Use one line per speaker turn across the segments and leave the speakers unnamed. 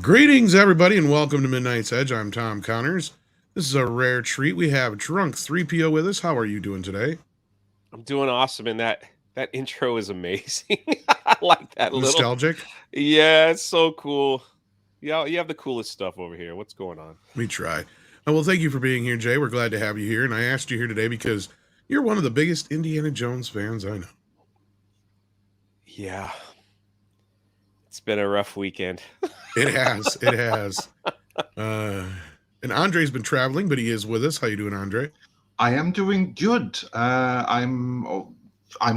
Greetings, everybody, and welcome to Midnight's Edge. I'm Tom Connors. This is a rare treat. We have Drunk3PO with us. How are you doing today?
I'm doing awesome, and that intro is amazing. I like that little.
Nostalgic?
Yeah, it's so cool. Yeah, you have the coolest stuff over here. What's going on?
We try. Well, thank you for being here, Jay. We're glad to have you here, and I asked you here today because you're one of the biggest Indiana Jones fans I know.
Yeah, it's been a rough weekend.
It has. It has. And Andre's been traveling, but he is with us. How you doing, Andre?
I am doing good. I'm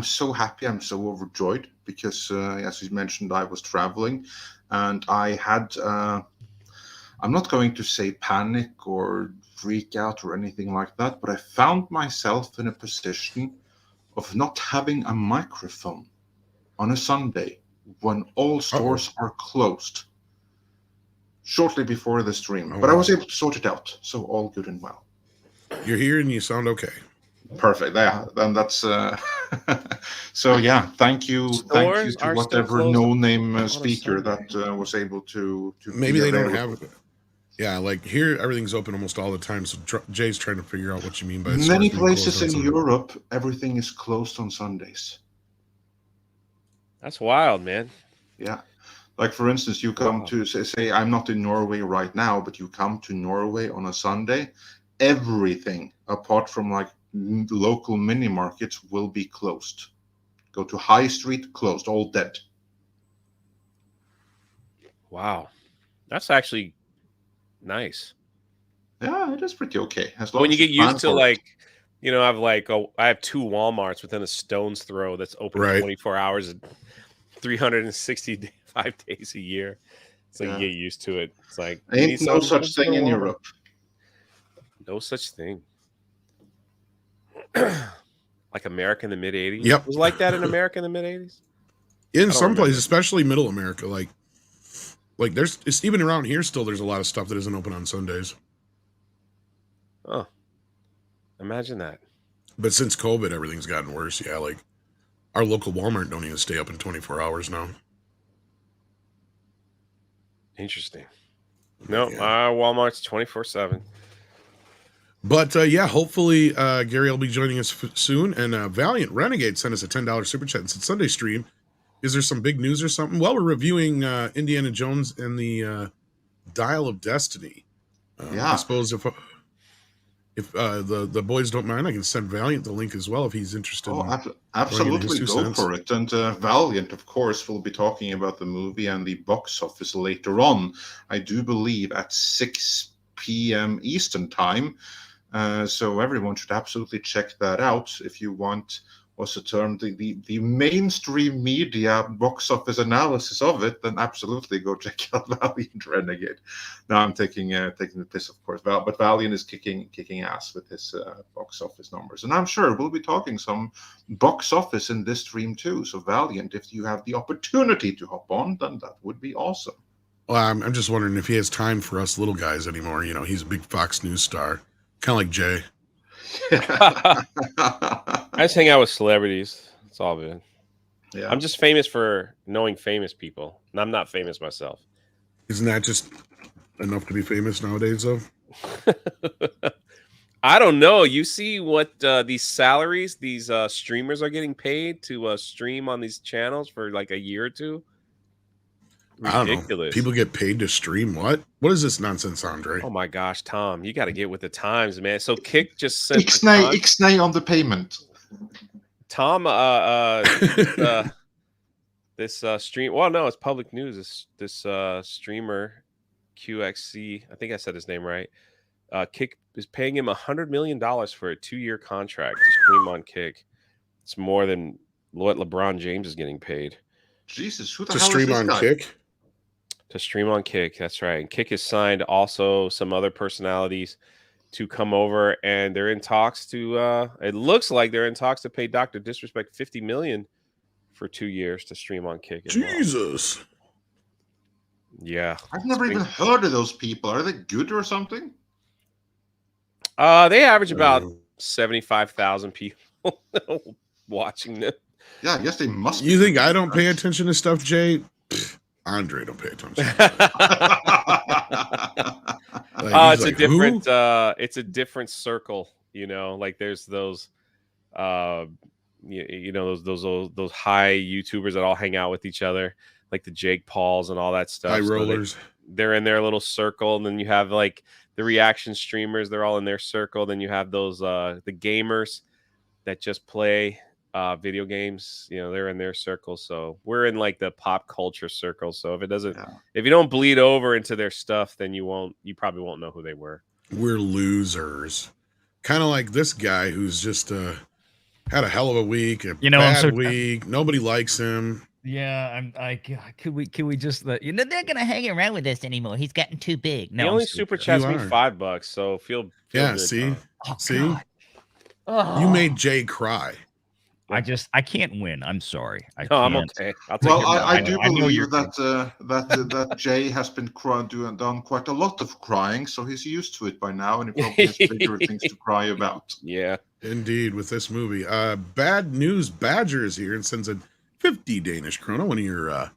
so happy. I'm so overjoyed because, as you mentioned, I was traveling, and I had. I'm not going to say panic or freak out or anything like that, but I found myself in a position of not having a microphone on a Sunday when all stores are closed. Shortly before the stream, but I was able to sort it out, so all good and well.
You're here and you sound okay.
Perfect. Yeah, then that's so. Yeah, thank you to whatever no-name speaker that was able to.
Maybe they don't have it. Yeah, like here, everything's open almost all the time. So Jay's trying to figure out what you mean by
many places in Europe. Everything is closed on Sundays.
That's wild, man.
Yeah. Like, for instance, you come to, say, I'm not in Norway right now, but you come to Norway on a Sunday, everything apart from like local mini markets will be closed. Go to High Street, closed, all dead.
Wow. That's actually nice.
Yeah, it is pretty okay.
As long when you get used to like, you know, I have two Walmarts within a stone's throw that's open 24 hours and 365 days a year. It's like you get used to it. It's like
ain't no such thing in Europe.
No such thing. Like America in the mid 80s.
Yep.
It was like that in America in the mid 80s.
In some places, especially middle America, like it's even around here still there's a lot of stuff that isn't open on Sundays.
Oh. Imagine that.
But since COVID, everything's gotten worse. Yeah, like our local Walmart don't even stay up in 24 hours now.
Interesting. No, Walmart's 24/7.
But yeah, hopefully Gary will be joining us soon. And Valliant Renegade sent us a $10 super chat and said, Sunday stream, is there some big news or something? Well, we're reviewing Indiana Jones and the Dial of Destiny. I suppose if the boys don't mind, I can send Valliant the link as well if he's interested.
Absolutely, go for it. And Valliant, of course, will be talking about the movie and the box office later on. I do believe at 6 p.m. Eastern time. So everyone should absolutely check that out if you want. What's the term? The mainstream media box office analysis of it, then absolutely go check out Valliant Renegade. Now I'm taking the piss, of course, but Valliant is kicking ass with his box office numbers, and I'm sure we'll be talking some box office in this stream too. So Valliant, if you have the opportunity to hop on, then that would be awesome.
Well, I'm just wondering if he has time for us little guys anymore. You know, he's a big Fox News star, kind of like Jay.
I just hang out with celebrities. It's all good.
Yeah.
I'm just famous for knowing famous people, and I'm not famous myself.
Isn't that just enough to be famous nowadays, though?
I don't know. You see what these salaries these streamers are getting paid to stream on these channels for like a year or two?
Ridiculous. I don't know. People get paid to stream what? What is this nonsense, Andre?
Oh my gosh, Tom, you got to get with the times, man. So Kick just sent
Ixnay on the payment.
Tom, this stream. Well, no, it's public news. This streamer, QXC. I think I said his name right. Kick is paying him $100 million for a 2-year contract to stream on Kick. It's more than what LeBron James is getting paid.
Jesus, who the
hell
is this
on
guy?
Kick?
To stream on Kick, that's right. And Kick has signed also some other personalities to come over, and they're in talks to. It looks like they're in talks to pay Dr. Disrespect $50 million for 2 years to stream on Kick.
Jesus.
Well. Yeah,
I've never even heard of those people. Are they good or something?
They average about 75,000 people watching them.
Yeah, I guess they must.
You think I don't pay attention to stuff, Jay? Andre don't pay attention.
It's
like,
a different it's a different circle, like there's those those high YouTubers that all hang out with each other, like the Jake Pauls and all that stuff.
High rollers.
They're in their little circle, and then you have like the reaction streamers, they're all in their circle. Then you have those the gamers that just play video games, they're in their circle. So we're in like the pop culture circle. So if you don't bleed over into their stuff, then you probably won't know who they were.
We're losers. Kind of like this guy who's just had a hell of a week, bad week. Nobody likes him.
Yeah, could we just they're gonna hang around with us anymore. He's gotten too big. No,
he only super chats me $5, so feel good.
See,
God. Oh.
You made Jay cry.
I can't win. I'm sorry.
I'm okay.
I do believe that Jay has been done quite a lot of crying, so he's used to it by now, and he probably has bigger things to cry about.
Yeah,
indeed. With this movie, Bad News Badger is here and sends a 50 Danish krona. One of your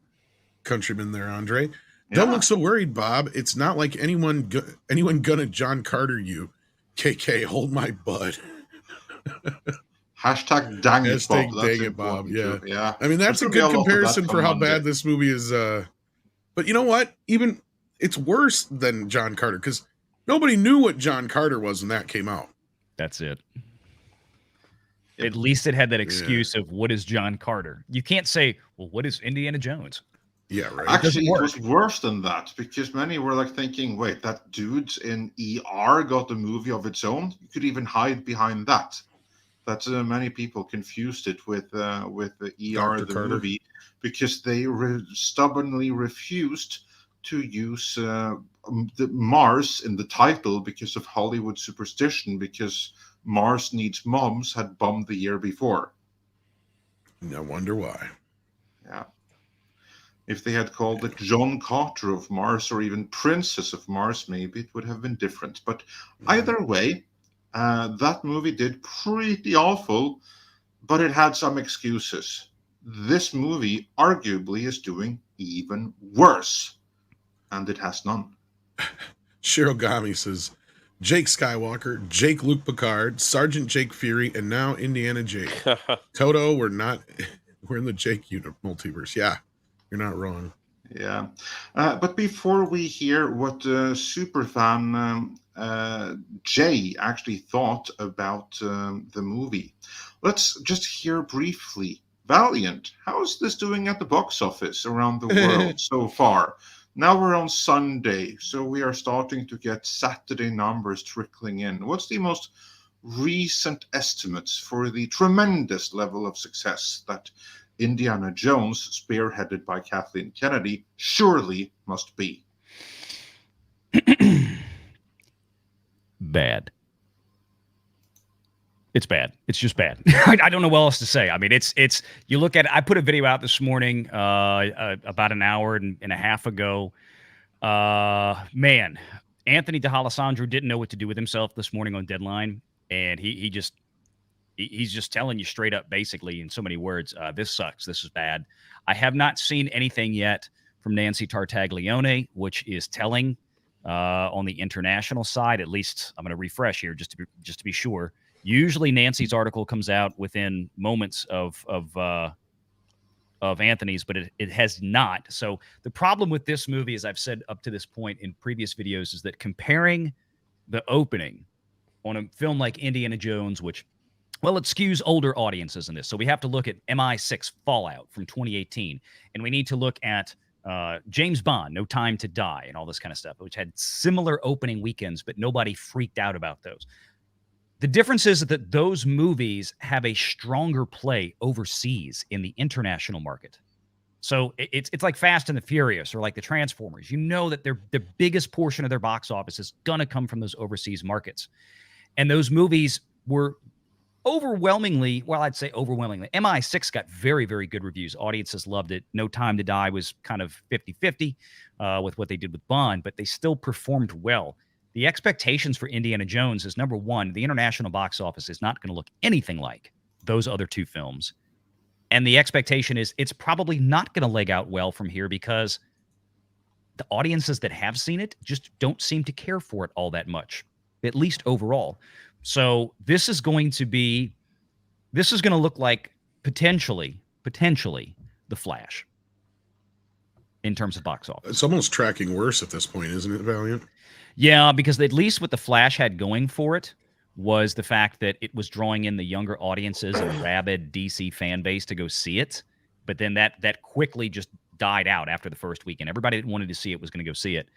countrymen there, Andre. Yeah. Don't look so worried, Bob. It's not like anyone gonna John Carter you. KK, hold my butt.
Hashtag dang it, Bob.
Dang it, Bob.
Yeah.
I mean, that's a good comparison for how bad this movie is. But you know what? Even it's worse than John Carter because nobody knew what John Carter was when that came out.
That's it. At least it had that excuse of what is John Carter. You can't say, well, what is Indiana Jones?
Yeah, right.
Actually, it was worse than that because many were like thinking, wait, that dude in ER got a movie of its own. You could even hide behind that. That many people confused it with the ER, the Carter movie, because they stubbornly refused to use the Mars in the title because of Hollywood superstition, because Mars Needs Moms had bombed the year before.
I wonder why.
Yeah. If they had called it John Carter of Mars or even Princess of Mars, maybe it would have been different. But either way, that movie did pretty awful, but it had some excuses. This movie arguably is doing even worse, and it has none.
Shirogami says, Jake Skywalker, Jake Luke Picard, Sergeant Jake Fury, and now Indiana Jake. Toto, we're in the Jake multiverse. Yeah, you're not wrong.
Yeah. But before we hear what superfan Jay actually thought about the movie, let's just hear briefly. Valliant, how is this doing at the box office around the world so far? Now we're on Sunday, so we are starting to get Saturday numbers trickling in. What's the most recent estimates for the tremendous level of success that Indiana Jones, spearheaded by Kathleen Kennedy, surely must be?
Bad. It's bad. It's just bad. I don't know what else to say. I mean, it's. You look at it, I put a video out this morning, about an hour and a half ago. Man, Anthony DeAlessandro didn't know what to do with himself this morning on Deadline, and he's just telling you straight up, basically, in so many words, this sucks. This is bad. I have not seen anything yet from Nancy Tartaglione, which is telling on the international side. At least I'm going to refresh here just to be sure. Usually Nancy's article comes out within moments of Anthony's, but it has not. So the problem with this movie, as I've said up to this point in previous videos, is that comparing the opening on a film like Indiana Jones, which, well, it skews older audiences in this. So we have to look at MI6 Fallout from 2018, and we need to look at James Bond, No Time to Die, and all this kind of stuff, which had similar opening weekends, but nobody freaked out about those. The difference is that those movies have a stronger play overseas in the international market. So it's like Fast and the Furious or like the Transformers. You know that the biggest portion of their box office is going to come from those overseas markets. And those movies were overwhelmingly, well, I'd say overwhelmingly. MI6 got very, very good reviews. Audiences loved it. No Time to Die was kind of 50-50 with what they did with Bond, but they still performed well. The expectations for Indiana Jones is, number one, the international box office is not going to look anything like those other two films. And the expectation is it's probably not going to leg out well from here because the audiences that have seen it just don't seem to care for it all that much, at least overall. So this is going to look like potentially The Flash in terms of box office.
It's almost tracking worse at this point, isn't it, Valiant?
Yeah, because at least what The Flash had going for it was the fact that it was drawing in the younger audiences and rabid DC fan base to go see it. But then that quickly just died out after the first weekend. Everybody that wanted to see it was going to go see it.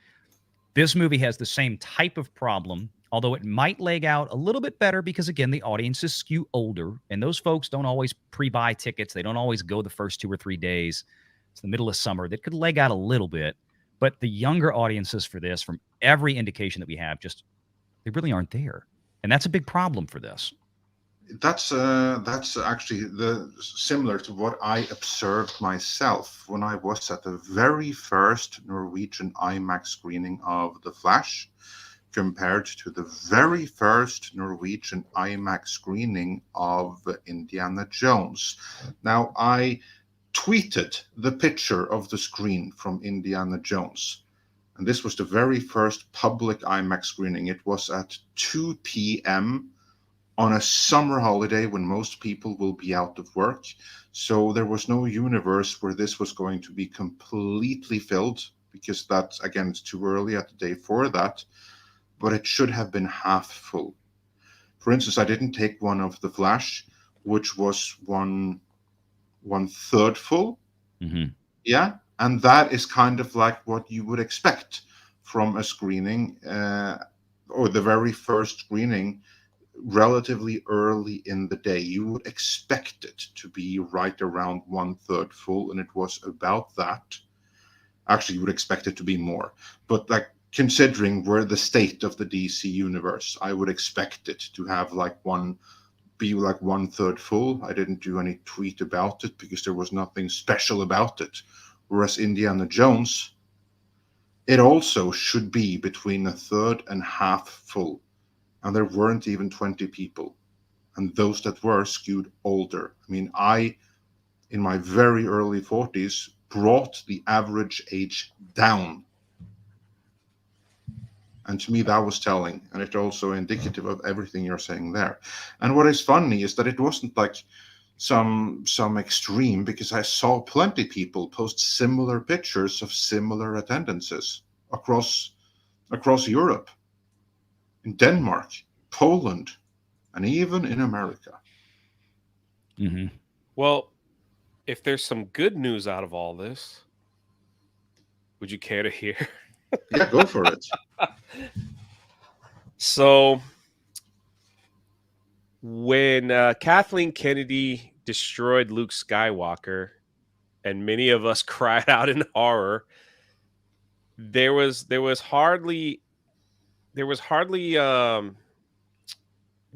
This movie has the same type of problem, although it might leg out a little bit better because, again, the audiences skew older, and those folks don't always pre-buy tickets. They don't always go the first 2 or 3 days. It's the middle of summer. That could leg out a little bit. But the younger audiences for this, from every indication that we have, they really aren't there. And that's a big problem for this.
That's actually similar to what I observed myself when I was at the very first Norwegian IMAX screening of The Flash, compared to the very first Norwegian IMAX screening of Indiana Jones. Now, I tweeted the picture of the screen from Indiana Jones, and this was the very first public IMAX screening. It was at 2 p.m. on a summer holiday when most people will be out of work. So there was no universe where this was going to be completely filled, because that's, again, it's too early at the day for that, but it should have been half full. For instance, I didn't take one of The Flash, which was one third full.
Mm-hmm.
Yeah. And that is kind of like what you would expect from a screening, or the very first screening, relatively early in the day. You would expect it to be right around 1/3 full, and it was about that. Actually, you would expect it to be more, but like, considering where the state of the DC universe, I would expect it to have be 1/3 full. I didn't do any tweet about it because there was nothing special about it. Whereas Indiana Jones, it also should be between 1/3 and half full. And there weren't even 20 people. And those that were skewed older. I mean, I, in my very early 40s, brought the average age down. And to me, that was telling. And it's also indicative of everything you're saying there. And what is funny is that it wasn't like some extreme, because I saw plenty of people post similar pictures of similar attendances across Europe, in Denmark, Poland, and even in America.
Mm-hmm.
Well, if there's some good news out of all this, would you care to hear?
Yeah, go for it.
So, when Kathleen Kennedy destroyed Luke Skywalker, and many of us cried out in horror, there was hardly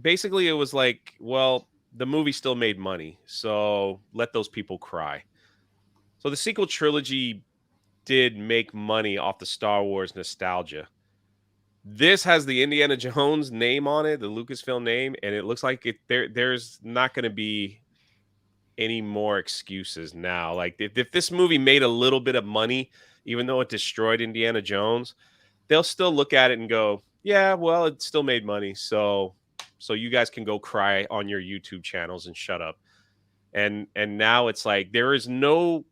basically it was like, well, the movie still made money, so let those people cry. So the sequel trilogy did make money off the Star Wars nostalgia. This has the Indiana Jones name on it, the Lucasfilm name, and it looks like there's not going to be any more excuses now. Like, if this movie made a little bit of money, even though it destroyed Indiana Jones, they'll still look at it and go, yeah, well, it still made money, so you guys can go cry on your YouTube channels and shut up. And now it's like there is no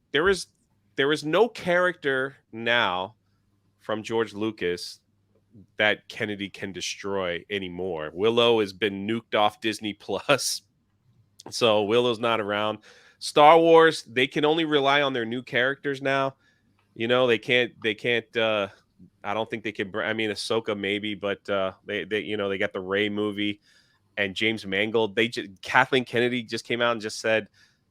character now from George Lucas that Kennedy can destroy anymore. Willow has been nuked off Disney Plus, so Willow's not around. Star Wars, they can only rely on their new characters now. You know, they can't. I don't think they can. I mean, Ahsoka maybe, but they got the Rey movie and James Mangold. Kathleen Kennedy just came out and just said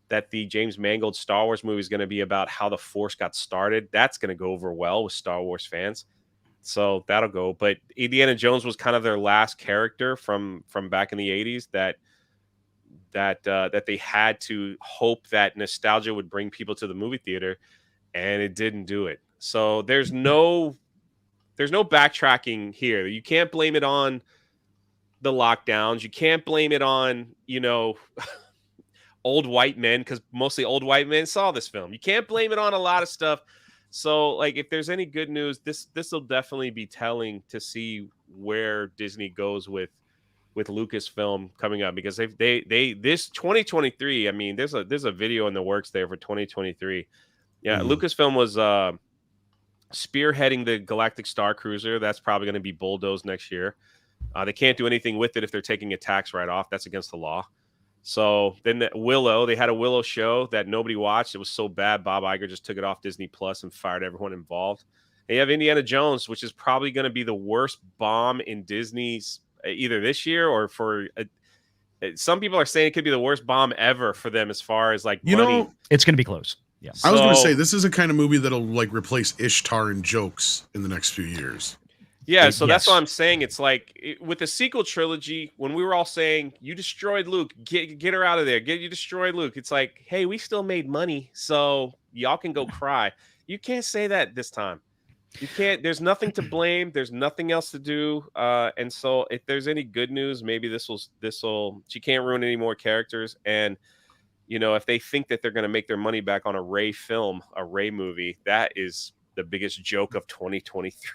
that the James Mangold Star Wars movie is going to be about how the Force got started. That's going to go over well with Star Wars fans. So that'll go. But Indiana Jones was kind of their last character from back in the 80s that they had to hope that nostalgia would bring people to the movie theater, and it didn't do it. So there's no backtracking here. You can't blame it on the lockdowns. You can't blame it on, old white men, because mostly old white men saw this film. You can't blame it on a lot of stuff. So, like, if there's any good news, this will definitely be telling to see where Disney goes with Lucasfilm coming up, because they this 2023. I mean, there's a video in the works there for 2023. Yeah, Lucasfilm was spearheading the Galactic Star Cruiser. That's probably going to be bulldozed next year. They can't do anything with it if they're taking a tax write-off. That's against the law. So then Willow, they had a Willow show that nobody watched. It was so bad, Bob Iger just took it off Disney Plus and fired everyone involved. And you have Indiana Jones, which is probably going to be the worst bomb in Disney's either this year or for some people are saying it could be the worst bomb ever for them as far as like money.
It's going to be close. Yeah.
I was going to say, this is a kind of movie that'll like replace Ishtar and Jokes in the next few years.
Yeah, so that's what I'm saying. It's like with the sequel trilogy, when we were all saying, you destroyed Luke, get her out of there, you destroyed Luke. It's like, hey, we still made money, so y'all can go cry. You can't say that this time. You can't. There's nothing to blame. There's nothing else to do. And so if there's any good news, maybe this will. She can't ruin any more characters. And if they think that they're going to make their money back on a Rey film, a Rey movie, that is the biggest joke of 2023.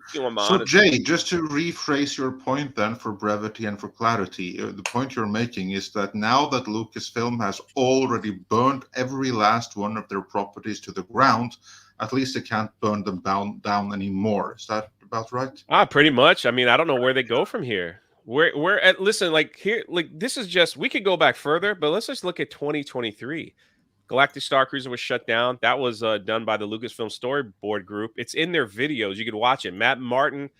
So Jay, just to rephrase your point then for brevity and for clarity, the point you're making is that now that Lucasfilm has already burned every last one of their properties to the ground, at least they can't burn them down anymore. Is that about right?
Pretty much. I mean, I don't know where they go from here. We're at, listen, like here, like this is just, we could go back further, but let's just look at 2023. Galactic Star Cruiser was shut down. That was done by the Lucasfilm Storyboard Group. It's in their videos. You could watch it. Matt Martin,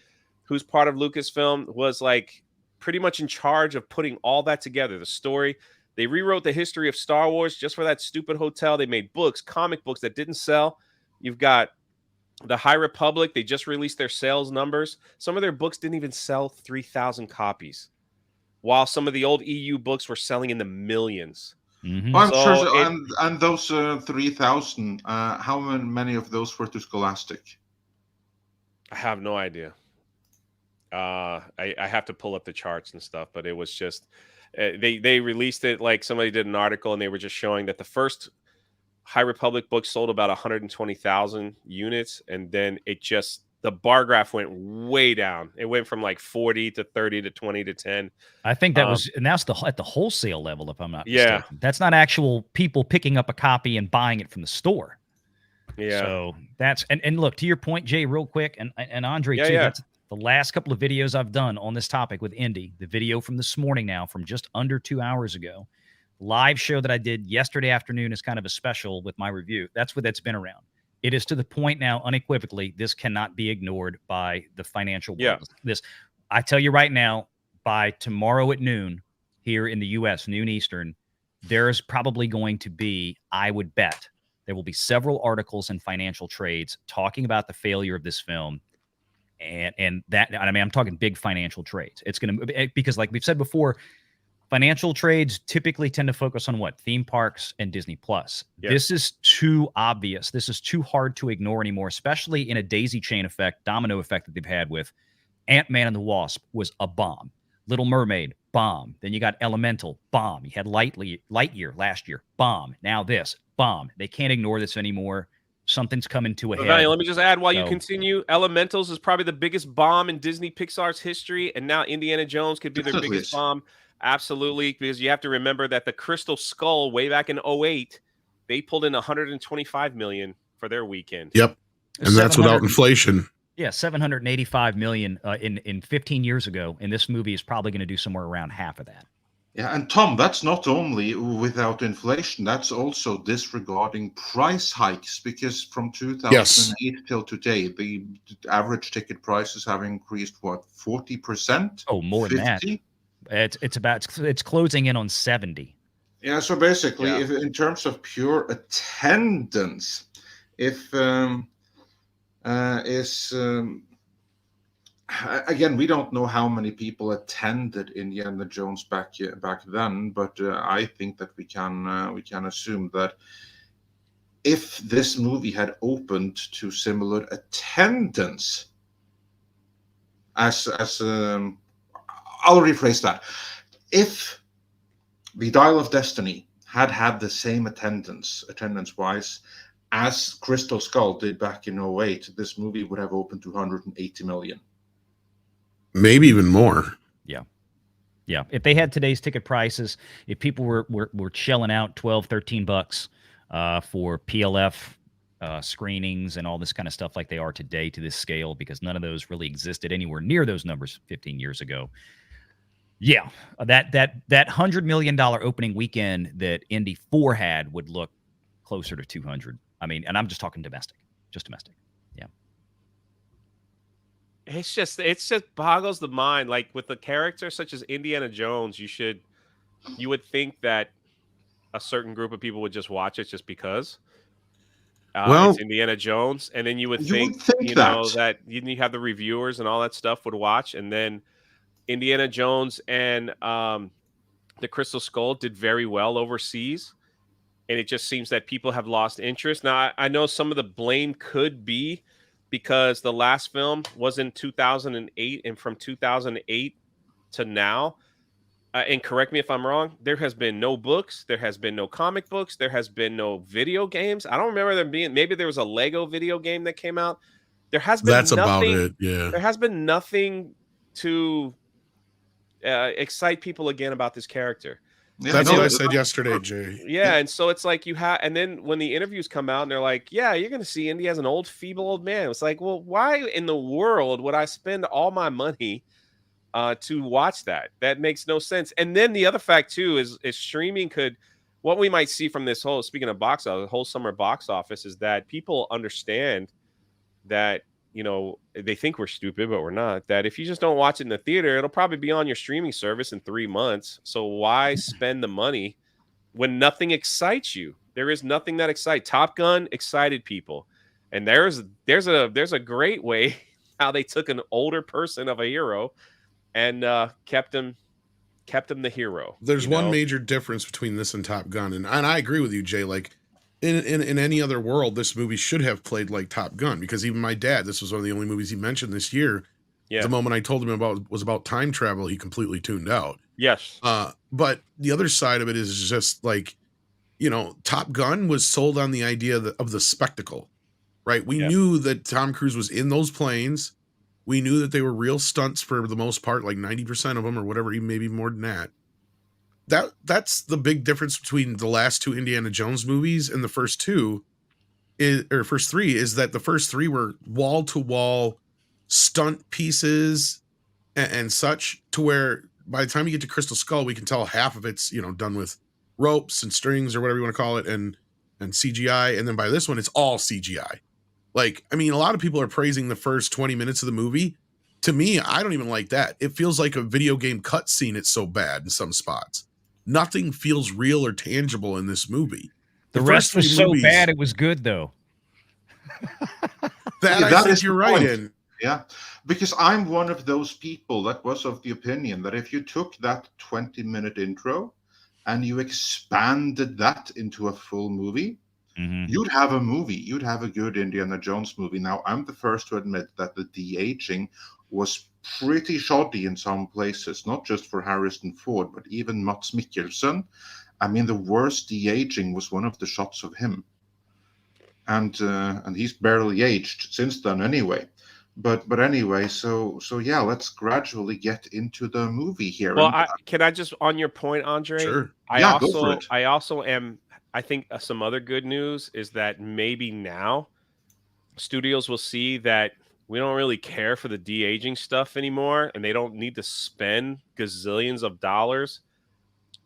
who's part of Lucasfilm, was like pretty much in charge of putting all that together. The story. They rewrote the history of Star Wars just for that stupid hotel. They made books, comic books that didn't sell. You've got the High Republic. They just released their sales numbers. Some of their books didn't even sell 3,000 copies, while some of the old EU books were selling in the millions.
Mm-hmm. Well, I'm sure. So, and those 3,000, how many of those were to Scholastic?
I have no idea. I have to pull up the charts and stuff, but it was just they released it like somebody did an article, and they were just showing that the first High Republic book sold about 120,000 units, and then the bar graph went way down. It went from like 40 to 30 to 20 to 10.
I think that was, and that's at the wholesale level, if I'm not mistaken. That's not actual people picking up a copy and buying it from the store.
Yeah.
So that's, and look, to your point, Jay, real quick, and Andre too, that's the last couple of videos I've done on this topic with Indy. The video from this morning now, from just under 2 hours ago, live show that I did yesterday afternoon is kind of a special with my review. That's been around. It is to the point now, unequivocally, this cannot be ignored by the financial world. This, I tell you right now, by tomorrow at noon here in the U.S., noon Eastern, there's probably going to be, I would bet, there will be several articles in financial trades talking about the failure of this film. And that, I mean, I'm talking big financial trades. It's going to, because like we've said before, financial trades typically tend to focus on what? Theme parks and Disney Plus. Yep. This is too obvious. This is too hard to ignore anymore, especially in a daisy chain effect, domino effect that they've had with Ant-Man and the Wasp was a bomb. Little Mermaid, bomb. Then you got Elemental, bomb. You had Lightyear last year, bomb. Now this, bomb. They can't ignore this anymore. Something's coming to a head.
Let me just add while you continue. Elementals is probably the biggest bomb in Disney Pixar's history, and now Indiana Jones could be their biggest bomb. Absolutely, because you have to remember that the Crystal Skull way back in 2008, they pulled in $125 million for their weekend.
Yep, and that's without inflation.
Yeah, $785 million in 15 years ago, and this movie is probably going to do somewhere around half of that.
Yeah, and Tom, that's not only without inflation, that's also disregarding price hikes, because from 2008 till today, the average ticket prices have increased, what, 40%?
Oh, more 50? Than that. It's closing in on 70.
Yeah, so basically, if in terms of pure attendance, again, we don't know how many people attended Indiana Jones back then, but I think that we can assume that if this movie had opened to similar attendance as I'll rephrase that. If the Dial of Destiny had the same attendance-wise as Crystal Skull did back in 2008, this movie would have opened to 180 million.
Maybe even more.
Yeah. If they had today's ticket prices, if people were shelling out $12-13 for PLF screenings and all this kind of stuff like they are today to this scale, because none of those really existed anywhere near those numbers 15 years ago. Yeah, that $100 million opening weekend that Indy 4 had would look closer to 200. I mean, and I'm just talking domestic, just domestic. Yeah.
It's just boggles the mind. Like with a character such as Indiana Jones, you would think that a certain group of people would just watch it just because it's Indiana Jones, and then you would think that you have the reviewers and all that stuff would watch, and then Indiana Jones and the Crystal Skull did very well overseas, and it just seems that people have lost interest. Now, I know some of the blame could be because the last film was in 2008, and from 2008 to now, and correct me if I'm wrong, there has been no books, there has been no comic books, there has been no video games. I don't remember there being, maybe there was a Lego video game that came out. There has been
That's
nothing,
about it, yeah.
There has been nothing to excite people again about this character.
Yeah, that's what I said yesterday, Jay.
Yeah, and so it's like and then when the interviews come out and they're like, yeah, you're going to see Indy as an old, feeble old man. It's like, well, why in the world would I spend all my money to watch that? That makes no sense. And then the other fact, too, is streaming what we might see from this whole, speaking of box office, the whole summer box office, is that people understand that, they think we're stupid, but we're not. That if you just don't watch it in the theater, it'll probably be on your streaming service in 3 months. So why spend the money when nothing excites you? There is nothing that excites. Top Gun excited people, and there's a great way how they took an older person of a hero and kept him the hero.
There's one major difference between this and Top Gun, and I agree with you, Jay. Like in any other world, this movie should have played like Top Gun, because even my dad, this was one of the only movies he mentioned this year. Yeah. The moment I told him about time travel, he completely tuned out.
Yes.
But the other side of it is just like, Top Gun was sold on the idea of the spectacle, right? We knew that Tom Cruise was in those planes. We knew that they were real stunts for the most part, like 90% of them or whatever, even maybe more than that. That's the big difference between the last 2 Indiana Jones movies and the first 3 is that the first 3 were wall to wall stunt pieces and such, to where by the time you get to Crystal Skull, we can tell half of it's, done with ropes and strings or whatever you want to call it, and CGI. And then by this one, it's all CGI. Like, I mean, a lot of people are praising the first 20 minutes of the movie. To me, I don't even like that. It feels like a video game cutscene. It's so bad in some spots. Nothing feels real or tangible in this movie.
The rest was so bad it was good, though.
I think you're right in. Yeah, because I'm one of those people that was of the opinion that if you took that 20-minute intro and you expanded that into a full movie, you'd have a movie. You'd have a good Indiana Jones movie. Now, I'm the first to admit that the de-aging was pretty shoddy in some places, not just for Harrison Ford, but even Mats Mikkelsen. I mean, the worst de-aging was one of the shots of him. And he's barely aged since then anyway. But anyway, so yeah, let's gradually get into the movie here.
Well, can I just, on your point, Andre?
Sure.
Go for it.
I think some other good news is that maybe now studios will see that we don't really care for the de-aging stuff anymore, and they don't need to spend gazillions of dollars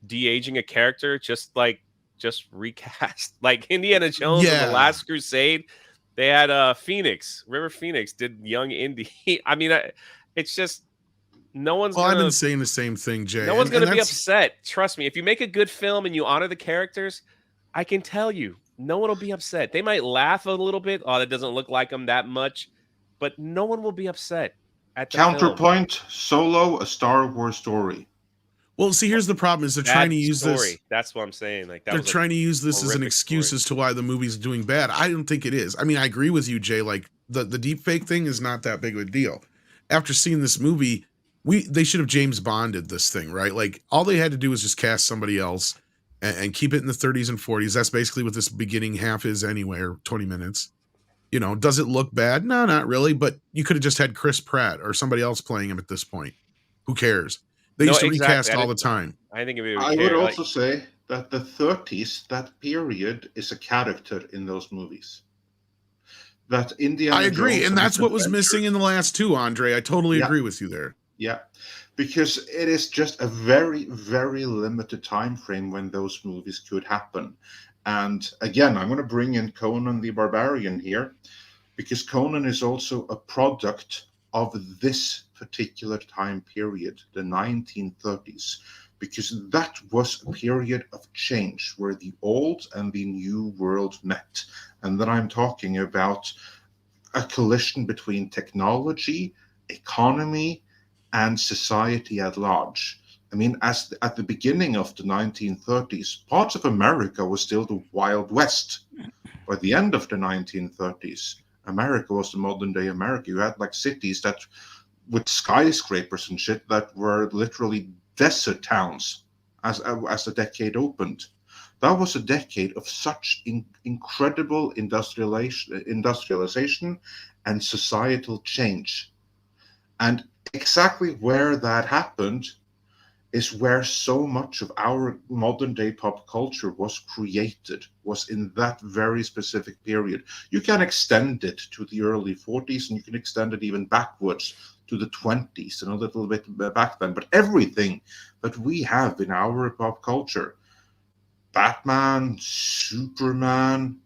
de-aging a character. Just recast, like Indiana Jones in The Last Crusade. They had River Phoenix did young Indy. I mean, it's just no one's.
Well, I've been saying the same thing, Jay.
No one's going to be upset. Trust me. If you make a good film and you honor the characters, I can tell you, no one will be upset. They might laugh a little bit. Oh, that doesn't look like them that much, but no one will be upset. At the
Counterpoint:
film.
Solo, a Star Wars story.
Well, see, here's the problem: is they're trying to use this.
That's what I'm saying. Like
they're trying to use this as an excuse as to why the movie's doing bad. I don't think it is. I mean, I agree with you, Jay. Like the deep fake thing is not that big of a deal. After seeing this movie, they should have James Bonded this thing, right? Like all they had to do was just cast somebody else and keep it in the 30s and 40s. That's basically what this beginning half is anyway, or 20 minutes. You know, does it look bad? No, not really. But you could have just had Chris Pratt or somebody else playing him at this point. Who cares? They
No,
used to
exactly.
recast all the time.
I think if it would
I would
care,
also say that the 30s, that period, is a character in those movies. That Indiana
I agree,
Jones
and that's
his
what was missing in the last two, Andre. I totally agree with you there.
Yeah, because it is just a very, very limited time frame when those movies could happen. And again, I'm going to bring in Conan the Barbarian here, because Conan is also a product of this particular time period, the 1930s, because that was a period of change where the old and the new world met. And then I'm talking about a collision between technology, economy, and society at large. I mean, at the beginning of the 1930s, parts of America was still the Wild West. By the end of the 1930s, America was the modern day America. You had like cities that with skyscrapers and shit that were literally desert towns as the decade opened. That was a decade of such incredible industrialization and societal change. And exactly where that happened is where so much of our modern day pop culture was created, was in that very specific period. You can extend it to the early 40s, and you can extend it even backwards to the 20s and a little bit back then. But everything that we have in our pop culture, Batman, Superman,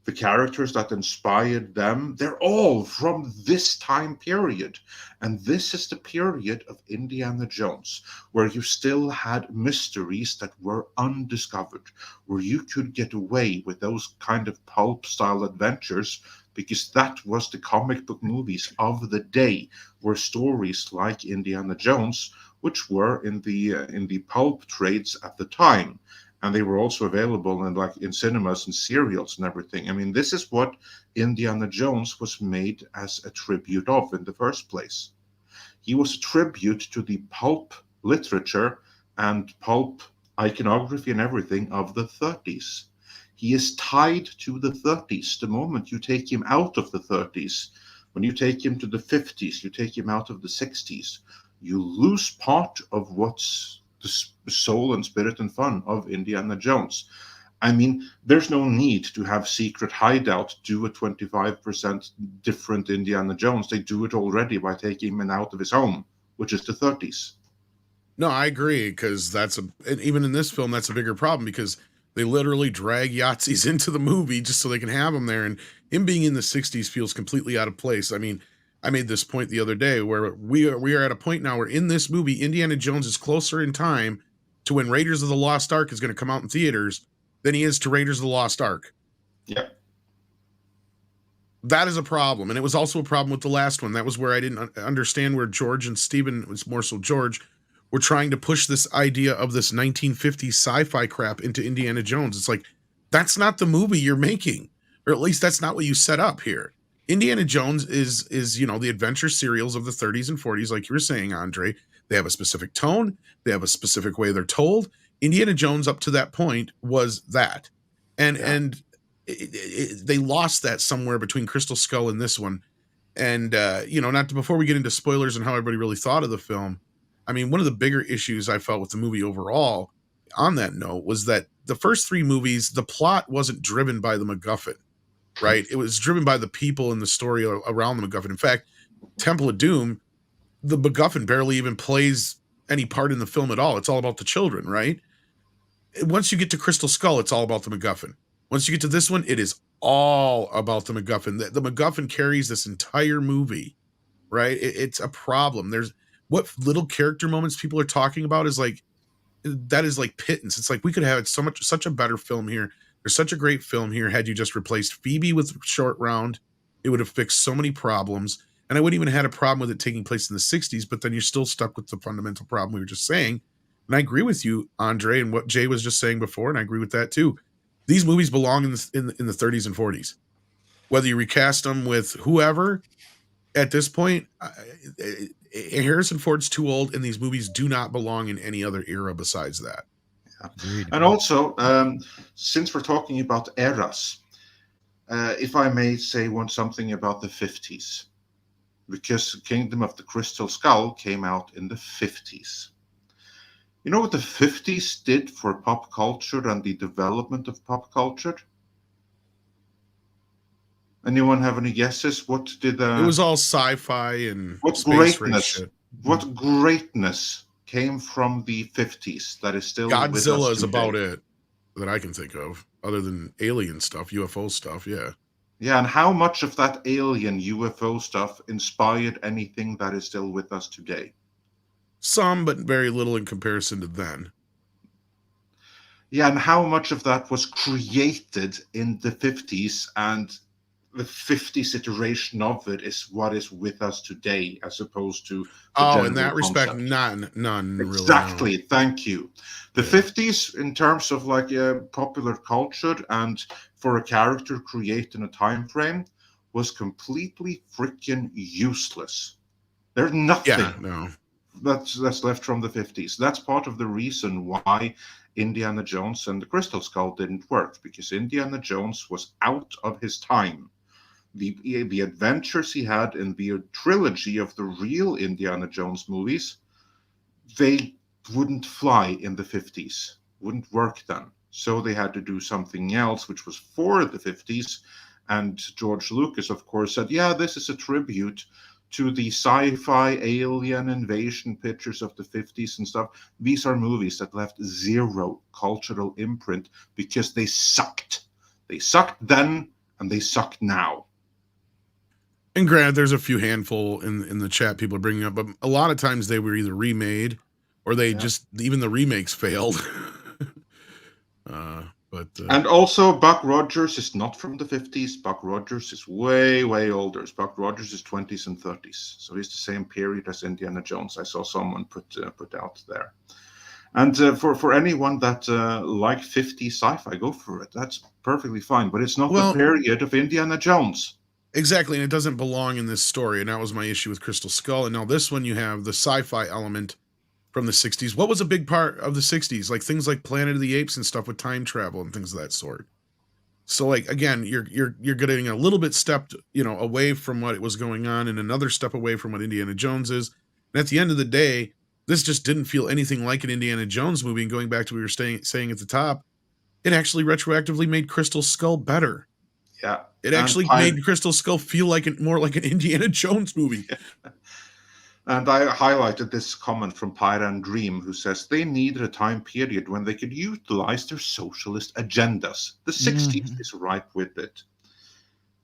the characters that inspired them, they're all from this time period. And this is the period of Indiana Jones, where you still had mysteries that were undiscovered, where you could get away with those kind of pulp style adventures, because that was the comic book movies of the day, were stories like Indiana Jones, which were in the pulp trades at the time. And they were also available in cinemas and serials and everything. I mean, this is what Indiana Jones was made as a tribute of in the first place. He was a tribute to the pulp literature and pulp iconography and everything of the 30s. He is tied to the 30s. The moment you take him out of the 30s, when you take him to the 50s, you take him out of the 60s, you lose part of what's the soul and spirit and fun of Indiana Jones. I mean, there's no need to have Secret Hideout do a 25% different Indiana Jones. They do it already by taking him out of his home, which is the 30s.
No, I agree, because and even in this film, that's a bigger problem, because they literally drag Yahtzees into the movie just so they can have him there. And him being in the 60s feels completely out of place. I mean, I made this point the other day where we are at a point now where in this movie, Indiana Jones is closer in time to when Raiders of the Lost Ark is going to come out in theaters than he is to Raiders of the Lost Ark.
Yeah.
That is a problem. And it was also a problem with the last one. That was where I didn't understand where George and Steven, it was more so George, were trying to push this idea of this 1950s sci-fi crap into Indiana Jones. It's like, that's not the movie you're making, or at least that's not what you set up here. Indiana Jones is the adventure serials of the 30s and 40s, like you were saying, Andre. They have a specific tone. They have a specific way they're told. Indiana Jones up to that point was that. And they lost that somewhere between Crystal Skull and this one. And, before we get into spoilers and how everybody really thought of the film, I mean, one of the bigger issues I felt with the movie overall, on that note, was that the first three movies, the plot wasn't driven by the MacGuffin. Right? It was driven by the people and the story around the MacGuffin. In fact, Temple of Doom, the MacGuffin barely even plays any part in the film at all. It's all about the children, right? Once you get to Crystal Skull, it's all about the MacGuffin. Once you get to this one, it is all about the MacGuffin. The MacGuffin carries this entire movie, right? It's a problem. There's what little character moments people are talking about is like, that is like pittance. It's like we could have had such a better film here. There's such a great film here. Had you just replaced Phoebe with Short Round, it would have fixed so many problems. And I wouldn't even have had a problem with it taking place in the 60s, but then you're still stuck with the fundamental problem we were just saying. And I agree with you, Andre, and what Jay was just saying before, and I agree with that too. These movies belong in the 30s and 40s. Whether you recast them with whoever, at this point, Harrison Ford's too old, and these movies do not belong in any other era besides that.
Agreed.
And also, since we're talking about eras, if I may say something about the 50s, because Kingdom of the Crystal Skull came out in the 50s. You know what the 50s did for pop culture and the development of pop culture? Anyone have any guesses? What did
It was all sci-fi and
what
space race
greatness?
shit.
What greatness came from the 50s that is still with us
Godzilla is
today?
about it that I can think of, other than alien stuff, UFO stuff. Yeah.
Yeah, and how much of that alien UFO stuff inspired anything that is still with us today?
Some, but very little in comparison to then.
Yeah, and how much of that was created in the 50s, and the 50s iteration of it is what is with us today, as opposed to the
Oh,
general
in that respect,
concept.
none
Exactly.
really. No.
Thank you. The 50s, in terms of like popular culture and for a character created in a time frame, was completely freaking useless. There's nothing
Yeah, no.
that's left from the 50s. That's part of the reason why Indiana Jones and the Crystal Skull didn't work, because Indiana Jones was out of his time. The adventures he had in the trilogy of the real Indiana Jones movies, they wouldn't fly in the 50s, wouldn't work then. So they had to do something else, which was for the 50s. And George Lucas, of course, said, yeah, this is a tribute to the sci-fi alien invasion pictures of the 50s and stuff. These are movies that left zero cultural imprint because they sucked. They sucked then, and they suck now.
And granted, there's a few handful in the chat people are bringing up, but a lot of times they were either remade or they just, even the remakes failed.
And also, Buck Rogers is not from the 50s. Buck Rogers is way, way older. Buck Rogers is 20s and 30s. So he's the same period as Indiana Jones. I saw someone put out there. And for anyone that like 50s sci-fi, go for it. That's perfectly fine. But it's not the period of Indiana Jones.
Exactly, and it doesn't belong in this story. And that was my issue with Crystal Skull. And now this one, you have the sci-fi element from the 60s. What was a big part of the 60s? Like things like Planet of the Apes and stuff with time travel and things of that sort. So like, again, you're getting a little bit stepped, away from what was going on and another step away from what Indiana Jones is. And at the end of the day, this just didn't feel anything like an Indiana Jones movie. And going back to what we were saying at the top, it actually retroactively made Crystal Skull better.
Yeah.
It actually made Crystal Skull feel more like an Indiana Jones movie.
And I highlighted this comment from Pyran Dream, who says they needed a time period when they could utilize their socialist agendas. The 60s is right with it.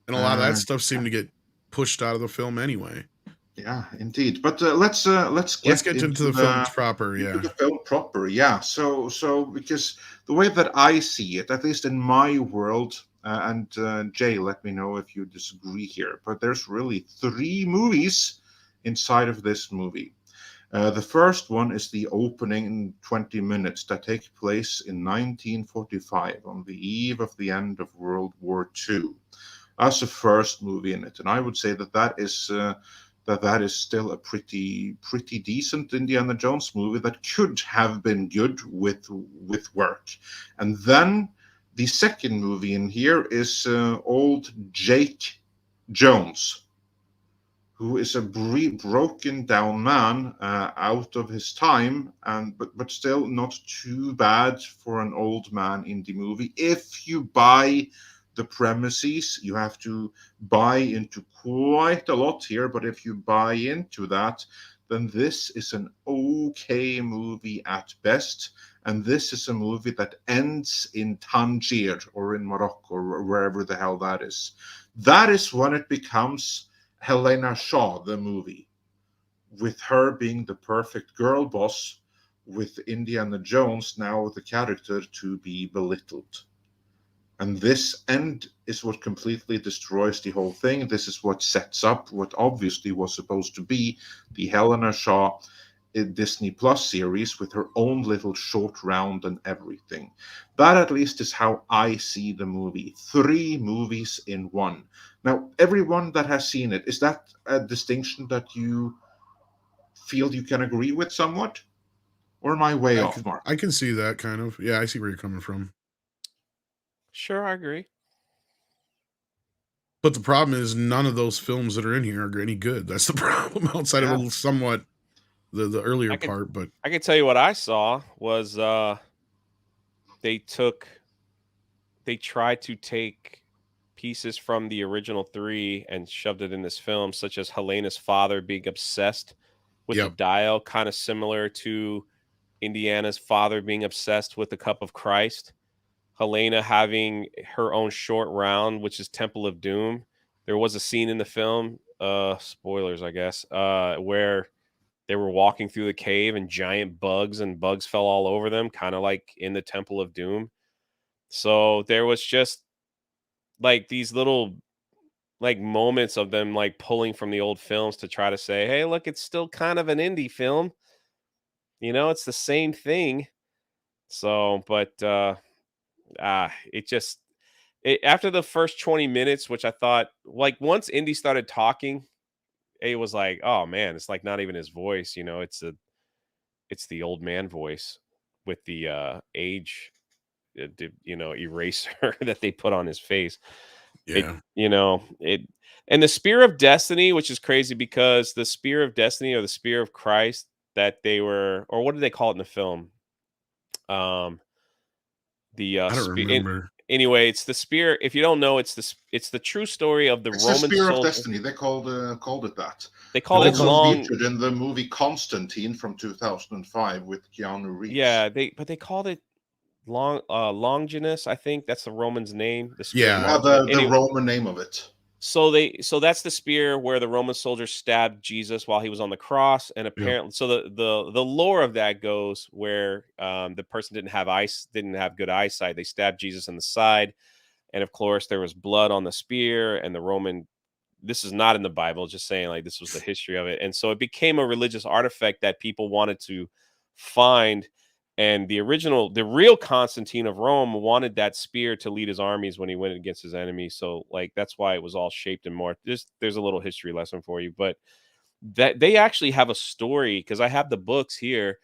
And a lot of that stuff seemed to get pushed out of the film anyway.
Yeah, indeed. But let's get
into the film proper. Yeah,
the film proper. Yeah. So because the way that I see it, at least in my world, and Jay, let me know if you disagree here. But there's really 3 movies inside of this movie. The first one is the opening 20 minutes that take place in 1945 on the eve of the end of World War II. That's the first movie in it, and I would say that is still a pretty decent Indiana Jones movie that could have been good with work. And then the second movie in here is old Jake Jones, who is a broken down man out of his time, but still not too bad for an old man in the movie. If you buy the premises, you have to buy into quite a lot here, but if you buy into that, then this is an okay movie at best. And this is a movie that ends in Tangier or in Morocco or wherever the hell that is. That is when it becomes Helena Shaw, the movie, with her being the perfect girl boss, with Indiana Jones now the character to be belittled. And this end is what completely destroys the whole thing. This is what sets up what obviously was supposed to be the Helena Shaw Disney Plus series with her own little short round and everything. That at least is how I see the movie. 3 movies in one. Now, everyone that has seen it, is that a distinction that you feel you can agree with somewhat? Or am I way off, Mark?
I can see that kind of. Yeah, I see where you're coming from.
Sure, I agree.
But the problem is none of those films that are in here are any good. That's the problem. Outside of a somewhat the earlier part, but
I can tell you what I saw was they tried to take pieces from the original 3 and shoved it in this film, such as Helena's father being obsessed with the dial, kind of similar to Indiana's father being obsessed with the cup of Christ. Helena having her own short round, which is Temple of Doom. There was a scene in the film, spoilers, I guess, where they were walking through the cave and giant bugs fell all over them, kind of like in the Temple of Doom. So there was just like these little like moments of them like pulling from the old films to try to say, hey, look, it's still kind of an indie film. You know, it's the same thing. So, but after the first 20 minutes, which I thought, like, once Indy started talking, it was like, oh man, it's like not even his voice, you know, it's the old man voice with the age eraser that they put on his face.
yeah.
And the Spear of Destiny, which is crazy because the Spear of Destiny or the Spear of Christ that they were, or what did they call it in the film?
I don't remember.
Anyway, it's the spear. If you don't know, it's the true story of the Roman
the Spear
soldier.
of Destiny. They called it that.
They called it long.
Featured in the movie Constantine from 2005 with Keanu Reeves.
Yeah, they called it Longinus. I think that's the Roman's name. The spear.
Yeah,
the Roman name of it.
So that's the spear where the Roman soldiers stabbed Jesus while he was on the cross, and apparently, so the lore of that goes where the person didn't have good eyesight. They stabbed Jesus in the side, and of course there was blood on the spear. And the Roman, this is not in the Bible, just saying like this was the history of it, and so it became a religious artifact that people wanted to find. And the real Constantine of Rome wanted that spear to lead his armies when he went against his enemies. So like, that's why it was all shaped and marked. There's a little history lesson for you, but that they actually have a story, because I have the books here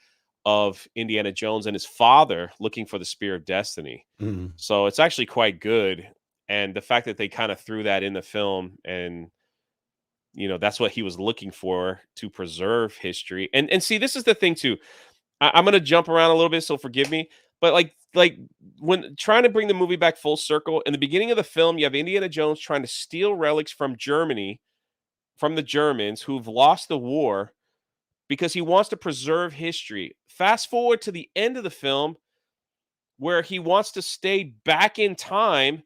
of Indiana Jones and his father looking for the Spear of Destiny.
Mm-hmm.
So it's actually quite good. And the fact that they kind of threw that in the film, and that's what he was looking for to preserve history. And see, this is the thing too. I'm going to jump around a little bit, so forgive me. But like when trying to bring the movie back full circle, in the beginning of the film, you have Indiana Jones trying to steal relics from Germany, from the Germans who've lost the war, because he wants to preserve history. Fast forward to the end of the film, where he wants to stay back in time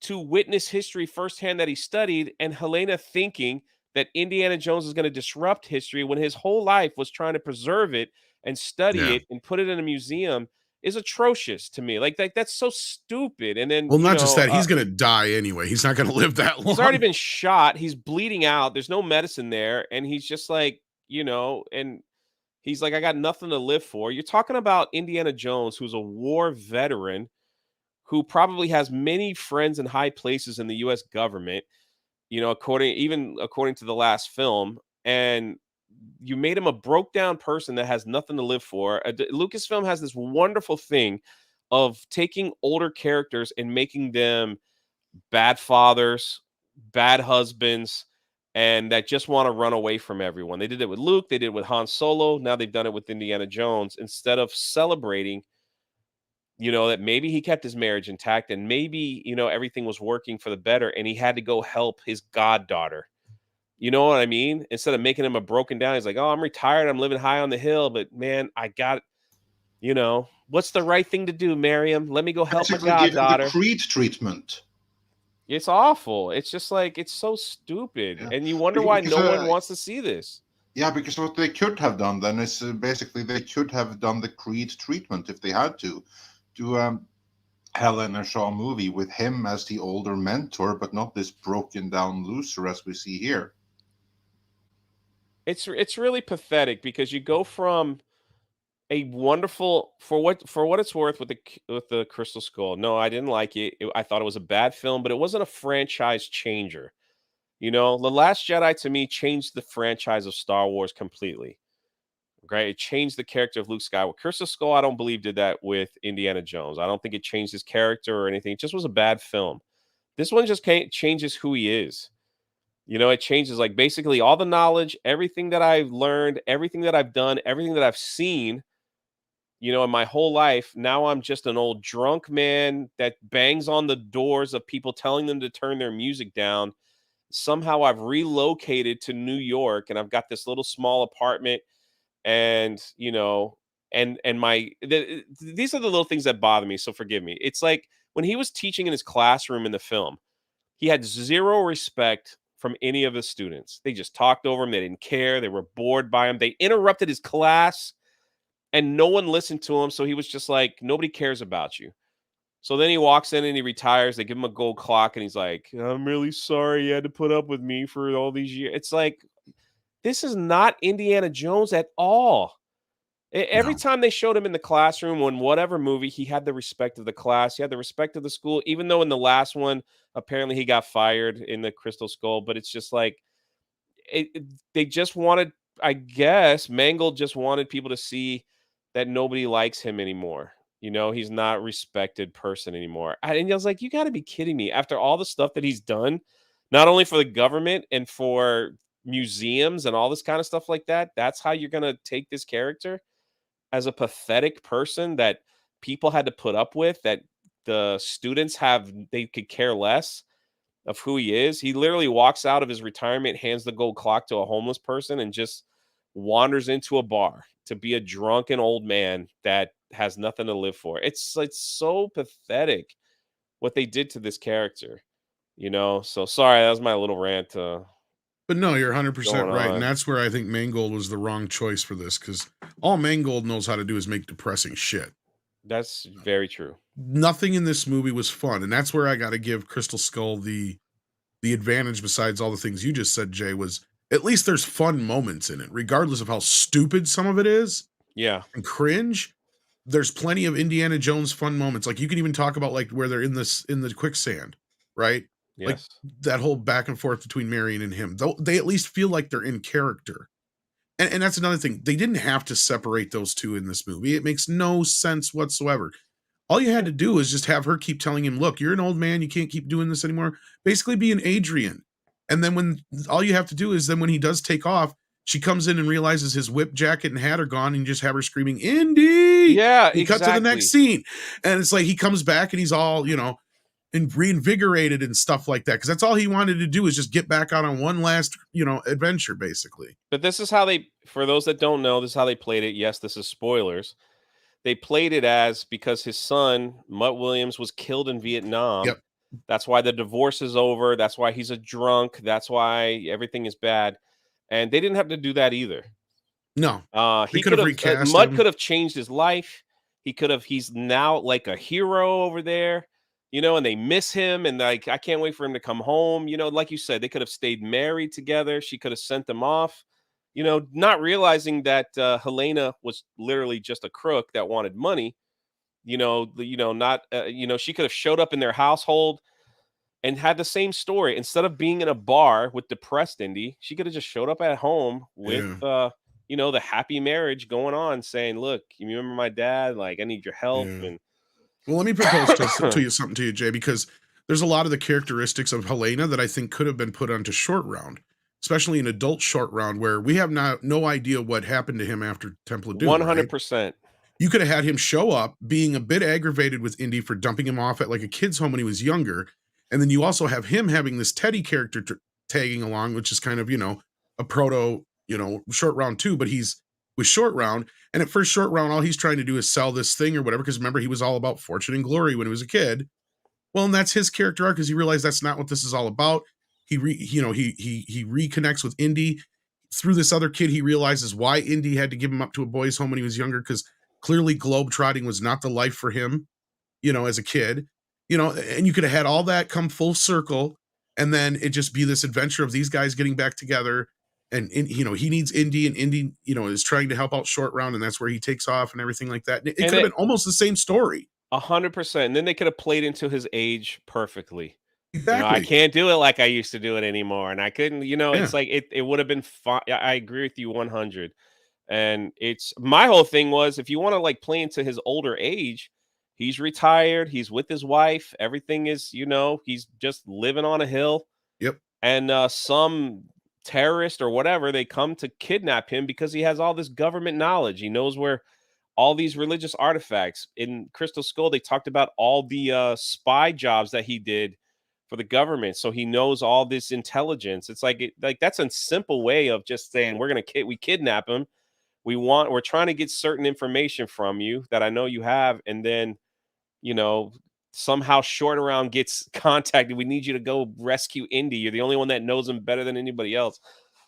to witness history firsthand that he studied, and Helena thinking that Indiana Jones is going to disrupt history when his whole life was trying to preserve it and study it and put it in a museum, is atrocious to me. Like that's so stupid. And then,
well, not just that, he's going to die anyway. He's not going to live that long.
He's already been shot. He's bleeding out. There's no medicine there. And he's just like, and he's like, I got nothing to live for. You're talking about Indiana Jones, who's a war veteran, who probably has many friends in high places in the U.S. government, according to the last film. And you made him a broke down person that has nothing to live for. Lucasfilm has this wonderful thing of taking older characters and making them bad fathers, bad husbands, and that just want to run away from everyone. They did it with Luke. They did it with Han Solo. Now they've done it with Indiana Jones, instead of celebrating, that maybe he kept his marriage intact, and maybe, everything was working for the better, and he had to go help his goddaughter. You know what I mean? Instead of making him a broken down, he's like, oh, I'm retired. I'm living high on the hill. But man, I got, what's the right thing to do, Miriam? Let me go help my goddaughter.
The Creed treatment.
It's awful. It's just like, it's so stupid. Yeah. And you wonder why no one wants to see this.
Yeah, because what they could have done then is basically they could have done the Creed treatment if they had to Helena Shaw movie with him as the older mentor, but not this broken down loser as we see here.
It's really pathetic, because you go from a wonderful, for what it's worth, with the Crystal Skull. No, I didn't like it. I thought it was a bad film, but it wasn't a franchise changer. The Last Jedi to me changed the franchise of Star Wars completely. Right? It changed the character of Luke Skywalker. Crystal Skull, I don't believe, did that with Indiana Jones. I don't think it changed his character or anything. It just was a bad film. This one just changes who he is. You know, it changes like basically all the knowledge, everything that I've learned, everything that I've done, everything that I've seen, you know, in my whole life. Now I'm just an old drunk man that bangs on the doors of people telling them to turn their music down. Somehow I've relocated to New York and I've got this little small apartment, and you know, these are the little things that bother me, so forgive me. It's like when he was teaching in his classroom in the film, he had zero respect from any of the students. They just talked over him. They didn't care. They were bored by him. They interrupted his class and no one listened to him. So he was just like, nobody cares about you. So then he walks in and he retires. They give him a gold clock and he's like, I'm really sorry you had to put up with me for all these years. It's like, this is not Indiana Jones at all. Every time they showed him in the classroom, in whatever movie, he had the respect of the class. He had the respect of the school, even though in the last one, apparently he got fired in the Crystal Skull. But it's just like, they just wanted, I guess, Mangold just wanted people to see that nobody likes him anymore. You know, he's not a respected person anymore. And I was like, you got to be kidding me. After all the stuff that he's done, not only for the government and for museums and all this kind of stuff like that, that's how you're going to take this character as a pathetic person that people had to put up with, that the students they could care less of who he is. He literally walks out of his retirement, hands the gold clock to a homeless person, and just wanders into a bar to be a drunken old man that has nothing to live for. It's so pathetic what they did to this character, you know? So sorry, that was my little rant.
But no, you're 100% right.
on.
And that's where I think Mangold was the wrong choice for this, because all Mangold knows how to do is make depressing shit.
That's very true.
Nothing in this movie was fun. And that's where I got to give Crystal Skull the advantage, besides all the things you just said, Jay, was at least there's fun moments in it, regardless of how stupid some of it is.
Yeah.
And cringe. There's plenty of Indiana Jones fun moments. Like you can even talk about like where they're in the quicksand, right?
Yes.
Like that whole back and forth between Marion and him. They at least feel like they're in character. And that's another thing. They didn't have to separate those two in this movie. It makes no sense whatsoever. All you had to do is just have her keep telling him, look, you're an old man. You can't keep doing this anymore. Basically be an Adrian. And then when all you have to do is then when he does take off, she comes in and realizes his whip jacket and hat are gone, and you just have her screaming, Indy.
Yeah,
he cut to the next scene. And it's like he comes back and he's all, you know, and reinvigorated and stuff like that, because that's all he wanted to do is just get back out on one last, you know, adventure, basically.
But this is how for those that don't know, this is how they played it. Yes, this is spoilers. They played it as because his son, Mutt Williams, was killed in Vietnam.
Yep.
That's why the divorce is over. That's why he's a drunk. That's why everything is bad. And they didn't have to do that either.
No.
He could have Mutt could have changed his life. He's now like a hero over there, you know, and they miss him. And like, I can't wait for him to come home. You know, like you said, they could have stayed married together. She could have sent them off, you know, not realizing that Helena was literally just a crook that wanted money. She could have showed up in their household and had the same story. Instead of being in a bar with depressed Indy, she could have just showed up at home with, the happy marriage going on, saying, look, you remember my dad? Like, I need your help.
Yeah.
And
well, let me propose to you something to you, Jay, because there's a lot of the characteristics of Helena that I think could have been put onto Short Round, especially an adult Short Round, where we have no idea what happened to him after Temple of Doom.
100%.
Right? You could have had him show up being a bit aggravated with Indy for dumping him off at like a kid's home when he was younger. And then you also have him having this Teddy character tagging along, which is kind of, you know, a proto, you know, Short Round 2, but he's with Short Round. And at first Short Round, all he's trying to do is sell this thing or whatever. Because remember, he was all about fortune and glory when he was a kid. Well, and that's his character arc, because he realized that's not what this is all about. He reconnects with Indy. Through this other kid, he realizes why Indy had to give him up to a boys' home when he was younger, because clearly globetrotting was not the life for him, you know, as a kid. You know, and you could have had all that come full circle, and then it just be this adventure of these guys getting back together. And you know, he needs Indy, and Indy, you know, is trying to help out Short Round, and that's where he takes off and everything like that. It could have been almost the same story.
100%. And then they could have played into his age perfectly.
Exactly.
You know, I can't do it like I used to do it anymore, and I couldn't. You know, it's like it would have been fun. I agree with you 100. And it's my whole thing was, if you want to like play into his older age, he's retired, he's with his wife, everything is, he's just living on a hill.
Yep.
And some terrorist or whatever, they come to kidnap him because he has all this government knowledge. He knows where all these religious artifacts. In Crystal Skull, they talked about all the spy jobs that he did for the government, so he knows all this intelligence. It's like that's a simple way of just saying we kidnap him. We're trying to get certain information from you that I know you have, and then somehow Short Round gets contacted. We need you to go rescue Indy. You're the only one that knows him better than anybody else.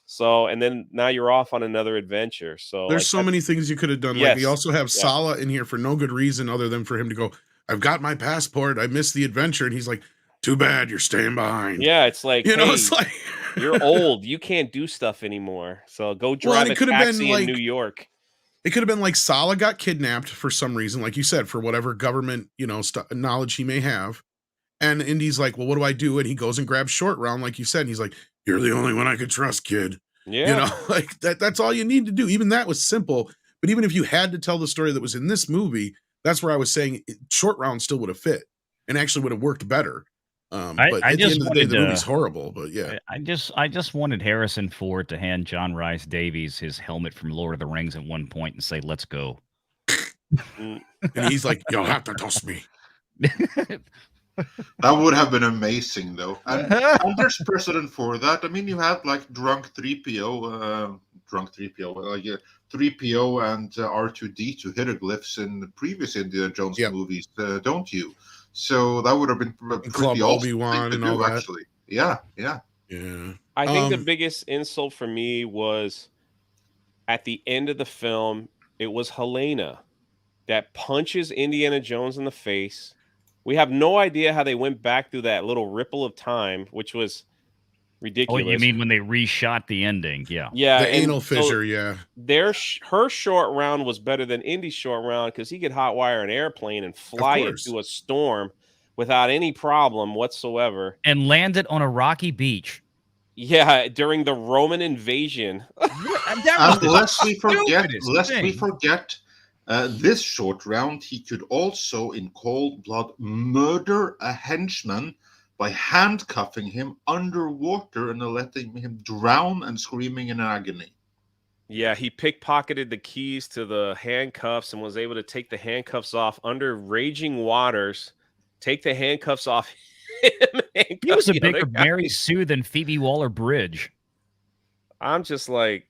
So, and then now you're off on another adventure. So
there's so many things you could have done.
Yes.
Like, we also have Sala in here for no good reason other than for him to go, I've got my passport, I missed the adventure. And he's like, too bad, you're staying behind.
Yeah, it's like,
it's like
you're old, you can't do stuff anymore. So go drive a taxi in New York.
It could have been like Sala got kidnapped for some reason, like you said, for whatever government, knowledge he may have. And Indy's like, well, what do I do? And he goes and grabs Short Round, like you said. And he's like, you're the only one I could trust, kid.
Yeah.
Like that's all you need to do. Even that was simple. But even if you had to tell the story that was in this movie, that's where I was saying Short Round still would have fit and actually would have worked better. But at the end of the day, the movie's horrible. But yeah,
I just wanted Harrison Ford to hand John Rhys Davies his helmet from Lord of the Rings at one point and say, "Let's go."
And he's like, "You'll have to toss me."
That would have been amazing, though. And there's precedent for that. I mean, you had like Drunk3PO, 3PO and R2D2 hieroglyphs in the previous Indiana Jones movies, don't you? So that would have been pretty awesome
Obi-Wan and all that.
Actually. Yeah.
I think the biggest insult for me was at the end of the film, it was Helena that punches Indiana Jones in the face. We have no idea how they went back through that little ripple of time, which was ridiculous.
Oh, you mean when they reshot the ending? Yeah.
Yeah.
The anal fissure, yeah.
Her Short Round was better than Indy's Short Round because he could hotwire an airplane and fly it through a storm without any problem whatsoever.
And land it on a rocky beach.
Yeah, during the Roman invasion.
Lest we forget, this Short Round, he could also, in cold blood, murder a henchman by handcuffing him underwater and letting him drown and screaming in agony.
Yeah, he pickpocketed the keys to the handcuffs and was able to take the handcuffs off under raging waters, take the handcuffs off him.
He was a bigger Mary Sue than Phoebe Waller-Bridge.
I'm just like...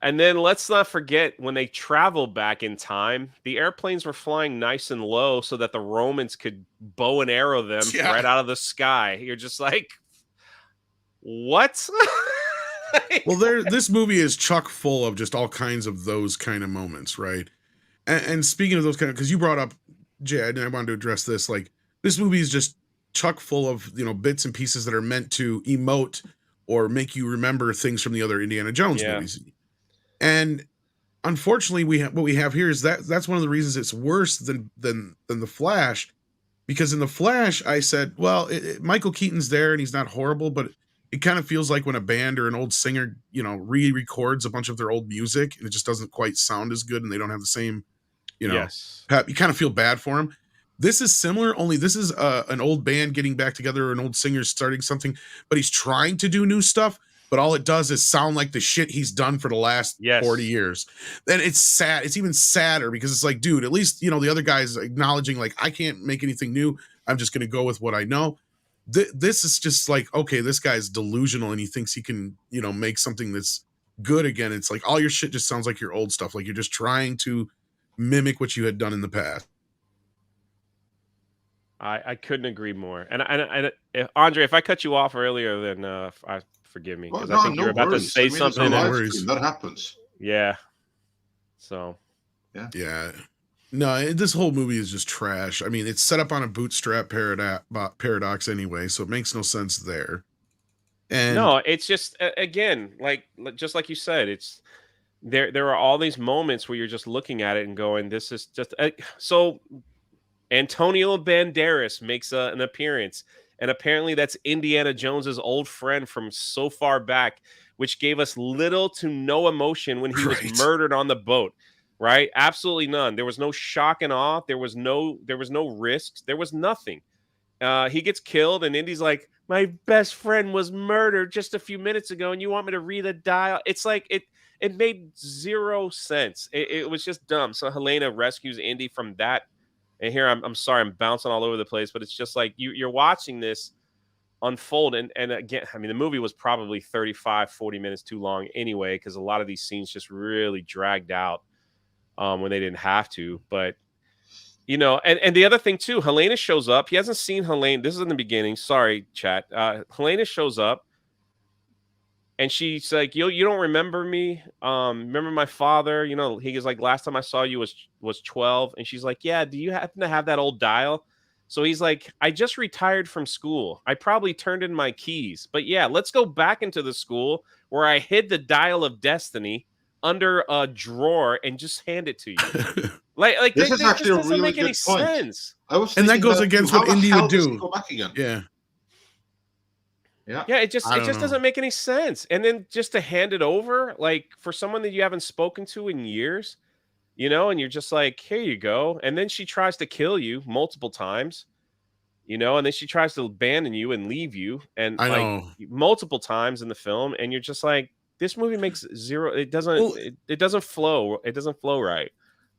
And then let's not forget, when they travel back in time, the airplanes were flying nice and low so that the Romans could bow and arrow them right out of the sky. You're just like, what?
Well, this movie is chock full of just all kinds of those kind of moments, right? And speaking of those kind of, because you brought up, Jay, and I wanted to address this, like, this movie is just chock full of, bits and pieces that are meant to emote or make you remember things from the other Indiana Jones movies. And unfortunately, what we have here is that's one of the reasons it's worse than the Flash, because in the Flash, I said, well, Michael Keaton's there and he's not horrible, but it kind of feels like when a band or an old singer, re-records a bunch of their old music and it just doesn't quite sound as good and they don't have the same, you kind of feel bad for him. This is similar, only this is an old band getting back together or an old singer starting something, but he's trying to do new stuff. But all it does is sound like the shit he's done for the last 40 years. And it's sad. It's even sadder because it's like, dude, at least, the other guy's acknowledging, like, I can't make anything new. I'm just going to go with what I know. This is just like, okay, this guy's delusional and he thinks he can, make something that's good again. It's like all your shit just sounds like your old stuff. Like you're just trying to mimic what you had done in the past.
I couldn't agree more. And Andre, if I cut you off earlier, then forgive me, because I think you're about to say something.
That happens.
Yeah. So.
Yeah. No, this whole movie is just trash. I mean, it's set up on a bootstrap paradox anyway, so it makes no sense there. And
no, it's just again, just like you said, it's there are all these moments where you're just looking at it and going, "This is just so." Antonio Banderas makes an appearance. And apparently that's Indiana Jones's old friend from so far back which gave us little to no emotion when he was murdered on the boat. Right? Absolutely none. There was no shock and awe. There was no risks. There was nothing. He gets killed, and Indy's like, my best friend was murdered just a few minutes ago, and you want me to read a dial? It's like it made zero sense. It was just dumb. So Helena rescues Indy from that. And here I'm sorry, I'm bouncing all over the place, but it's just like you're watching this unfold. And again, I mean, the movie was probably 35, 40 minutes too long anyway, because a lot of these scenes just really dragged out when they didn't have to. But you know, and the other thing too, Helena shows up. He hasn't seen Helena. This is in the beginning. Sorry, chat. Helena shows up, and she's like, "You don't remember me? Remember my father? You know." He goes like, "Last time I saw you was 12." And she's like, "Yeah. Do you happen to have that old dial?" So he's like, "I just retired from school. I probably turned in my keys. But yeah, let's go back into the school where I hid the dial of destiny under a drawer and just hand it to you." Like
this is actually a really
make any
good point.
sense.
And that goes against what Indy would do.
Go back again?
Yeah.
It just doesn't make any sense. And then just to hand it over, like for someone that you haven't spoken to in years, you know, and you're just like, here you go. And then she tries to kill you multiple times, you know, and then she tries to abandon you and leave you, and multiple times in the film, and you're just like, this movie makes zero. It doesn't. It doesn't flow. It doesn't flow right.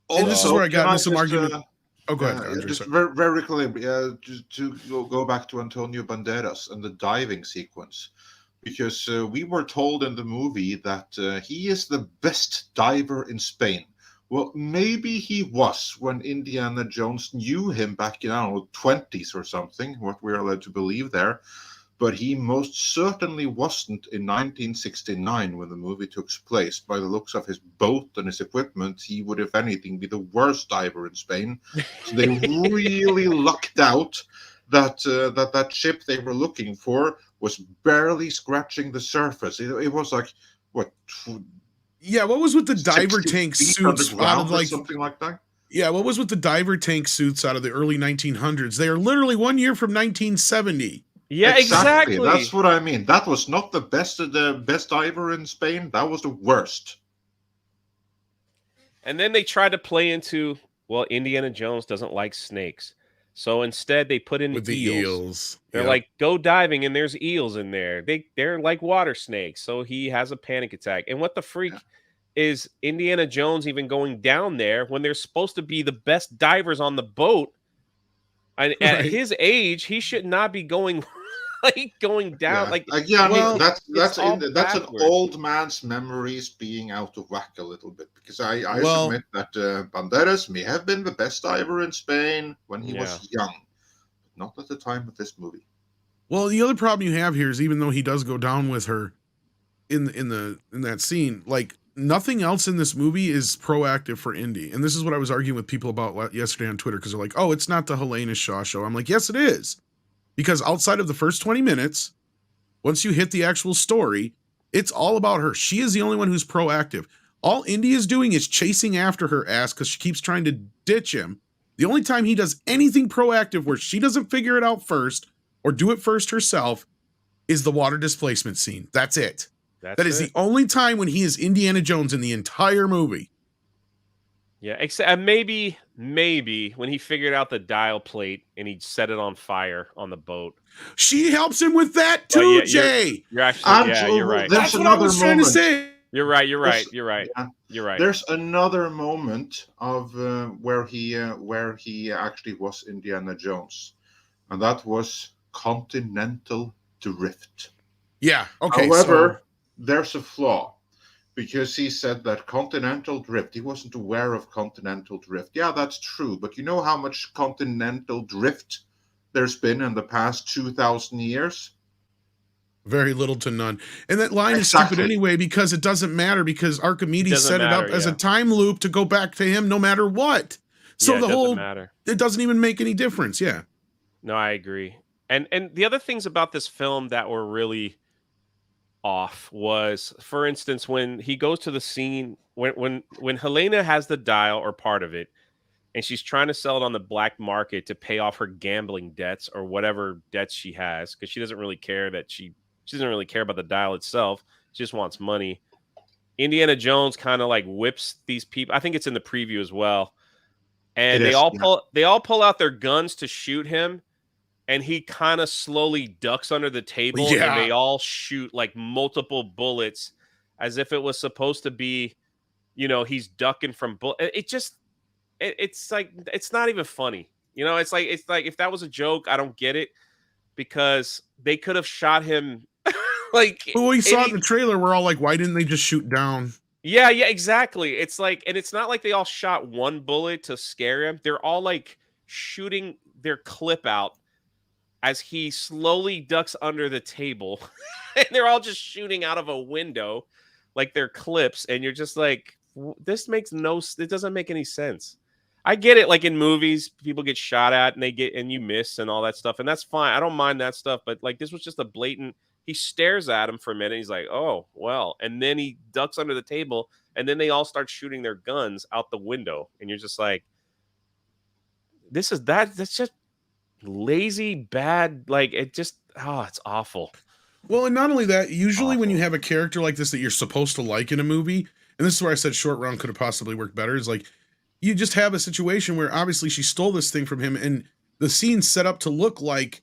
And this is where I got into some argument. Go ahead.
Just very quickly, just to go back to Antonio Banderas and the diving sequence, because we were told in the movie that he is the best diver in Spain. Well, maybe he was when Indiana Jones knew him back in, I don't know, 20s or something, what we're allowed to believe there. But he most certainly wasn't in 1969 when the movie took place. By the looks of his boat and his equipment, he would, if anything, be the worst diver in Spain. So they really lucked out that ship they were looking for was barely scratching the surface. It was like, what?
Yeah, what was with the diver tank suits out of like
something like that?
Yeah, what was with the diver tank suits out of the early 1900s? They are literally 1 year from 1970.
Yeah, exactly.
That's what I mean. That was not the best diver in Spain. That was the worst.
And then they tried to play into, well, Indiana Jones doesn't like snakes. So instead they put in
with the eels.
They're like, go diving, and there's eels in there. They're like water snakes. So he has a panic attack. And what the freak is Indiana Jones even going down there when they're supposed to be the best divers on the boat? And at his age, he should not be going going down.
That's an old man's memories being out of whack a little bit, because I submit that Banderas may have been the best diver in Spain when he was young, but not at the time of this movie.
Well, the other problem you have here is, even though he does go down with her in that scene, like, nothing else in this movie is proactive for Indy. And this is what I was arguing with people about yesterday on Twitter, because they're like, oh, it's not the Helena Shaw show. I'm like, yes, it is. Because outside of the first 20 minutes, once you hit the actual story, it's all about her. She is the only one who's proactive. All Indy is doing is chasing after her ass because she keeps trying to ditch him. The only time he does anything proactive where she doesn't figure it out first or do it first herself is the water displacement scene. That's it. That is the only time when he is Indiana Jones in the entire movie.
Yeah, except maybe when he figured out the dial plate and he set it on fire on the boat.
She helps him with that too, Jay.
You're actually, you're right.
That's what I was trying to say.
You're right. You're right.
There's another moment of where he actually was Indiana Jones, and that was continental drift.
Yeah. Okay.
However, there's a flaw, because he said that continental drift, he wasn't aware of continental drift. Yeah, that's true. But you know how much continental drift there's been in the past 2,000 years?
Very little to none. And that line is stupid anyway, because it doesn't matter, because Archimedes set it up as a time loop to go back to him no matter what. So the whole, it doesn't even make any difference. Yeah.
No, I agree. And the other things about this film that were really off was, for instance, when he goes to the scene, when Helena has the dial or part of it, and she's trying to sell it on the black market to pay off her gambling debts or whatever debts she has, because she doesn't really care that she doesn't really care about the dial itself. just wants money. Indiana Jones kind of like whips these people. I think it's in the preview as well. And they all pull out their guns to shoot him, and he kind of slowly ducks under the table, and they all shoot like multiple bullets as if it was supposed to be, he's ducking from it's like, it's not even funny. It's like if that was a joke, I don't get it, because they could have shot him like.
Well, we saw in the trailer, we're all like, why didn't they just shoot down?
Yeah, exactly. It's like, and it's not like they all shot one bullet to scare him. They're all like shooting their clip out as he slowly ducks under the table. And they're all just shooting out of a window like their clips. And you're just like, it doesn't make any sense. I get it. Like in movies, people get shot at and you miss and all that stuff. And that's fine. I don't mind that stuff. But like, this was just a blatant. He stares at him for a minute. He's like, oh, well. And then he ducks under the table. And then they all start shooting their guns out the window. And you're just like, that's just lazy, bad. Like, it's awful.
Well, and not only that, usually when you have a character like this that you're supposed to like in a movie, and this is where I said Short Round could have possibly worked better, is like, you just have a situation where obviously she stole this thing from him, and the scene's set up to look like,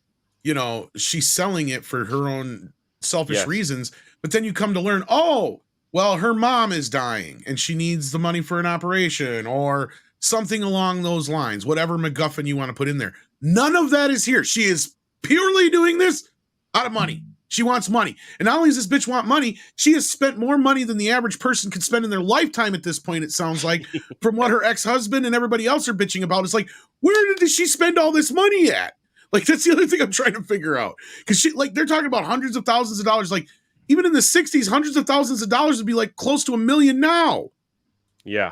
she's selling it for her own selfish reasons. But then you come to learn, oh, well, her mom is dying and she needs the money for an operation or something along those lines, whatever MacGuffin you want to put in there. None of that is here. She is purely doing this out of money. She wants money. And not only does this bitch want money, she has spent more money than the average person could spend in their lifetime at this point, it sounds like, from what her ex-husband and everybody else are bitching about. It's like, where did she spend all this money at? Like, that's the other thing I'm trying to figure out. Because they're talking about hundreds of thousands of dollars. Like, even in the 60s, hundreds of thousands of dollars would be like close to $1 million now.
Yeah.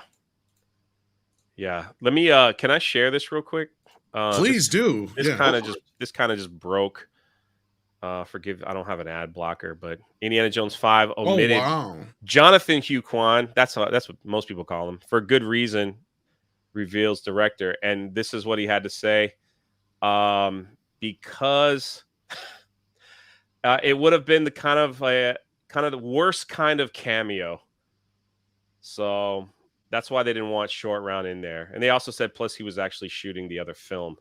Yeah. Let me, can I share this real quick?
Please do.
This kind of just broke. Forgive, I don't have an ad blocker, but Indiana Jones 5 omitted Jonathan Hugh Kwan. That's what most people call him, for good reason, reveals director. And this is what he had to say. Because it would have been the kind of the worst kind of cameo. So that's why they didn't want Short Round in there. And they also said, plus he was actually shooting the other film.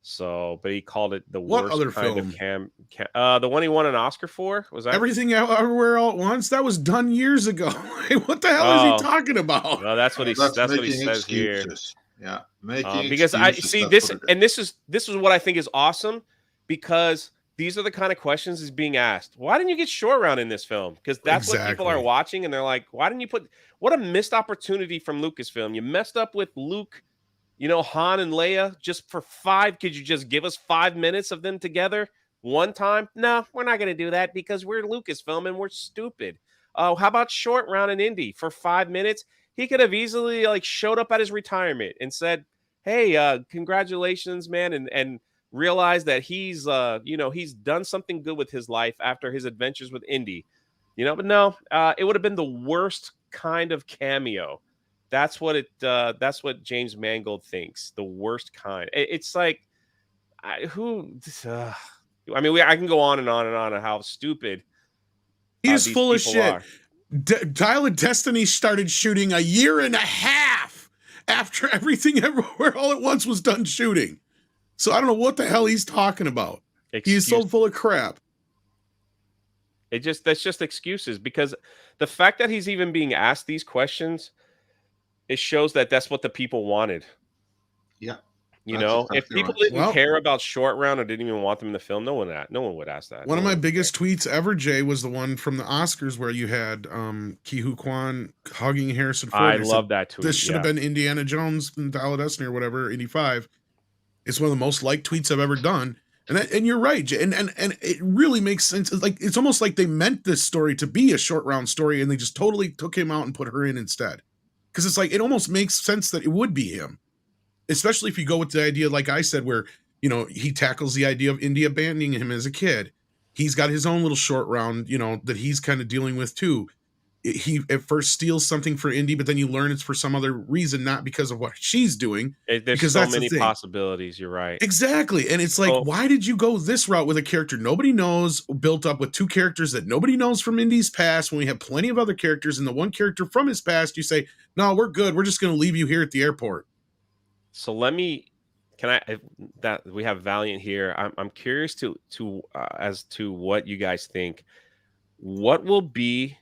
So, but he called it the worst
other
kind
film?
of the one he won an Oscar for. Was that
Everything Everywhere All at Once? That was done years ago. What the hell is he talking about?
No, that's what he says here.
Yeah,
because I see this, and this is what I think is awesome, because these are the kind of questions is being asked. Why didn't you get Short Round in this film? Because that's what people are watching, and they're like, why didn't you put? What a missed opportunity from Lucasfilm. You messed up with Luke, Han and Leia just for 5. Could you just give us 5 minutes of them together one time? No, we're not going to do that because we're Lucasfilm and we're stupid. How about Short Round and Indy for 5 minutes? He could have easily showed up at his retirement and said, hey, congratulations, man. And realized that he's done something good with his life after his adventures with Indy, but no, it would have been the worst kind of cameo. That's what James Mangold thinks, the worst kind. It's like, I can go on and on and on how stupid
he is full of shit. Dial of Destiny started shooting 1.5 years after Everything Everywhere All at Once was done shooting. So I don't know what the hell he's talking about. He's so full of crap.
That's just excuses, because the fact that he's even being asked these questions, it shows that that's what the people wanted.
Yeah.
If people didn't care about Short Round or didn't even want them in the film, no one would ask that.
One of my biggest tweets ever, Jay, was the one from the Oscars where you had Ki-Hu Kwan hugging Harrison Ford.
I love that tweet.
This should have been Indiana Jones and Dial of Destiny or whatever, 85. It's one of the most liked tweets I've ever done. And you're right, Jay. And it really makes sense. It's almost like they meant this story to be a Short Round story, and they just totally took him out and put her in instead. Because it's like, it almost makes sense that it would be him. Especially if you go with the idea, like I said, where, he tackles the idea of Indy abandoning him as a kid. He's got his own little Short Round, that he's kind of dealing with too. he at first steals something for Indy, but then you learn it's for some other reason, not because of what she's doing.
There's
Because
so
that's the
many
thing.
possibilities. You're right.
Exactly. And it's like, why did you go this route with a character nobody knows, built up with two characters that nobody knows from Indy's past, when we have plenty of other characters, and the one character from his past, you say, no, we're good. We're just going to leave you here at the airport.
So that we have Valliant here. I'm curious as to what you guys think. What will be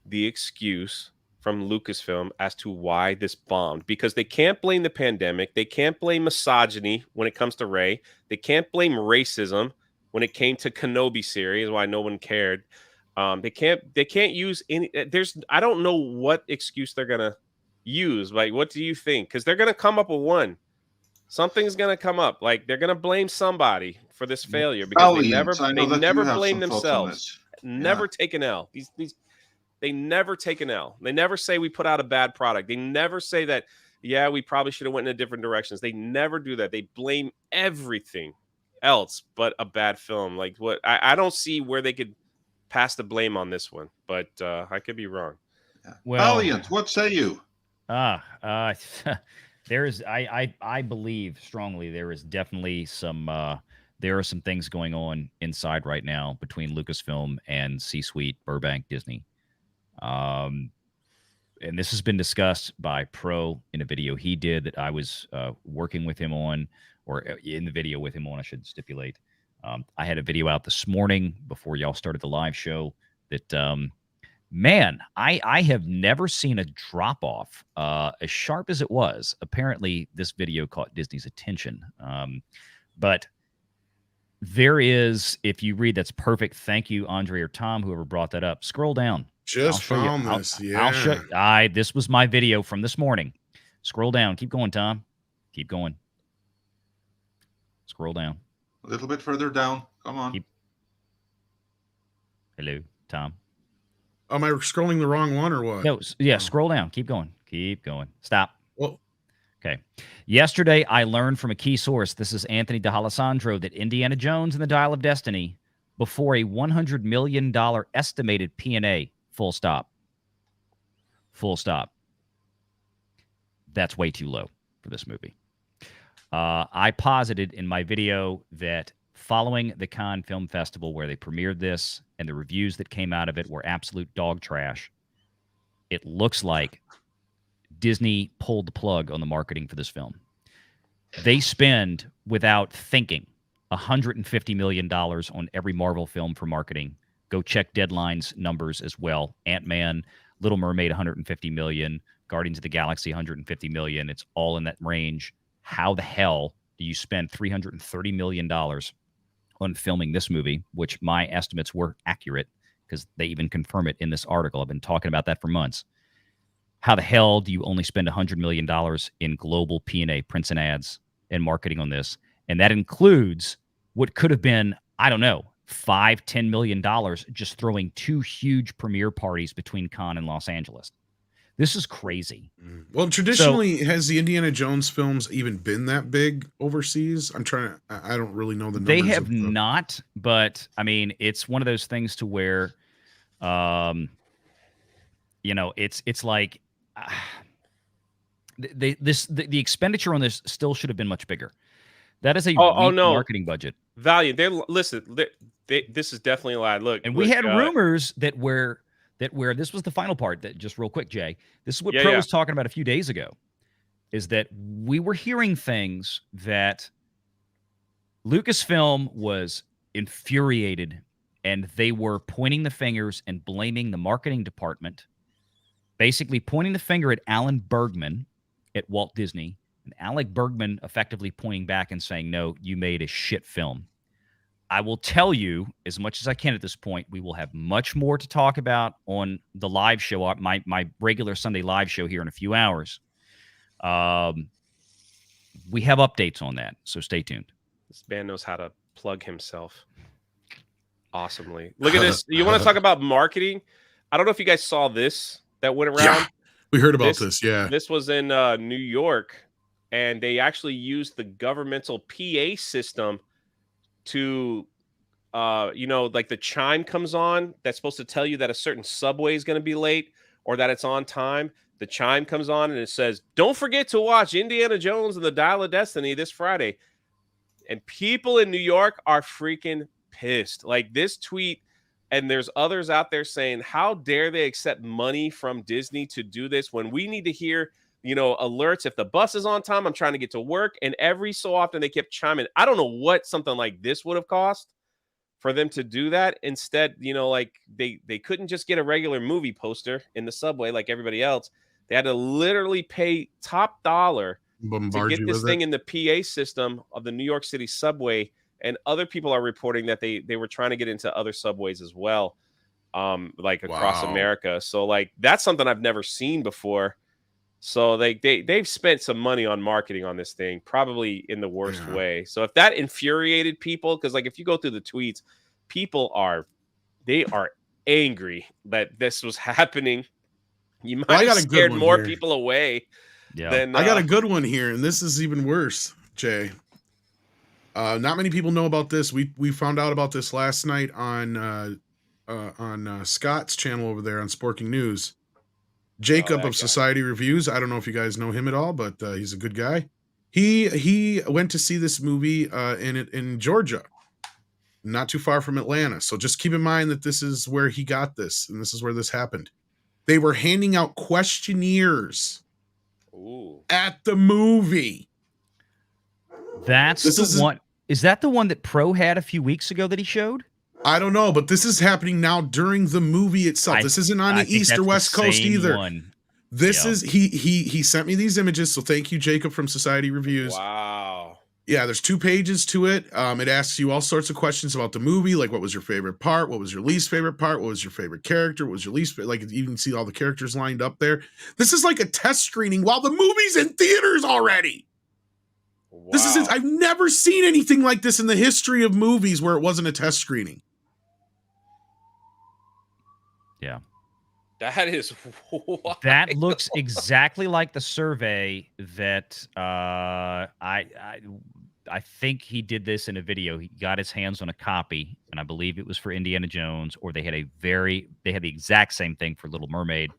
the excuse from Lucasfilm as to why this bombed? Because they can't blame the pandemic. They can't blame misogyny when it comes to Rey. They can't blame racism when it came to Kenobi series, why no one cared. They can't use any. I don't know what excuse they're gonna use. Like, what do you think? Because they're gonna come up with one. Something's gonna come up. Like, they're gonna blame somebody for this failure because they never blame themselves. Never take an L. They never take an L. They never say we put out a bad product. They never say that, yeah, we probably should have went in a different directions. They never do that. They blame everything else but a bad film. Like, what? I don't see where they could pass the blame on this one, but I could be wrong.
Well, Valliant, what say you?
There is, I believe strongly there is definitely some there are some things going on inside right now between Lucasfilm and C-Suite Burbank Disney. And this has been discussed by Pro in a video he did that I was working with him on, or in the video with him on, I should stipulate. I had a video out this morning before y'all started the live show that, man, I have never seen a drop-off as sharp as it was. Apparently, this video caught Disney's attention. But there is, if you read, that's perfect. Thank you, Andre or Tom, whoever brought that up. Scroll down.
Just found this.
I'll show. This was my video from this morning. Scroll down. Keep going, Tom. Keep going. Scroll down.
A little bit further down. Come on.
Hello, Tom.
Am I scrolling the wrong one or what?
No, yeah, scroll down. Keep going. Keep going. Stop.
Well,
okay. Yesterday, I learned from a key source, this is Anthony D'Alessandro, that Indiana Jones and the Dial of Destiny, before a $100 million estimated P&A, full stop. Full stop. That's way too low for this movie. I posited in my video that following the Cannes Film Festival where they premiered this and the reviews that came out of it were absolute dog trash, it looks like Disney pulled the plug on the marketing for this film. They spend, without thinking, $150 million on every Marvel film for marketing. Go check Deadline's numbers as well. Ant-Man, Little Mermaid, $150 million. Guardians of the Galaxy, $150 million. It's all in that range. How the hell do you spend $330 million on filming this movie, which my estimates were accurate because they even confirm it in this article. I've been talking about that for months. How the hell do you only spend $100 million in global P&A, prints and ads, and marketing on this? And that includes what could have been, I don't know, $5-10 million just throwing two huge premiere parties between Cannes and Los Angeles. This is crazy.
Well, traditionally, has the Indiana Jones films even been that big overseas? I don't really know the numbers.
They have not, but I mean, it's one of those things to where, you know, it's like the expenditure on this still should have been much bigger. That is a weak marketing budget.
Valliant, this is definitely a lie. Look,
and we had rumors that where this was the final part. That just real quick, Jay. This is what Pro was talking about a few days ago. Is that we were hearing things that Lucasfilm was infuriated, and they were pointing the fingers and blaming the marketing department, basically pointing the finger at Alan Bergman at Walt Disney, and Alec Bergman effectively pointing back and saying, no, you made a shit film. I will tell you as much as I can at this point. We will have much more to talk about on the live show, my regular Sunday live show here in a few hours. We have updates on that, so stay tuned.
This man knows how to plug himself awesomely. Look at this. You want to talk about marketing? I don't know if you guys saw this that went around.
Yeah, we heard about this. Yeah.
This was in New York, and they actually used the governmental PA system to you know, like the chime comes on that's supposed to tell you that a certain subway is going to be late or that it's on time. The chime comes on and it says, "Don't forget to watch Indiana Jones and the Dial of Destiny this Friday." And people in New York are freaking pissed. Like this tweet, and there's others out there saying, "How dare they accept money from Disney to do this when we need to hear, you know, alerts if the bus is on time, I'm trying to get to work." And every so often they kept chiming. I don't know what something like this would have cost for them to do that. Instead, you know, like they couldn't just get a regular movie poster in the subway like everybody else. They had to literally pay top dollar to
Bombard
get
you
this
with
thing
it.
in the PA system of the New York City subway. And other people are reporting that they were trying to get into other subways as well, like across
Wow.
America. So like that's something I've never seen before. So they've spent some money on marketing on this thing, probably in the worst
Yeah.
way. So if that infuriated people, because like if you go through the tweets, people are angry that this was happening. You might
Well, I
have
got a good
scared
one
more
here.
people away
Yeah.
than
I got a good one here, and this is even worse, Jay. Not many people know about this. We found out about this last night on Scott's channel over there on Sporking News. Jacob
that
of
guy.
Society Reviews. I don't know if you guys know him at all, but he's a good guy. He went to see this movie in Georgia, not too far from Atlanta. So just keep in mind that this is where he got this, and this is where this happened. They were handing out questionnaires
Ooh.
at the movie.
That's
This
the
is-
one. Is that the one that Pro had a few weeks ago that he showed?
I don't know, but this is happening now during the movie itself. This isn't on
I
the
think
East
that's
or
the
West Coast
same
either.
one.
This
Yeah.
is he sent me these images, so thank you, Jacob from Society Reviews.
Wow.
Yeah, there's 2 pages to it. It asks you all sorts of questions about the movie, like what was your favorite part, what was your least favorite part, what was your favorite character, what was your least like you can see all the characters lined up there. This is like a test screening while the movie's in theaters already.
Wow.
This is I've never seen anything like this in the history of movies where it wasn't a test screening.
Yeah.
That is wild.
That looks exactly like the survey that I think he did this in a video. He got his hands on a copy, and I believe it was for Indiana Jones, or they had the exact same thing for Little Mermaid.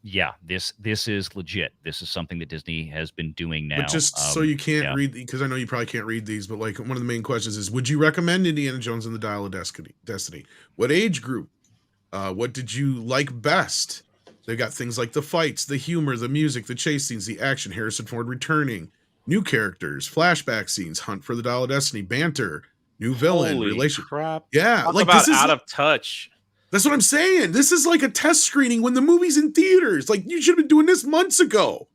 Yeah, this is legit. This is something that Disney has been doing now.
But just so you can't read, because I know you probably can't read these, but like one of the main questions is, would you recommend Indiana Jones and the Dial of Destiny? What age group? What did you like best? They've got things like the fights, the humor, the music, the chase scenes, the action, Harrison Ford returning, new characters, flashback scenes, Hunt for the Dial of Destiny, banter, new villain,
Holy
relation.
crap.
Yeah,
Talk
like
about
this is
out of touch.
That's what I'm saying. This is like a test screening when the movie's in theaters. Like you should have been doing this months ago.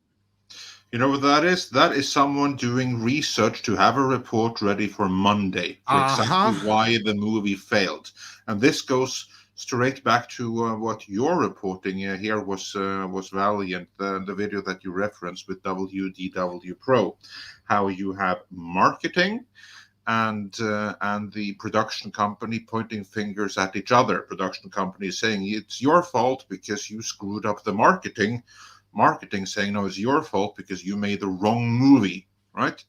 You know what that is? That is someone doing research to have a report ready for Monday for exactly why the movie failed. And this goes straight back to what you're reporting here was Valliant, the video that you referenced with WDW Pro, how you have marketing and the production company pointing fingers at each other. Production company saying it's your fault because you screwed up the marketing. Marketing saying no, it's your fault because you made the wrong movie, right?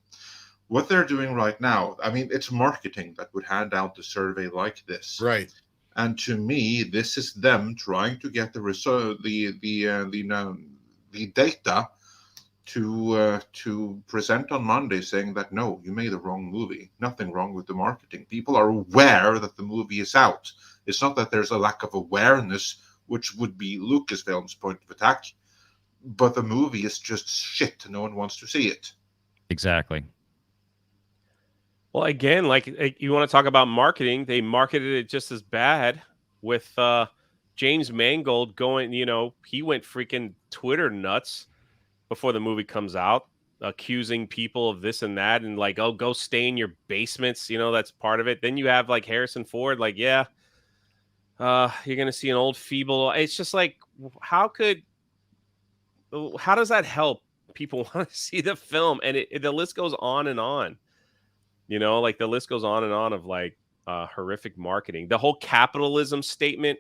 What they're doing right now, I mean, it's marketing that would hand out the survey like this,
right?
And to me, this is them trying to get the data to present on Monday, saying that no, you made the wrong movie. Nothing wrong with the marketing. People are aware that the movie is out. It's not that there's a lack of awareness, which would be Lucasfilm's point of attack, but the movie is just shit. No one wants to see it.
Exactly.
Well, again, like you want to talk about marketing, they marketed it just as bad with James Mangold going, you know, he went freaking Twitter nuts before the movie comes out, accusing people of this and that, and like, oh, go stay in your basements, you know, that's part of it. Then you have like Harrison Ford, like, yeah, you're gonna see an old feeble. It's just like, how does that help people want to see the film? And the list goes on and on. You know, like the list goes on and on of like horrific marketing. The whole capitalism statement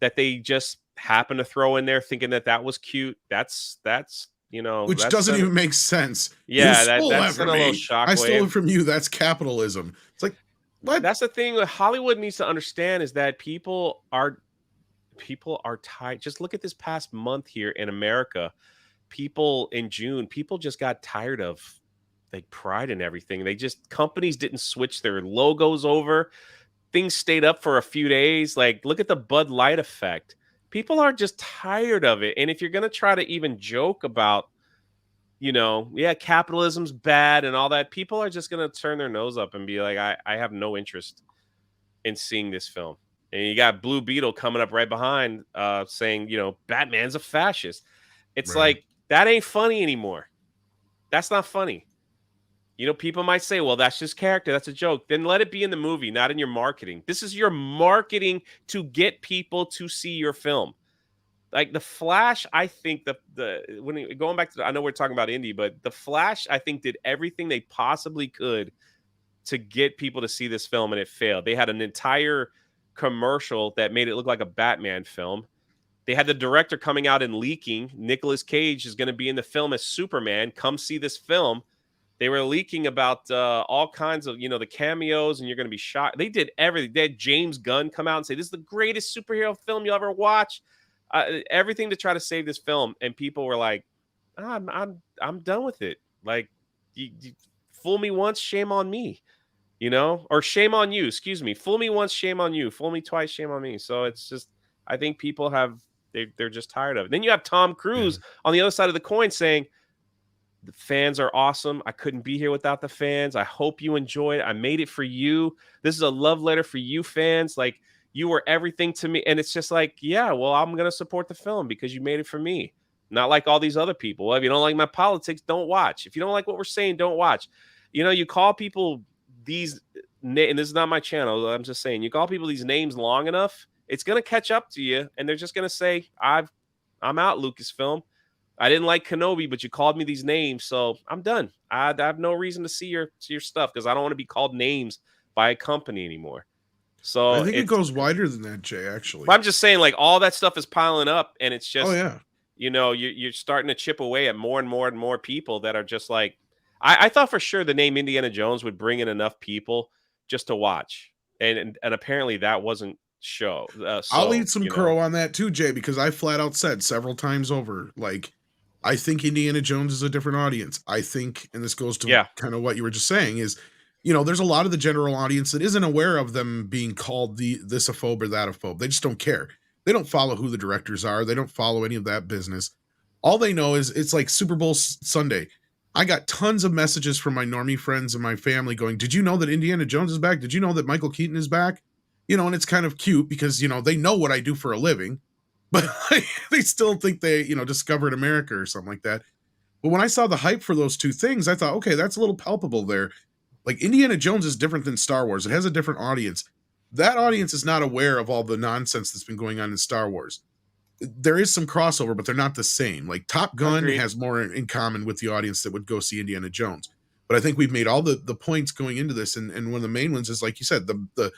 that they just happen to throw in there, thinking that was cute. That's you know,
which doesn't even make sense.
Yeah,
that's
sent a little shockwave.
I stole it from you. That's capitalism. It's like, What?
That's the thing that Hollywood needs to understand is that people are tired. Just look at this past month here in America. People in June, people just got tired of like pride and everything. Companies didn't switch their logos over. Things stayed up for a few days. Like, look at the Bud Light effect. People are just tired of it. And if you're going to try to even joke about, yeah, capitalism's bad and all that, people are just going to turn their nose up and be like, I have no interest in seeing this film. And you got Blue Beetle coming up right behind saying, Batman's a fascist. It's like, that ain't funny anymore. That's not funny. People might say, well, that's just character. That's a joke. Then let it be in the movie, not in your marketing. This is your marketing to get people to see your film. Like The Flash, I think going back to, I know we're talking about indie, but The Flash, I think, did everything they possibly could to get people to see this film, and it failed. They had an entire commercial that made it look like a Batman film. They had the director coming out and leaking Nicolas Cage is going to be in the film as Superman. Come see this film. They were leaking about all kinds of, the cameos, and you're going to be shocked. They did everything. They had James Gunn come out and say, this is the greatest superhero film you'll ever watch. Everything to try to save this film. And people were like, I'm done with it. Like, you fool me once, shame on me, or shame on you. Excuse me. Fool me once, shame on you. Fool me twice, shame on me. So it's just, I think people they're just tired of it. Then you have Tom Cruise on the other side of the coin saying, the fans are awesome. I couldn't be here without the fans. I hope you enjoyed it. I made it for you. This is a love letter for you fans. Like, you were everything to me. And it's just like, yeah, well, I'm going to support the film because you made it for me. Not like all these other people. Well, if you don't like my politics, don't watch. If you don't like what we're saying, don't watch. You call people these, and this is not my channel. I'm just saying, you call people these names long enough, it's going to catch up to you. And they're just going to say, I'm out, Lucasfilm. I didn't like Kenobi, but you called me these names, so I'm done. I have no reason to see your stuff because I don't want to be called names by a company anymore. So
I think it goes wider than that, Jay, actually.
I'm just saying, like, all that stuff is piling up, and it's just,
yeah.
You're starting to chip away at more and more and more people that are just like, I thought for sure the name Indiana Jones would bring in enough people just to watch, and apparently that wasn't so,
I'll eat some crow on that too, Jay, because I flat out said several times over, like, I think Indiana Jones is a different audience. I think, and this goes to kind of what you were just saying, is, there's a lot of the general audience that isn't aware of them being called this-ophobe or that-ophobe. They just don't care. They don't follow who the directors are. They don't follow any of that business. All they know is it's like Super Bowl Sunday. I got tons of messages from my normie friends and my family going, did you know that Indiana Jones is back? Did you know that Michael Keaton is back? And it's kind of cute because, they know what I do for a living, but they still think they, discovered America or something like that. But when I saw the hype for those two things, I thought, okay, that's a little palpable there. Like, Indiana Jones is different than Star Wars. It has a different audience. That audience is not aware of all the nonsense that's been going on in Star Wars. There is some crossover, but they're not the same. Like, Top Gun has more in common with the audience that would go see Indiana Jones. But I think we've made all the points going into this. And one of the main ones is, like you said, the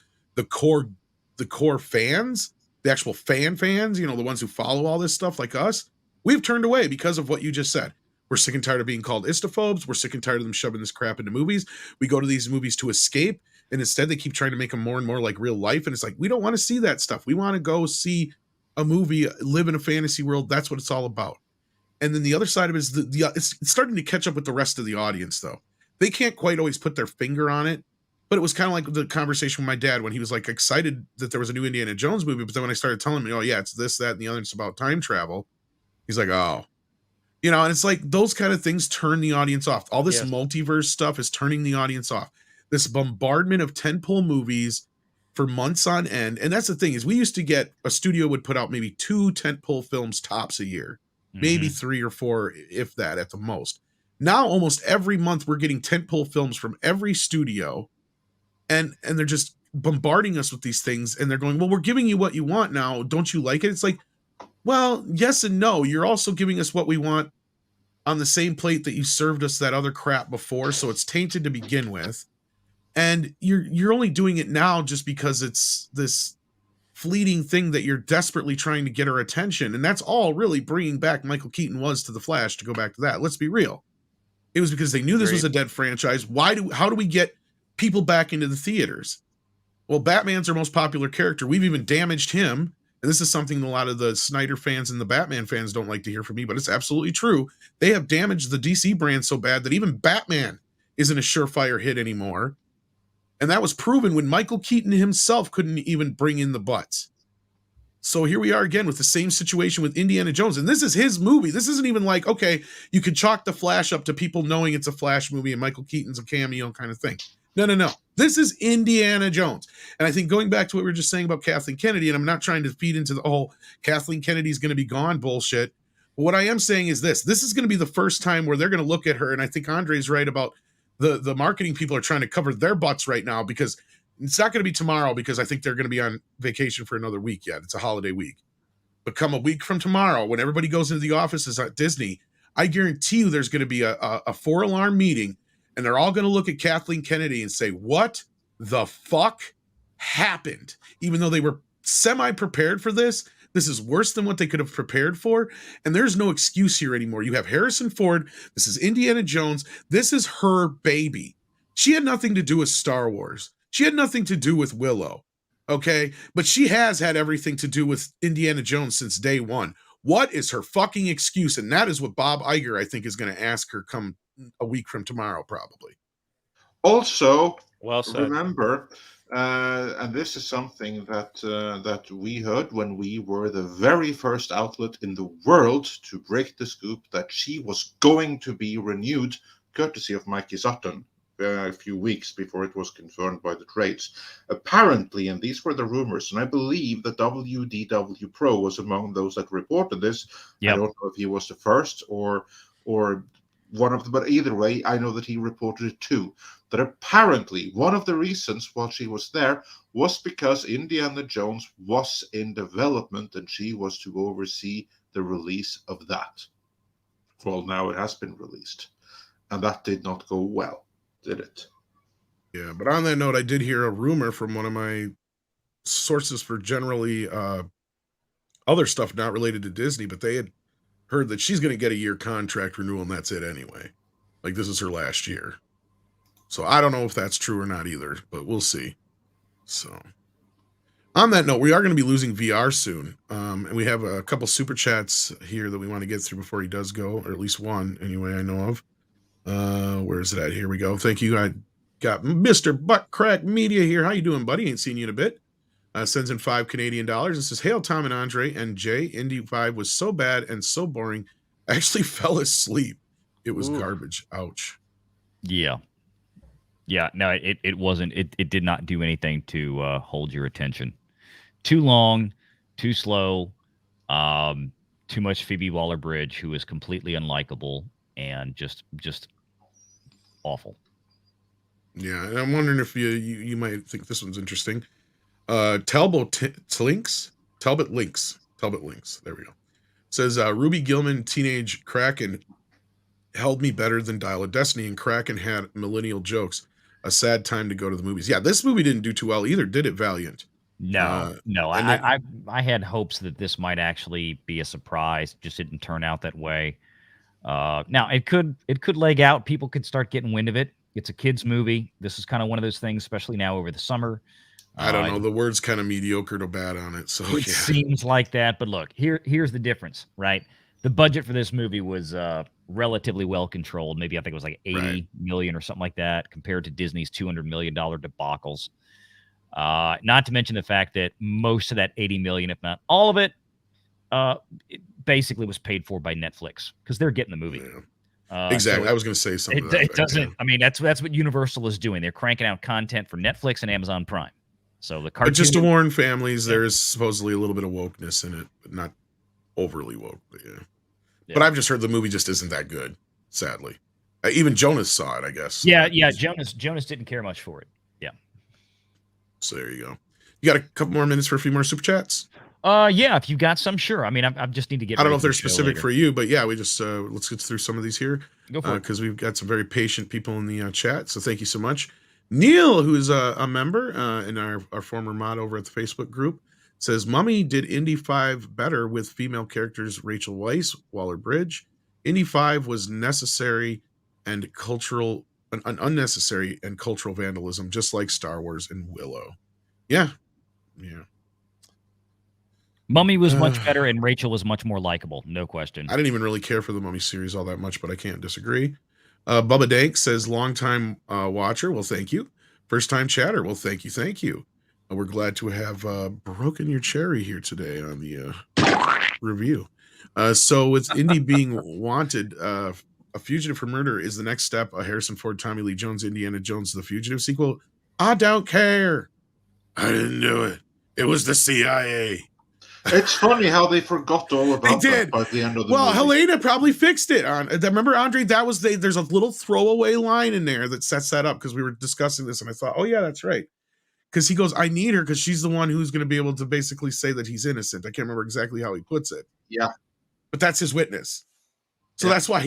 core fans, the actual fans, the ones who follow all this stuff like us, we've turned away because of what you just said. We're sick and tired of being called istophobes. We're sick and tired of them shoving this crap into movies. We go to these movies to escape, and instead they keep trying to make them more and more like real life. And it's like, we don't want to see that stuff. We want to go see a movie, live in a fantasy world. That's what it's all about. And then the other side of it is it's starting to catch up with the rest of the audience, though. They can't quite always put their finger on it. But it was kind of like the conversation with my dad when he was like excited that there was a new Indiana Jones movie. But then when I started telling him, oh yeah, it's this, that, and the other, it's about time travel. He's like, oh, and it's like those kind of things turn the audience off. All this multiverse stuff is turning the audience off. This bombardment of tentpole movies for months on end. And that's the thing is we used to get a studio would put out maybe 2 tentpole films tops a year, maybe 3 or 4, if that at the most. Now, almost every month we're getting tentpole films from every studio. And they're just bombarding us with these things. And they're going, well, we're giving you what you want now. Don't you like it? It's like, well, yes and no. You're also giving us what we want on the same plate that you served us that other crap before. So it's tainted to begin with. And you're only doing it now just because it's this fleeting thing that you're desperately trying to get our attention. And that's all really bringing back Michael Keaton was to The Flash, to go back to that. Let's be real. It was because they knew this was a dead franchise. How do we get people back into the theaters? Well, Batman's our most popular character. We've even damaged him. And this is something a lot of the Snyder fans and the Batman fans don't like to hear from me, but it's absolutely true. They have damaged the DC brand so bad that even Batman isn't a surefire hit anymore. And that was proven when Michael Keaton himself couldn't even bring in the butts. So here we are again with the same situation with Indiana Jones. And this is his movie. This isn't even like, okay, you could chalk the Flash up to people knowing it's a Flash movie and Michael Keaton's a cameo kind of thing. No. This is Indiana Jones. And I think going back to what we were just saying about Kathleen Kennedy, and I'm not trying to feed into the whole Kathleen Kennedy's going to be gone bullshit. But what I am saying is this is going to be the first time where they're going to look at her. And I think Andre's right about the marketing people are trying to cover their butts right now, because it's not going to be tomorrow, because I think they're going to be on vacation for another week yet. It's a holiday week. But come a week from tomorrow, when everybody goes into the offices at Disney, I guarantee you there's going to be a 4-alarm meeting, and they're all going to look at Kathleen Kennedy and say, what the fuck happened? Even though they were semi-prepared for this, this is worse than what they could have prepared for. And there's no excuse here anymore. You have Harrison Ford. This is Indiana Jones. This is her baby. She had nothing to do with Star Wars. She had nothing to do with Willow. Okay? But she has had everything to do with Indiana Jones since day one. What is her fucking excuse? And that is what Bob Iger, I think, is going to ask her come a week from tomorrow, probably.
Also,
well said.
Remember, and this is something that we heard when we were the very first outlet in the world to break the scoop that she was going to be renewed, courtesy of Mikey Sutton, a few weeks before it was confirmed by the trades. Apparently, and these were the rumors, and I believe that WDW Pro was among those that reported this. Yep. I don't know if he was the first or one of them, but either way, I know that he reported it too. That apparently one of the reasons while she was there was because Indiana Jones was in development and she was to oversee the release of that. Well, now it has been released, and that did not go well, did it?
Yeah, but on that note, I did hear a rumor from one of my sources for generally other stuff not related to Disney, but they had heard that she's going to get a year contract renewal, and that's it anyway. Like, this is her last year. So I don't know if that's true or not either, but we'll see. So on that note, we are going to be losing VR soon. And we have a couple super chats here that we want to get through before he does go, or at least one anyway I know of. Where is it at? Here we go. Thank you. I got Mr. Buttcrack Media here. How you doing, buddy? Ain't seen you in a bit. Sends in $5 Canadian. And says, hail Tom and Andre and Jay. Indy 5 was so bad and so boring. I actually fell asleep. It was garbage. Ouch.
Yeah. Yeah. No, it wasn't. It did not do anything to hold your attention. Too long, too slow, too much Phoebe Waller-Bridge, who is completely unlikable and just awful.
Yeah, and I'm wondering if you might think this one's interesting. Talbot Links. There we go. Says Ruby Gillman, Teenage Kraken held me better than Dial of Destiny, and Kraken had millennial jokes. A sad time to go to the movies. Yeah, this movie didn't do too well either, did it, Valiant?
No. I had hopes that this might actually be a surprise. Just didn't turn out that way. Now it could leg out. People could start getting wind of it. It's a kids movie. This is kind of one of those things, especially now over the summer.
I don't know. The word's kind of mediocre to bad on it. So
it seems like that. But look, here's the difference, right? The budget for this movie was relatively well controlled. Maybe I think it was like 80 million or something like that, compared to Disney's $200 million debacles. Not to mention the fact that most of that 80 million, if not all of it, basically was paid for by Netflix because they're getting the movie.
Yeah. Exactly. So I was going to say something.
It doesn't. Yeah. I mean, that's what Universal is doing. They're cranking out content for Netflix and Amazon Prime. So the cartoon.
But just to warn families, there is supposedly a little bit of wokeness in it, but not overly woke. But yeah. But I've just heard the movie just isn't that good. Sadly, even Jonas saw it. I guess.
Yeah. Jonas didn't care much for it. Yeah.
So there you go. You got a couple more minutes for a few more super chats?
Yeah, if you got some, sure. I mean, I just need to get.
I don't know if they're specific for you, but yeah, we just let's get through some of these here.
Go for it,
because we've got some very patient people in the chat. So thank you so much, Neil, who is a member in our former mod over at the Facebook group, says, "Mummy did Indy 5 better with female characters Rachel Weisz, Waller-Bridge. Indy 5 was necessary and unnecessary and cultural vandalism, just like Star Wars and Willow." Yeah.
Mummy was much better, and Rachel was much more likable. No question.
I didn't even really care for the Mummy series all that much, but I can't disagree. Bubba Dank says, long-time watcher. Well, thank you. First-time chatter. Well, thank you. We're glad to have broken your cherry here today on the review. So with Indy being wanted, A Fugitive for Murder is the next step. A Harrison Ford, Tommy Lee Jones, Indiana Jones, The Fugitive sequel. I don't care. I didn't do it. It was the CIA.
It's funny how they forgot all about that by the end of the movie.
Helena probably fixed it. Remember, Andre, there's a little throwaway line in there that sets that up, because we were discussing this and I thought, oh yeah, that's right. Because he goes, I need her because she's the one who's going to be able to basically say that he's innocent. I can't remember exactly how he puts it.
Yeah.
But that's his witness. So that's why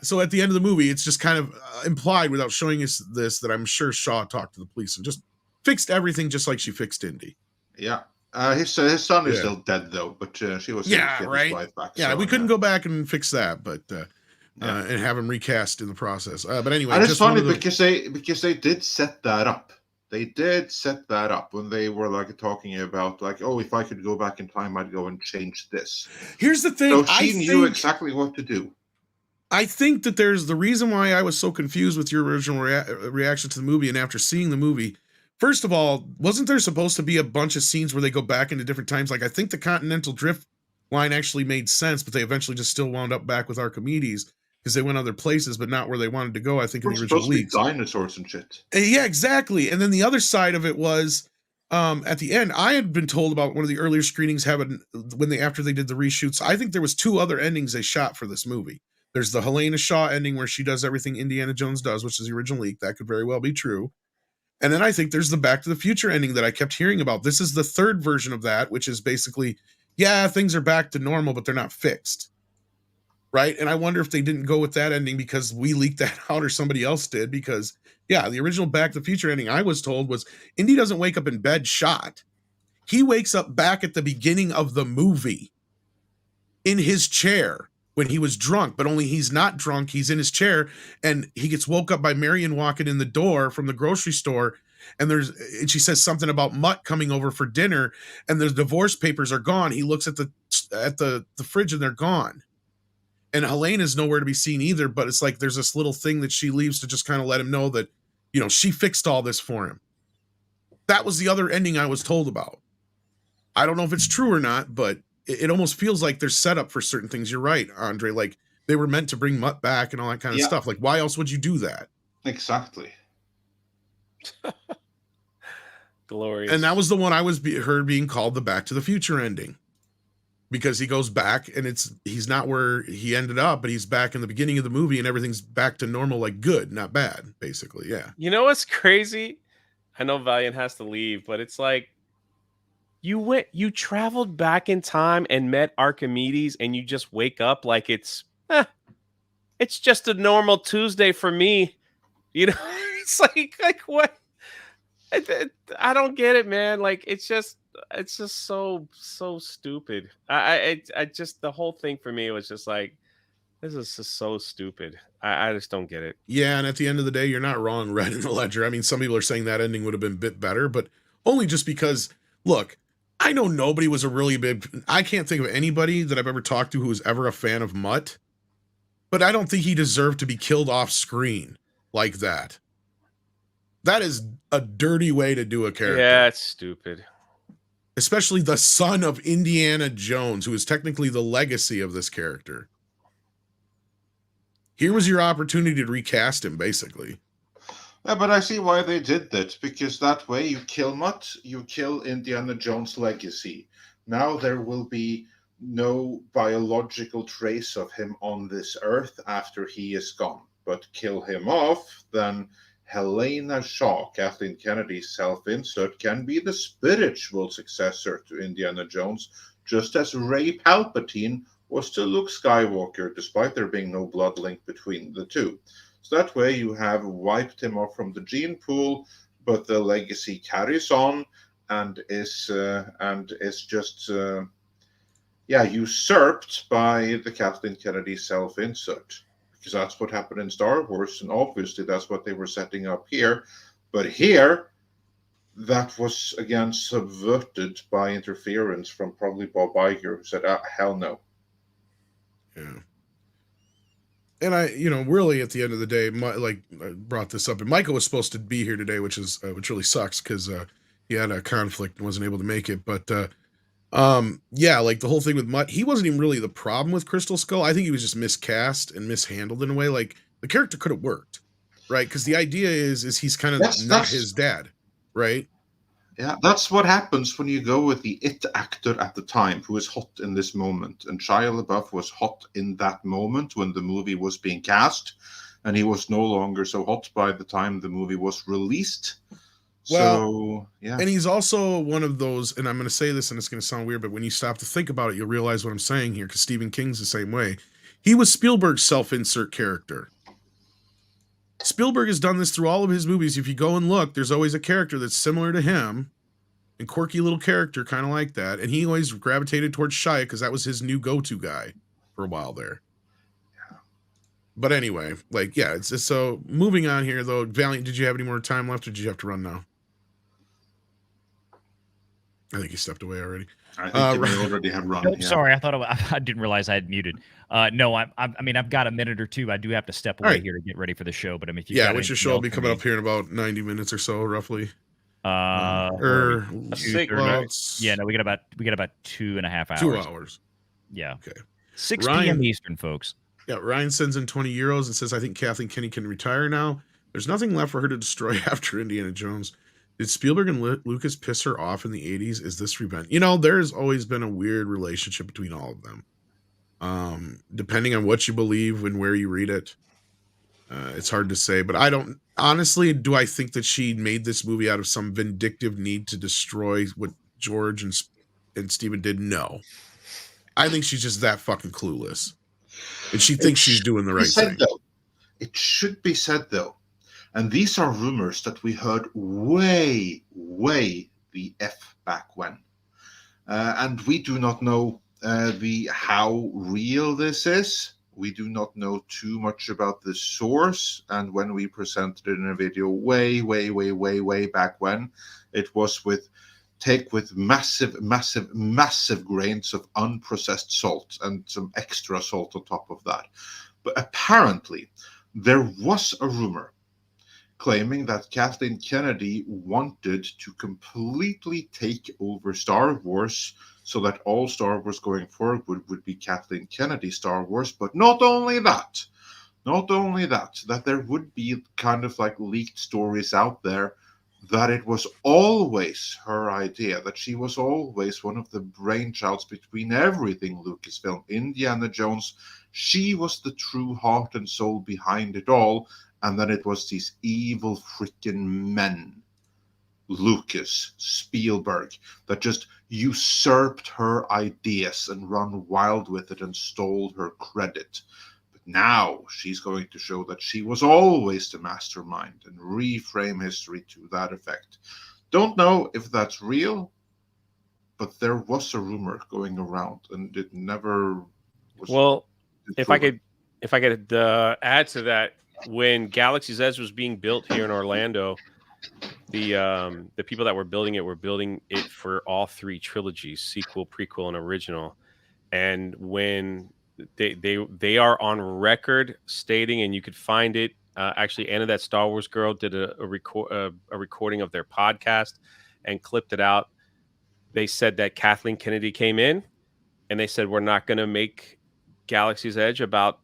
So at the end of the movie, it's just kind of implied without showing us this, that I'm sure Shaw talked to the police and just fixed everything just like she fixed Indy.
Yeah. His son is still dead, though, but she was able to get his wife back.
Yeah, so, we couldn't go back and fix that, but and have him recast in the process. But anyway,
and it's funny because they did set that up. They did set that up when they were like talking about like, oh, if I could go back in time, I'd go and change this.
Here's the thing.
So she knew exactly what to do.
I think that there's the reason why I was so confused with your original reaction to the movie, and after seeing the movie. First of all, wasn't there supposed to be a bunch of scenes where they go back into different times? Like, I think the Continental Drift line actually made sense, but they eventually just still wound up back with Archimedes because they went other places, but not where they wanted to go, I think, in the original leaks.
Dinosaurs and shit.
Yeah, exactly. And then the other side of it was, at the end, I had been told about one of the earlier screenings after they did the reshoots. I think there was 2 other endings they shot for this movie. There's the Helena Shaw ending where she does everything Indiana Jones does, which is the original leak. That could very well be true. And then I think there's the Back to the Future ending that I kept hearing about. This is the 3rd version of that, which is basically, yeah, things are back to normal, but they're not fixed. Right? And I wonder if they didn't go with that ending because we leaked that out or somebody else did. Because, yeah, the original Back to the Future ending I was told was Indy doesn't wake up in bed shot. He wakes up back at the beginning of the movie in his chair when he was drunk, but only he's not drunk. He's in his chair and he gets woke up by Marion walking in the door from the grocery store. And she says something about Mutt coming over for dinner and the divorce papers are gone. He looks at the fridge and they're gone. And Helena's nowhere to be seen either, but it's like there's this little thing that she leaves to just kind of let him know that, she fixed all this for him. That was the other ending I was told about. I don't know if it's true or not, but it almost feels like there's setup for certain things. You're right, Andre. Like they were meant to bring Mutt back and all that kind of stuff. Like, why else would you do that?
Exactly.
Glorious.
And that was the one I heard being called the Back to the Future ending. Because he goes back and he's not where he ended up, but he's back in the beginning of the movie and everything's back to normal, like good, not bad, basically. Yeah.
You know what's crazy? I know Valliant has to leave, but it's like you traveled back in time and met Archimedes and you just wake up like it's just a normal Tuesday for me. It's like what? I don't get it, man. Like it's just so stupid. I just the whole thing for me was just like, this is just so stupid. I just don't get it.
Yeah, and at the end of the day, you're not wrong, Red in the Ledger. I mean, some people are saying that ending would have been a bit better, but only just because, look, I know nobody was a really big, I can't think of anybody that I've ever talked to who was ever a fan of Mutt, but I don't think he deserved to be killed off screen like that. That is a dirty way to do a character.
Yeah, it's stupid.
Especially the son of Indiana Jones, who is technically the legacy of this character. Here was your opportunity to recast him, basically.
Yeah, but I see why they did that, because that way you kill Mutt, you kill Indiana Jones' legacy. Now there will be no biological trace of him on this earth after he is gone. But kill him off, then Helena Shaw, Kathleen Kennedy's self-insert, can be the spiritual successor to Indiana Jones, just as Rey Palpatine was to Luke Skywalker, despite there being no blood link between the two. So that way you have wiped him off from the gene pool, but the legacy carries on and is just usurped by the Kathleen Kennedy self-insert. Because that's what happened in Star Wars, and obviously that's what they were setting up here. But here, that was again subverted by interference from probably Bob Iger, who said, hell no.
Yeah. And really at the end of the day, I brought this up, and Michael was supposed to be here today, which really sucks because he had a conflict and wasn't able to make it. But yeah, like the whole thing with Mutt, he wasn't even really the problem with Crystal Skull. I think he was just miscast and mishandled in a way. Like the character could have worked, right? Because the idea is he's kind of not his dad, right?
Yeah, that's what happens when you go with the it actor at the time who is hot in this moment. And Shia LaBeouf was hot in that moment when the movie was being cast, and he was no longer so hot by the time the movie was released.
Well,
so, yeah.
And he's also one of those, and I'm going to say this and it's going to sound weird, but when you stop to think about it, you'll realize what I'm saying here, because Stephen King's the same way. He was Spielberg's self-insert character. Spielberg has done this through all of his movies. If you go and look, there's always a character that's similar to him, and quirky little character, kind of like that. And he always gravitated towards Shia because that was his new go-to guy for a while there. But anyway, like, yeah, it's just, so moving on here, though. Valiant, did you have any more time left, or did you have to run now? I think he stepped away already.
I think we already have run.
Nope, yeah. Sorry, I didn't realize I had muted. No, I mean, I've got a minute or two. I do have to step away here to get ready for the show. But I mean, if you
which your show will be coming up here in about 90 minutes or so, roughly.
Or
no, we got about 2.5 hours.
2 hours.
Yeah.
Okay.
6 p.m. Eastern, folks.
Yeah, Ryan sends in 20 euros and says, I think Kathleen Kennedy can retire now. There's nothing left for her to destroy after Indiana Jones. Did Spielberg and Lucas piss her off in the 80s? Is this revenge? There's always been a weird relationship between all of them. Depending on what you believe and where you read it, it's hard to say. But I don't, honestly, do I think that she made this movie out of some vindictive need to destroy what George and Steven did? No. I think she's just that fucking clueless. And she thinks she's doing the right thing.
It should be said, though, and these are rumors that we heard way the F back when. And we do not know how real this is. We do not know too much about the source. And when we presented it in a video way back when, it was with massive grains of unprocessed salt and some extra salt on top of that. But apparently, there was a rumor claiming that Kathleen Kennedy wanted to completely take over Star Wars so that all Star Wars going forward would be Kathleen Kennedy Star Wars. But not only that, that there would be kind of like leaked stories out there that it was always her idea, that she was always one of the brainchilds between everything Lucasfilm, Indiana Jones. She was the true heart and soul behind it all, and then it was these evil freaking men, Lucas, Spielberg, that just usurped her ideas and run wild with it and stole her credit. But now she's going to show that she was always the mastermind and reframe history to that effect. Don't know if that's real, but there was a rumor going around, and it never was.
Well, if I could add to that, when Galaxy's Edge was being built here in Orlando, the people that were building it for all 3 trilogies, sequel, prequel, and original. And when they are on record stating, and you could find it, actually, Anna, that Star Wars girl, did a recording of their podcast and clipped it out. They said that Kathleen Kennedy came in and they said, we're not going to make Galaxy's Edge about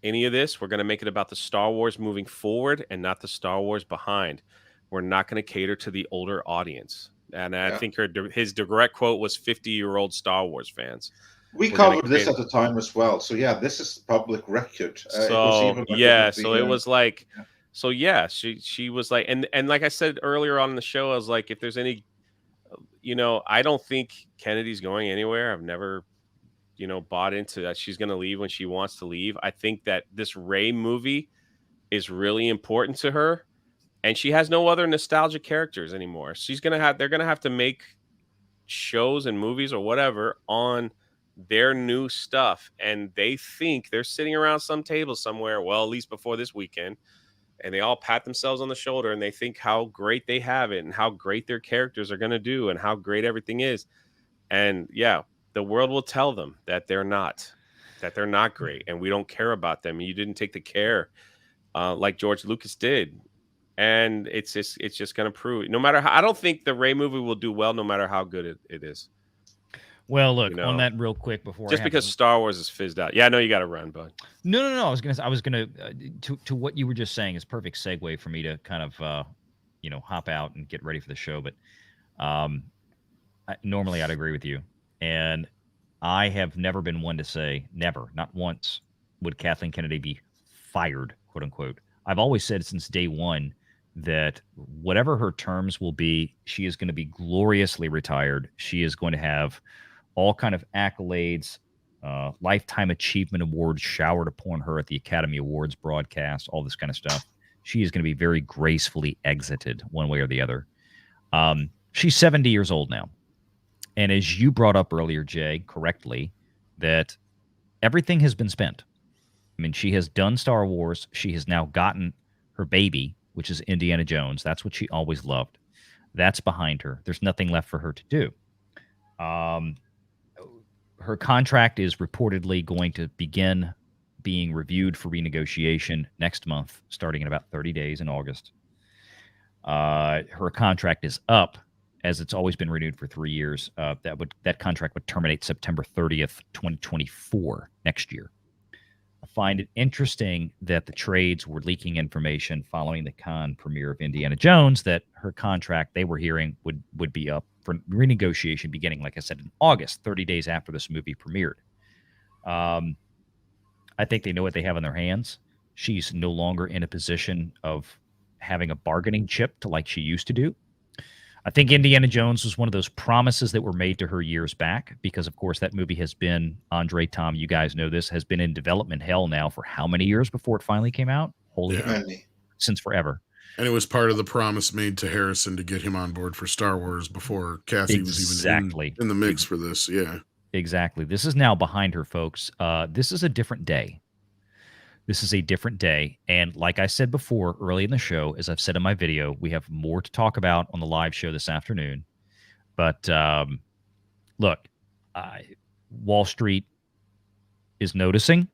any of this. We're going to make it about the Star Wars moving forward and not the Star Wars behind. We're not going to cater to the older audience. And I think his direct quote was 50-year-old Star Wars fans.
We covered this at the time as well. So yeah, this is public record.
It was like, she was like, and like I said earlier on in the show, I was like, if there's any, I don't think Kennedy's going anywhere. I've never bought into that she's going to leave when she wants to leave. I think that this Rey movie is really important to her, and she has no other nostalgic characters anymore. They're going to have to make shows and movies or whatever on their new stuff. And they think they're sitting around some table somewhere, well, at least before this weekend, and they all pat themselves on the shoulder and they think how great they have it and how great their characters are going to do and how great everything is. And yeah, the world will tell them that they're not great and we don't care about them. You didn't take the care like George Lucas did. And it's just going to prove it. No matter how, I don't think the Rey movie will do well, no matter how good it is.
Well, look, on that real quick before
just because Star Wars is fizzed out. Yeah, I know you got to run, bud.
No. I was gonna to what you were just saying is perfect segue for me to kind of hop out and get ready for the show. But normally I'd agree with you, and I have never been one to say not once would Kathleen Kennedy be fired, quote unquote. I've always said since day one that whatever her terms will be, she is going to be gloriously retired. She is going to have all kind of accolades, lifetime achievement awards showered upon her at the Academy Awards broadcast, all this kind of stuff. She is going to be very gracefully exited one way or the other. She's 70 years old now. And as you brought up earlier, Jay, correctly, that everything has been spent. I mean, she has done Star Wars. She has now gotten her baby, which is Indiana Jones. That's what she always loved. That's behind her. There's nothing left for her to do. Her contract is reportedly going to begin being reviewed for renegotiation next month, starting in about 30 days in August. Her contract is up, as it's always been renewed for 3 years. That contract would terminate September 30th, 2024, next year. I find it interesting that the trades were leaking information following the Cannes premiere of Indiana Jones that her contract, they were hearing, would be up for renegotiation beginning, like I said, in August, 30 days after this movie premiered. I think they know what they have in their hands. She's no longer in a position of having a bargaining chip to like she used to do. I think Indiana Jones was one of those promises that were made to her years back because, of course, that movie has been, Andre, Tom, you guys know this, has been in development hell now for how many years before it finally came out? Since forever.
And it was part of the promise made to Harrison to get him on board for Star Wars before Kathy was even in the mix for this. Yeah.
Exactly. This is now behind her, folks. This is a different day. This is a different day. And like I said before, early in the show, as I've said in my video, we have more to talk about on the live show this afternoon. But look, Wall Street is noticing.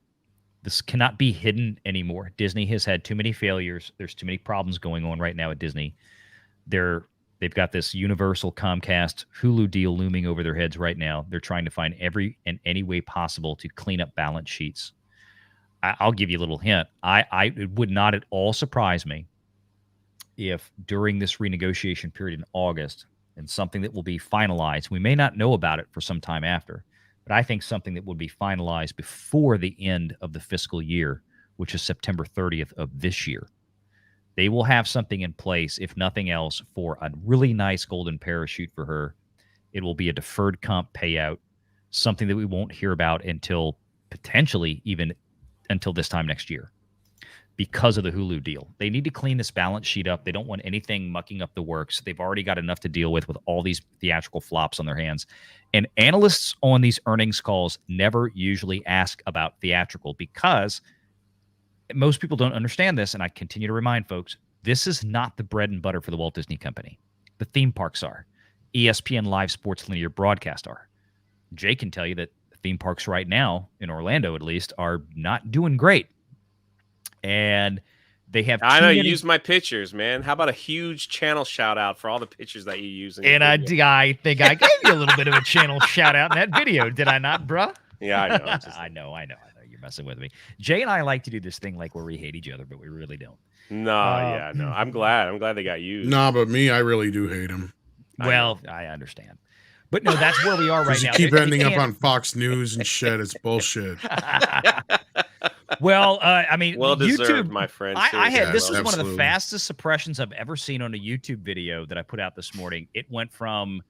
This cannot be hidden anymore. Disney has had too many failures. There's too many problems going on right now at Disney. They've got this Universal Comcast Hulu deal looming over their heads right now. They're trying to find every and any way possible to clean up balance sheets. I'll give you a little hint. It would not at all surprise me if during this renegotiation period in August, and something that will be finalized, we may not know about it for some time after, but I think something that will be finalized before the end of the fiscal year, which is September 30th of this year. They will have something in place, if nothing else, for a really nice golden parachute for her. It will be a deferred comp payout, something that we won't hear about until potentially even until this time next year because of the Hulu deal. They need to clean this balance sheet up. They don't want anything mucking up the works. They've already got enough to deal with all these theatrical flops on their hands. And analysts on these earnings calls never usually ask about theatrical because most people don't understand this. And I continue to remind folks, this is not the bread and butter for the Walt Disney Company. The theme parks are. ESPN Live Sports Linear Broadcast are. Jay can tell you that theme parks right now, in Orlando at least, are not doing great. And they have
I know you use my pictures, man. How about a huge channel shout out for all the pictures that you use?
And I think I gave you a little bit of a channel shout out in that video. Did I not, bruh?
Yeah, I know.
I know. You're messing with me. Jay and I like to do this thing like where we hate each other, but we really don't.
No. I'm glad they got used.
Nah, but me, I really do hate him.
Well, I understand. But no, that's where we are right now.
You keep ending up on Fox News and shit. It's bullshit.
Well, I mean,
well deserved,
YouTube,
my friend.
This was one of the fastest suppressions I've ever seen on a YouTube video that I put out this morning. It went from,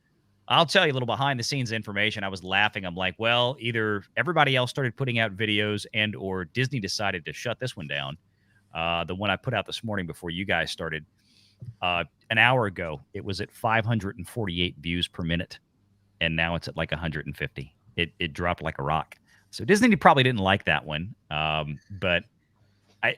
I'll tell you a little behind the scenes information. I was laughing. I'm like, well, either everybody else started putting out videos and or Disney decided to shut this one down. The one I put out this morning before you guys started, an hour ago, it was at 548 views per minute. And now it's at like 150. It dropped like a rock. So Disney probably didn't like that one. But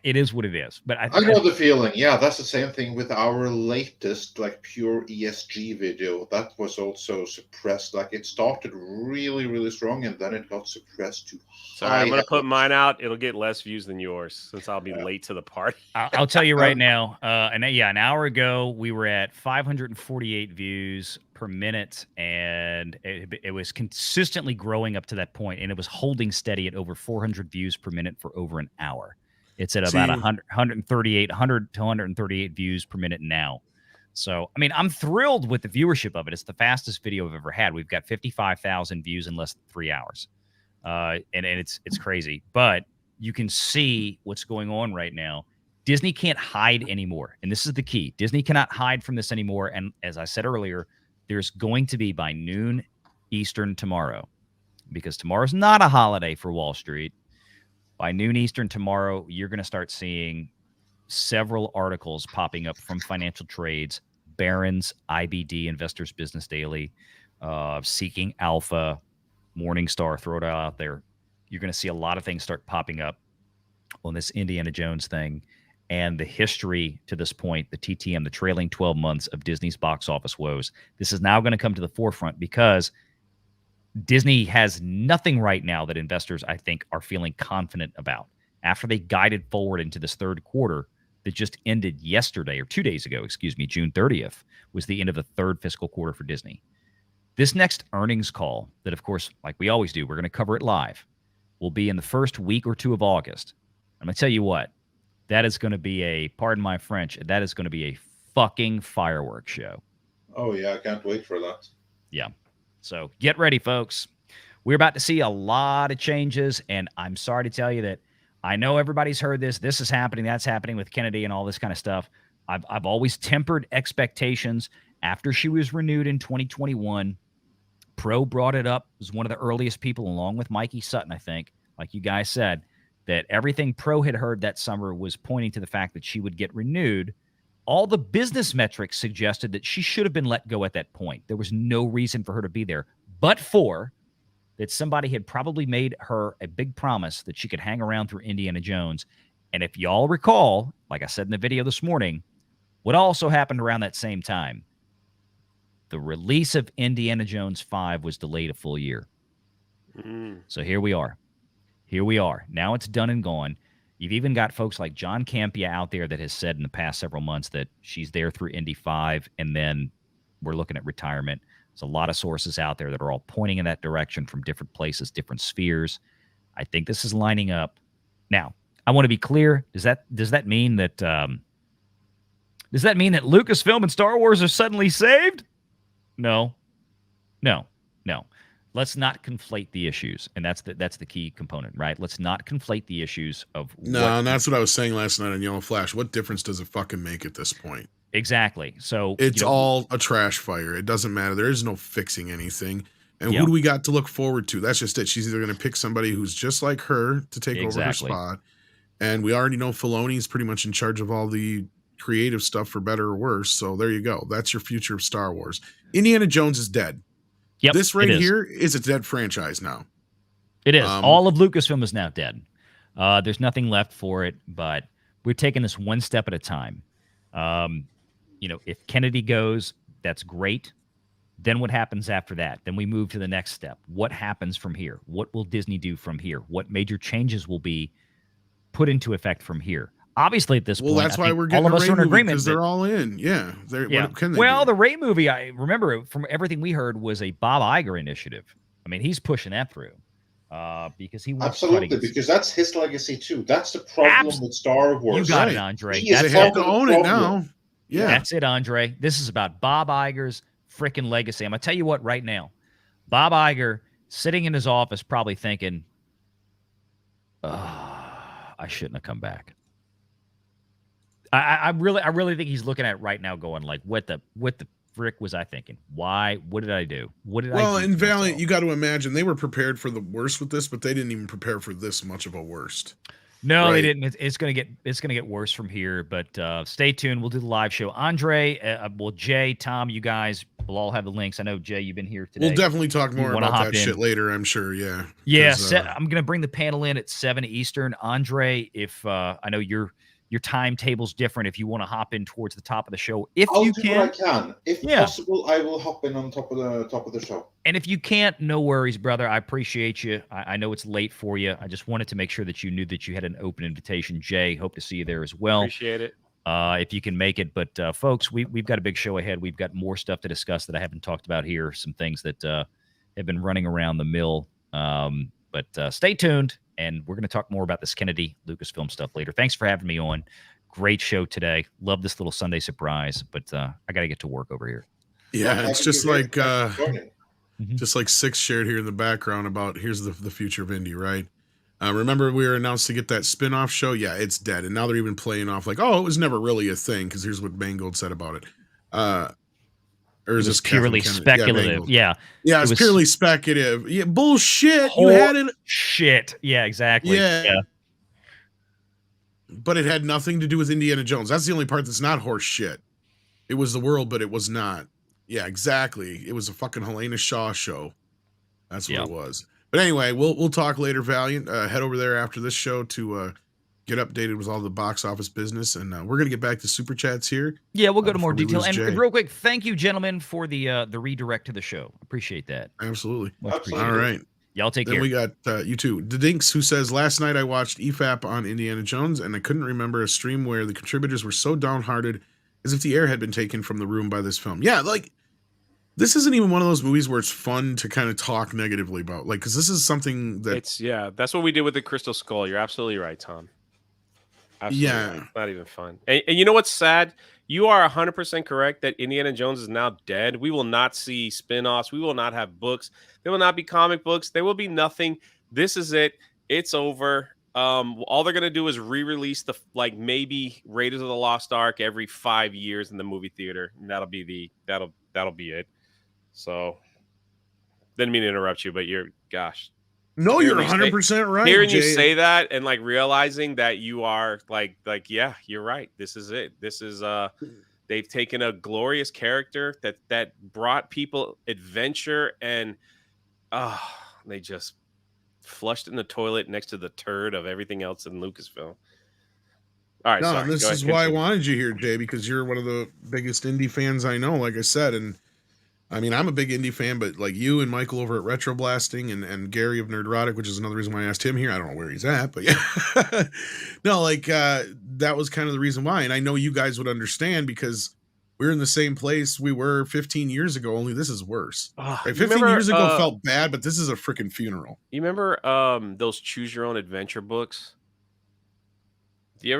It is what it is. But
I know the feeling. Yeah, that's the same thing with our latest like pure ESG video. That was also suppressed. Like it started really, really strong, and then it got suppressed to
Sorry, I'm gonna put mine out. It'll get less views than yours since I'll be late to the party.
I'll tell you right now. An hour ago we were at 548 views per minute, and it was consistently growing up to that point, and it was holding steady at over 400 views per minute for over an hour. It's at about 100 to 138 views per minute now. So, I mean, I'm thrilled with the viewership of it. It's the fastest video I've ever had. We've got 55,000 views in less than 3 hours. And it's crazy. But you can see what's going on right now. Disney can't hide anymore. And this is the key. Disney cannot hide from this anymore. And as I said earlier, there's going to be by noon Eastern tomorrow, because tomorrow's not a holiday for Wall Street. By noon Eastern tomorrow, you're going to start seeing several articles popping up from Financial Trades, Barron's, IBD, Investors Business Daily, Seeking Alpha, Morningstar, throw it out there. You're going to see a lot of things start popping up on this Indiana Jones thing and the history to this point, the TTM, the trailing 12 months of Disney's box office woes. This is now going to come to the forefront because Disney has nothing right now that investors, I think, are feeling confident about. After they guided forward into this third quarter that just ended yesterday, or 2 days ago, June 30th, was the end of the third fiscal quarter for Disney. This next earnings call that, of course, like we always do, we're going to cover it live, will be in the first week or two of August. I'm going to tell you what, that is going to be a, pardon my French, that is going to be a fucking fireworks show.
Oh, yeah, I can't wait for that.
Yeah. So get ready, folks. We're about to see a lot of changes, and I'm sorry to tell you that I know everybody's heard this. This is happening, that's happening with Kennedy and all this kind of stuff. I've always tempered expectations. After she was renewed in 2021, Pro brought it up, was one of the earliest people, along with Mikey Sutton, I think, like you guys said, that everything Pro had heard that summer was pointing to the fact that she would get renewed. All the business metrics suggested that she should have been let go at that point. There was no reason for her to be there, but for that somebody had probably made her a big promise that she could hang around through Indiana Jones. And if y'all recall, like I said in the video this morning, what also happened around that same time, the release of Indiana Jones 5 was delayed a full year. So here we are. Here we are. Now it's done and gone. You've even got folks like John Campia out there that has said in the past several months that she's there through Indy 5, and then we're looking at retirement. There's a lot of sources out there that are all pointing in that direction from different places, different spheres. I think this is lining up. Now, I want to be clear. Does that mean that Lucasfilm and Star Wars are suddenly saved? No. Let's not conflate the issues, and that's the key component, right? Let's not conflate the issues of
and that's what I was saying last night on Yellow Flash. What difference does it fucking make at this point?
Exactly. So
it's all a trash fire. It doesn't matter. There is no fixing anything. And who do we got to look forward to? That's just it. She's either going to pick somebody who's just like her to take over her spot, and we already know Filoni's pretty much in charge of all the creative stuff, for better or worse. So there you go. That's your future of Star Wars. Indiana Jones is dead.
Yep,
this right here is a dead franchise now.
It is. All of Lucasfilm is now dead. There's nothing left for it, but we're taking this one step at a time. If Kennedy goes, that's great. Then what happens after that? Then we move to the next step. What happens from here? What will Disney do from here? What major changes will be put into effect from here? Obviously, at this point,
that's why we're getting
all of us are in agreement
because they're all in. Yeah. What can they do?
The Ray movie, I remember from everything we heard, was a Bob Iger initiative. I mean, he's pushing that through because he wants
because that's his legacy too. That's the problem with Star Wars.
You got it, Andre.
They have to own it now. Yeah,
that's it, Andre. This is about Bob Iger's freaking legacy. I'm gonna tell you what right now. Bob Iger sitting in his office, probably thinking, "I shouldn't have come back." I really think he's looking at it right now, going like, "What the frick was I thinking? Why? What did I do? What did I do?"
Well, in Valliant, you got to imagine they were prepared for the worst with this, but they didn't even prepare for this much of a worst.
No, they didn't. It's gonna get worse from here. But stay tuned. We'll do the live show. Andre, Jay, Tom, you guys We'll all have the links. I know, Jay, you've been here today.
We'll definitely talk more about that shit later, I'm sure. Yeah.
Yeah. I'm going to bring the panel in at 7 Eastern. Andre, if I know your timetable's different, if you want to hop in towards the top of the show,
I'll do what I can. If possible, I will hop in on top of the show.
And if you can't, no worries, brother. I appreciate you. I know it's late for you. I just wanted to make sure that you knew that you had an open invitation. Jay, hope to see you there as well.
Appreciate it.
If you can make it. But folks, we've got a big show ahead. We've got more stuff to discuss that I haven't talked about here. Some things that have been running around the mill. But stay tuned, and we're going to talk more about this Kennedy Lucasfilm stuff later. Thanks for having me on. Great show today. Love this little Sunday surprise, but I got to get to work over here.
Yeah, it's just like just like Six shared here in the background about here's the future of indie, right? Remember we were announced to get that spin-off show? Yeah, it's dead. And now they're even playing off like, oh, it was never really a thing, because here's what Mangold said about it. Or is this
purely speculative? Yeah,
it was purely speculative. Yeah, bullshit. You had it.
Shit. Yeah, exactly.
Yeah. But it had nothing to do with Indiana Jones. That's the only part that's not horse shit. It was the world, but it was not. Yeah, exactly. It was a fucking Helena Shaw show. That's what it was. But anyway, we'll talk later, Valiant. Head over there after this show to get updated with all the box office business, and we're gonna get back to super chats here.
Yeah, we'll go to more detail. And real quick, thank you, gentlemen, for the redirect to the show. Appreciate that.
Absolutely.
Appreciated.
All right.
Y'all take care.
Then we got you too. The Dinks, who says, last night I watched EFAP on Indiana Jones, and I couldn't remember a stream where the contributors were so downhearted as if the air had been taken from the room by this film. Yeah, like, this isn't even one of those movies where it's fun to kind of talk negatively about, like, because this is something that
that's what we did with the Crystal Skull. You're absolutely right, Tom. Absolutely right. It's not even fun. And you know what's sad? You are 100% correct that Indiana Jones is now dead. We will not see spin-offs. We will not have books. There will not be comic books. There will be nothing. This is it. It's over. All they're gonna do is re-release maybe Raiders of the Lost Ark every 5 years in the movie theater, and that'll be it. So, didn't mean to interrupt you, but you're
100% right.
Hearing
Jay.
you say that and like realizing that you are like yeah, you're right. This is it. This is they've taken a glorious character that brought people adventure, and they just flushed it in the toilet next to the turd of everything else in Lucasfilm. All right,
no, this is why I wanted you here, Jay, because you're one of the biggest indie fans I know, like I said. And I mean, I'm a big indie fan, but like you and Michael over at Retro Blasting and Gary of Nerdrotic, which is another reason why I asked him here. I don't know where he's at, but yeah. No, like that was kind of the reason why. And I know you guys would understand because we're in the same place we were 15 years ago, only this is worse. Right? 15 years ago felt bad, but this is a freaking funeral.
You remember those choose your own adventure books? Did you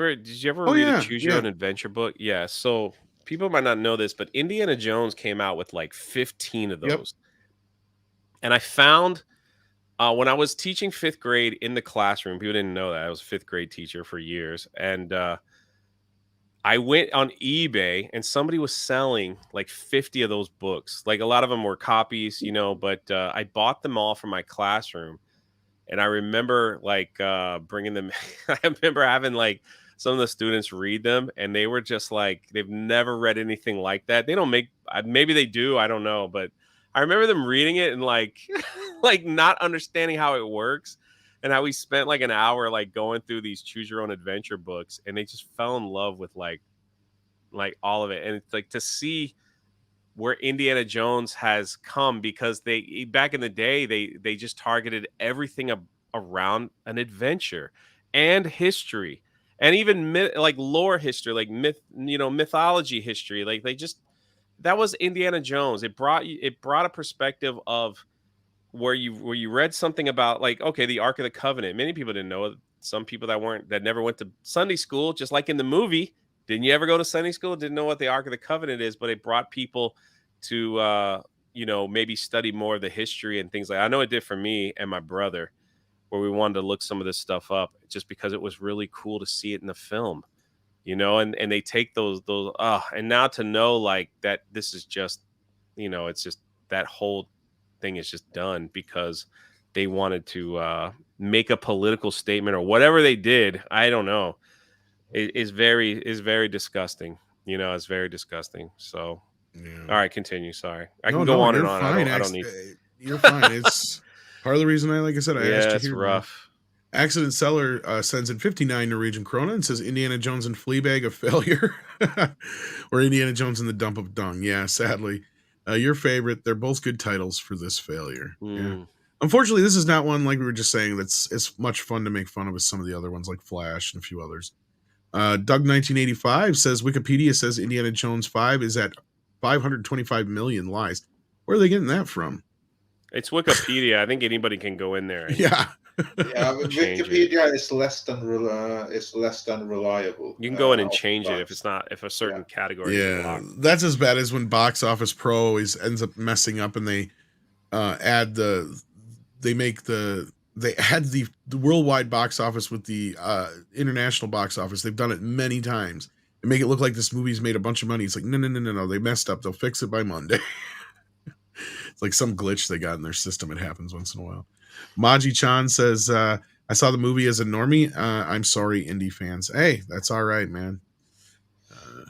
ever read a choose your own adventure book? Yeah. So people might not know this, but Indiana Jones came out with like 15 of those. Yep. And I found when I was teaching 5th grade in the classroom, people didn't know that I was a 5th grade teacher for years. And I went on eBay and somebody was selling like 50 of those books. Like a lot of them were copies, but I bought them all for my classroom. And I remember like bringing them. I remember having like some of the students read them, and they were just like, they've never read anything like that. They don't make, maybe they do, I don't know, but I remember them reading it and like, like not understanding how it works, and how we spent like an hour like going through these choose your own adventure books, and they just fell in love with like all of it. And it's like to see where Indiana Jones has come, because they back in the day they just targeted everything around an adventure and history, and even like lore history, like mythology history. Like that was Indiana Jones. It brought a perspective of where you read something about like, okay, the Ark of the Covenant. Many people didn't know it. Some people that never went to Sunday school, just like in the movie. Didn't you ever go to Sunday school? Didn't know what the Ark of the Covenant is, but it brought people to, maybe study more of the history and things like that. I know it did for me and my brother, where we wanted to look some of this stuff up just because it was really cool to see it in the film, and they take those, and now to know like that this is just, it's just that whole thing is just done because they wanted to make a political statement or whatever they did. I don't know. Is very disgusting. It's very disgusting. So
Yeah.
All right, continue. Sorry, I
No,
can go on and
you're
on.
fine.
I don't need.
You're fine. It's part of the reason like I said, I asked
Yeah,
you
it's
here.
rough.
Accident Seller sends in 59 Norwegian krona and says Indiana Jones and Fleabag a failure, or Indiana Jones in the dump of dung. Yeah, sadly, your favorite. They're both good titles for this failure. Yeah. Unfortunately, this is not one like we were just saying that's as much fun to make fun of as some of the other ones like Flash and a few others. Doug 1985 says Wikipedia says Indiana Jones 5 is at 525 million lies. Where are they getting that from?
It's Wikipedia. I think anybody can go in there. And
yeah.
Yeah, Wikipedia is less than reliable.
You can go in and change it if a certain category is blocked.
That's as bad as when Box Office Pro always ends up messing up and they add the worldwide box office with the international box office. They've done it many times and make it look like this movie's made a bunch of money. It's like no, they messed up. They'll fix it by Monday. It's like some glitch they got in their system. It happens once in a while. Maji Chan says, I saw the movie as a normie. I'm sorry, indie fans. Hey, that's all right, man.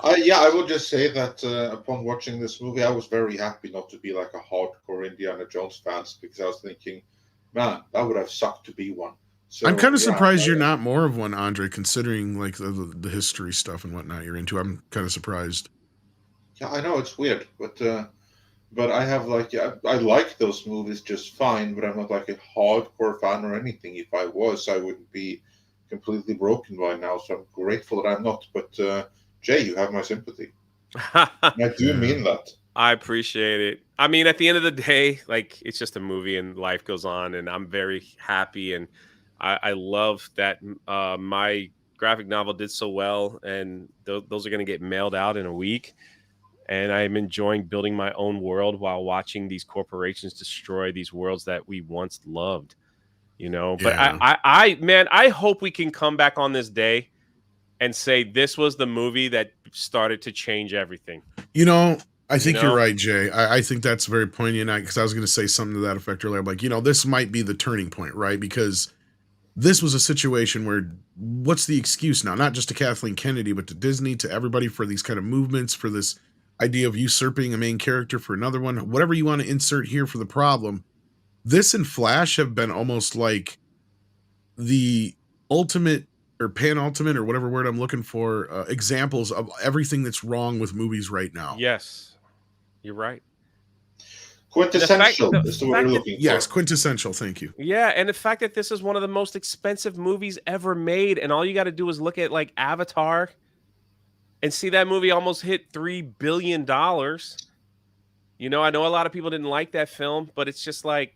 I will just say that upon watching this movie, I was very happy not to be like a hardcore Indiana Jones fans, because I was thinking, man, that would have sucked to be one. So,
I'm kind of surprised you're not more of one, Andre, considering like the history stuff and whatnot you're into. I'm kind of surprised.
Yeah, I know it's weird, but I have I like those movies just fine, but I'm not like a hardcore fan or anything. If I was, I would be completely broken by now. So I'm grateful that I'm not. But Jay, you have my sympathy. I do mean that.
I appreciate it. I mean, at the end of the day, like, it's just a movie and life goes on, and I'm very happy, and I love that my graphic novel did so well, and those are going to get mailed out in a week. And I'm enjoying building my own world while watching these corporations destroy these worlds that we once loved, But I hope we can come back on this day and say this was the movie that started to change everything.
I think you're right, Jay. I think that's very poignant, because I was going to say something to that effect earlier. I'm like, this might be the turning point, right? Because this was a situation where what's the excuse now? Not just to Kathleen Kennedy, but to Disney, to everybody, for these kind of movements, for this idea of usurping a main character for another one, whatever you want to insert here for the problem. This and Flash have been almost like the ultimate or penultimate or whatever word I'm looking for, examples of everything that's wrong with movies right now.
Yes, you're right.
Quintessential is the word you're looking for.
Yes, quintessential. Thank you.
Yeah, and the fact that this is one of the most expensive movies ever made, and all you got to do is look at like Avatar and see that movie almost hit $3 billion. I know a lot of people didn't like that film, but it's just like,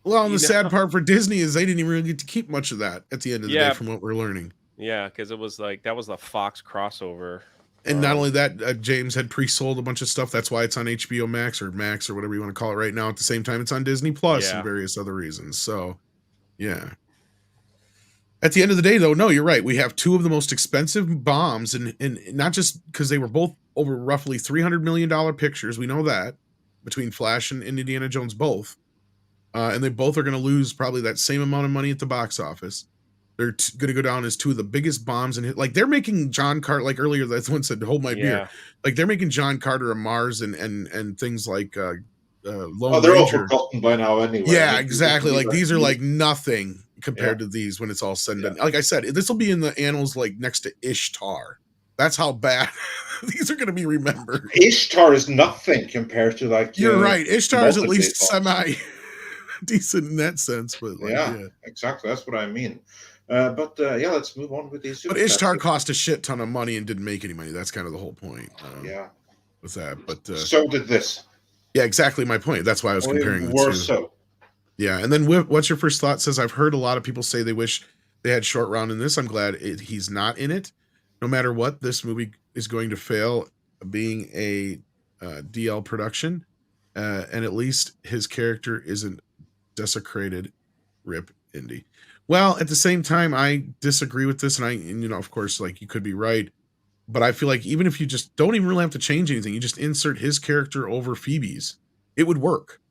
well, and the sad part for Disney is they didn't even really get to keep much of that at the end of the day, from what we're learning.
Yeah, because it was like that was the Fox crossover.
And not only that, James had pre-sold a bunch of stuff. That's why it's on HBO Max or whatever you want to call it right now. At the same time, it's on Disney Plus and various other reasons. So, yeah. At the end of the day, though, no, you're right. We have two of the most expensive bombs, and not just because they were both over roughly $300 million pictures. We know that, between Flash and Indiana Jones both. And they both are going to lose probably that same amount of money at the box office. They're going to go down as two of the biggest bombs. And like, they're making John Carter, like earlier, that one said, hold my beer. Like, they're making John Carter a Mars and things like Lone
they're all forgotten by now anyway.
Yeah, exactly. Like, these are like nothing compared to these when it's all said and done. Like I said, this will be in the annals, like next to Ishtar. That's how bad these are going to be remembered.
Ishtar is nothing compared to like.
You're right. Ishtar is at least semi decent in that sense, but like,
exactly. That's what I mean. But let's move on with these.
But Ishtar cost a shit ton of money and didn't make any money. That's kind of the whole point. With that, but
so did this.
Yeah, exactly my point. That's why I was comparing.
Worse so.
Yeah, and then what's your first thought? Says I've heard a lot of people say they wish they had Short Round in this. I'm glad he's not in it. No matter what, this movie is going to fail being a DL production, and at least his character isn't desecrated. Rip Indy. Well, at the same time, I disagree with this, and of course, like, you could be right, but I feel like even if you just don't even really have to change anything, you just insert his character over Phoebe's, it would work.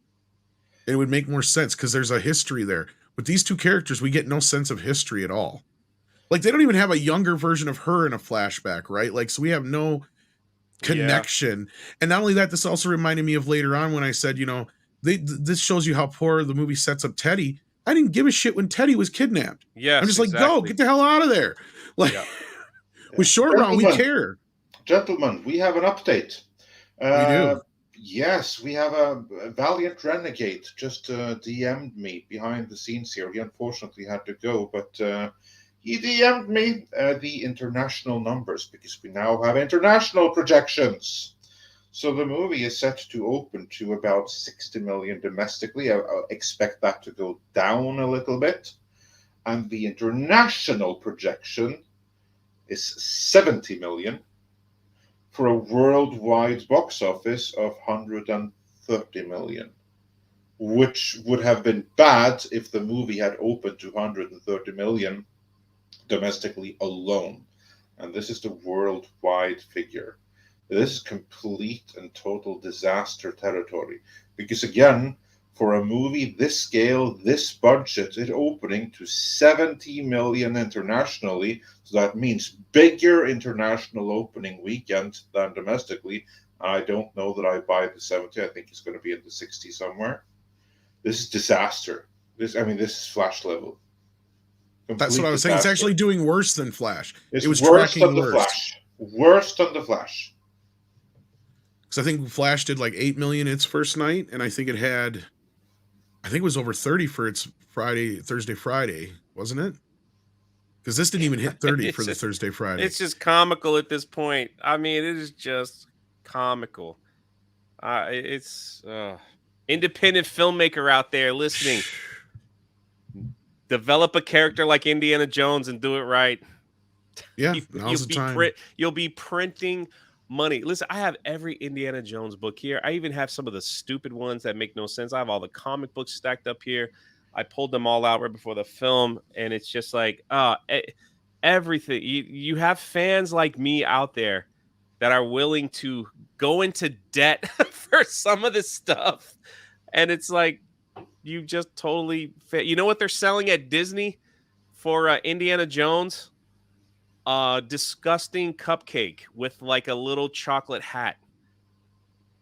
It would make more sense because there's a history there. With these two characters, we get no sense of history at all. Like, they don't even have a younger version of her in a flashback, right? Like, so we have no connection. And not only that, this also reminded me of later on when I said, this shows you how poor the movie sets up Teddy. I didn't give a shit when Teddy was kidnapped.
Yes,
I'm just like, go, get the hell out of there. Like, with Short Round, we care.
Gentlemen, we have an update.
We do.
Yes, we have a Valliant Renegade just DM'd me behind the scenes here. He unfortunately had to go, but he DM'd me the international numbers because we now have international projections. So the movie is set to open to about 60 million domestically. I expect that to go down a little bit. And the international projection is 70 million for a worldwide box office of 130 million, which would have been bad if the movie had opened to 130 million domestically alone. And this is the worldwide figure. This is complete and total disaster territory. Because again, for a movie this scale, this budget, it opening to 70 million internationally, so that means bigger international opening weekend than domestically. I don't know that I buy the 70. I think it's going to be in the 60 somewhere. This is disaster. This is Flash level.
That's what I was saying. It's actually doing worse than Flash.
It
was
worse
tracking
than the Flash. Worse than the Flash.
Because I think Flash did like 8 million its first night, and I think it was over 30 for its Thursday, Friday, wasn't it? Because this didn't even hit 30 for the Thursday, Friday.
It's just comical at this point. I mean, it is just comical. It's independent filmmaker out there listening. Develop a character like Indiana Jones and do it right.
Yeah, now's the time.
You'll be printing money. Listen, I have every Indiana Jones book here. I even have some of the stupid ones that make no sense. I have all the comic books stacked up here. I pulled them all out right before the film, and it's just like everything. You have fans like me out there that are willing to go into debt for some of this stuff, and it's like you just totally. You know what they're selling at Disney for Indiana Jones? Disgusting cupcake with like a little chocolate hat.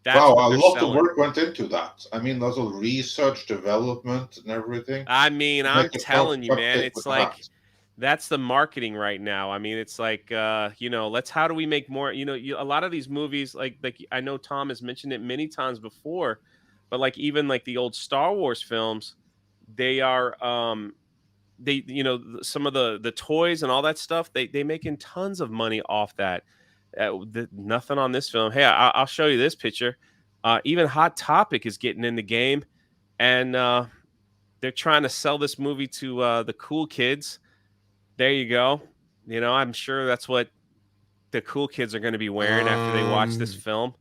That's wow, a lot of work went into that. I mean, there's a research, development, and everything.
I mean, I'm telling you, man, it's like that's the marketing right now. I mean, it's like, how do we make more? A lot of these movies, like I know Tom has mentioned it many times before, but like even like the old Star Wars films, they are, some of the toys and all that stuff, they making tons of money off that. Nothing on this film. Hey, I'll show you this picture. Even Hot Topic is getting in the game, and they're trying to sell this movie to the cool kids. There you go. I'm sure that's what the cool kids are going to be wearing after they watch this film.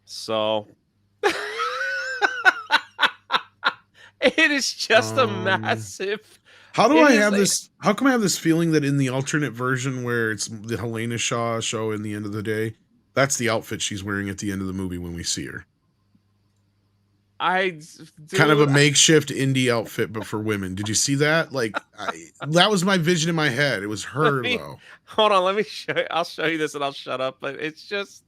So it is just a massive.
How come I have this feeling that in the alternate version where it's the Helena Shaw show in the end of the day, that's the outfit she's wearing at the end of the movie when we see her? Kind of a makeshift indie outfit, but for women. Did you see that? Like, that was my vision in my head. It was her, though.
Hold on, let me show you. I'll show you this and I'll shut up. But it's just,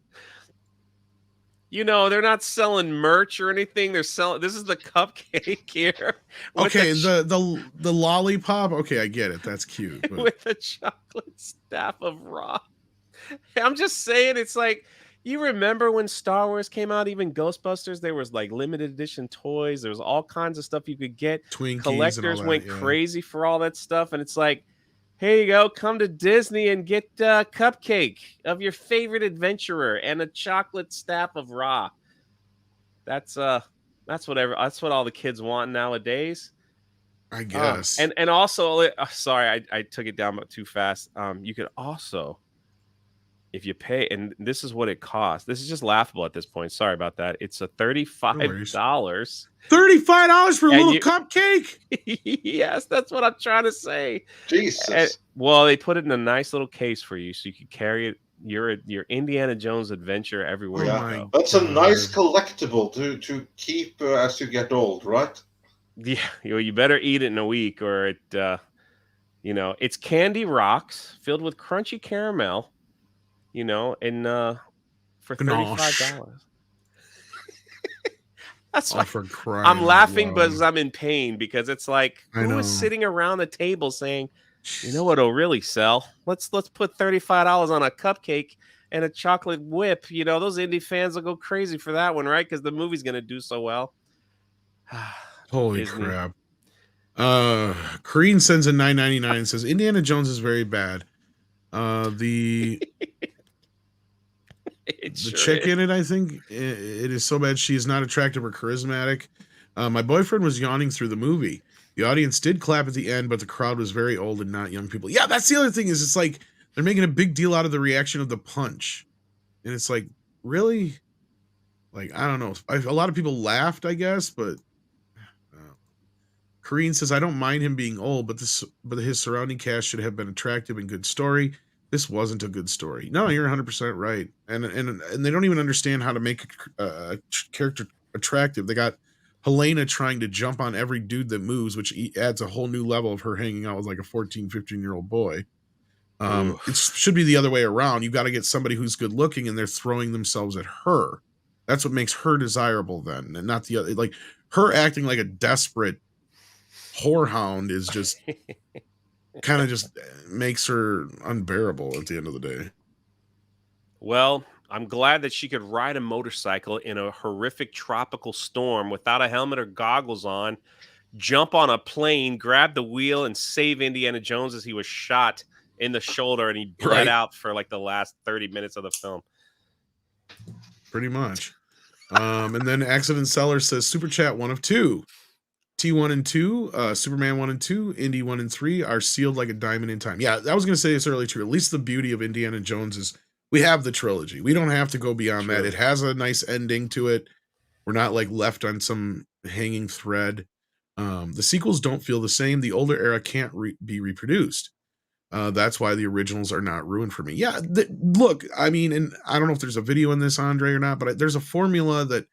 they're not selling merch or anything. They're selling. This is the cupcake here.
Okay, the lollipop. Okay, I get it. That's cute. But...
with a chocolate staff of raw. I'm just saying, it's like, you remember when Star Wars came out, even Ghostbusters, there was like limited edition toys. There was all kinds of stuff you could get.
Twinkies
Collectors went crazy for all that stuff. And it's like, here you go. Come to Disney and get a cupcake of your favorite adventurer and a chocolate staff of raw. That's what all the kids want nowadays.
I guess.
And also, sorry, I took it down too fast. You could also, if you pay, and this is what it costs. This is just laughable at this point. Sorry about that. It's a $35.
$35 for a little cupcake?
Yes, that's what I'm trying to say.
Jesus.
Well, they put it in a nice little case for you so you could carry it. Your Indiana Jones adventure everywhere you go.
That's a nice collectible to keep as you get old, right?
Yeah, you better eat it in a week or it, it's candy rocks filled with crunchy caramel. And for
Gnosh.
$35. That's
Oh,
why
for crying
I'm
out
laughing
loud.
because I'm in pain, because it's like,
I
who is
know.
sitting around the table saying, you know what'll really sell? Let's put $35 on a cupcake and a chocolate whip. You know, those indie fans will go crazy for that one, right? Because the movie's gonna do so well.
Holy
Disney.
crap. Kareen sends in $9.99 and says Indiana Jones is very bad. The
Sure
chick
is.
in it, I think it is so bad she is not attractive or charismatic. My boyfriend was yawning through the movie. The audience did clap at the end, but the crowd was very old and not young people. Yeah, that's the other thing, is it's like they're making a big deal out of the reaction of the punch. And it's like, really? Like, I don't know. A lot of people laughed, I guess, but Kareen says, I don't mind him being old, but his surrounding cast should have been attractive and good story. This wasn't a good story. No, you're 100% right. And they don't even understand how to make a character attractive. They got Helena trying to jump on every dude that moves, which adds a whole new level of her hanging out with like a 14, 15-year-old boy. It should be the other way around. You got to get somebody who's good looking and they're throwing themselves at her. That's what makes her desirable then, and not the other. Like, her acting like a desperate whorehound is just kind of just makes her unbearable at the end of the day.
Well, I'm glad that she could ride a motorcycle in a horrific tropical storm without a helmet or goggles on, jump on a plane, grab the wheel, and save Indiana Jones as he was shot in the shoulder and he bled out for like the last 30 minutes of the film.
Pretty much. And then Accident Seller says, Super Chat 1 of 2. T1 and 2, Superman 1 and 2, Indy 1 and 3 are sealed like a diamond in time. Yeah, I was going to say this earlier too. At least the beauty of Indiana Jones is we have the trilogy. We don't have to go beyond that. It has a nice ending to it. We're not like left on some hanging thread. The sequels don't feel the same. The older era can't be reproduced. That's why the originals are not ruined for me. Yeah, look, I mean, and I don't know if there's a video in this, Andre, or not, but there's a formula that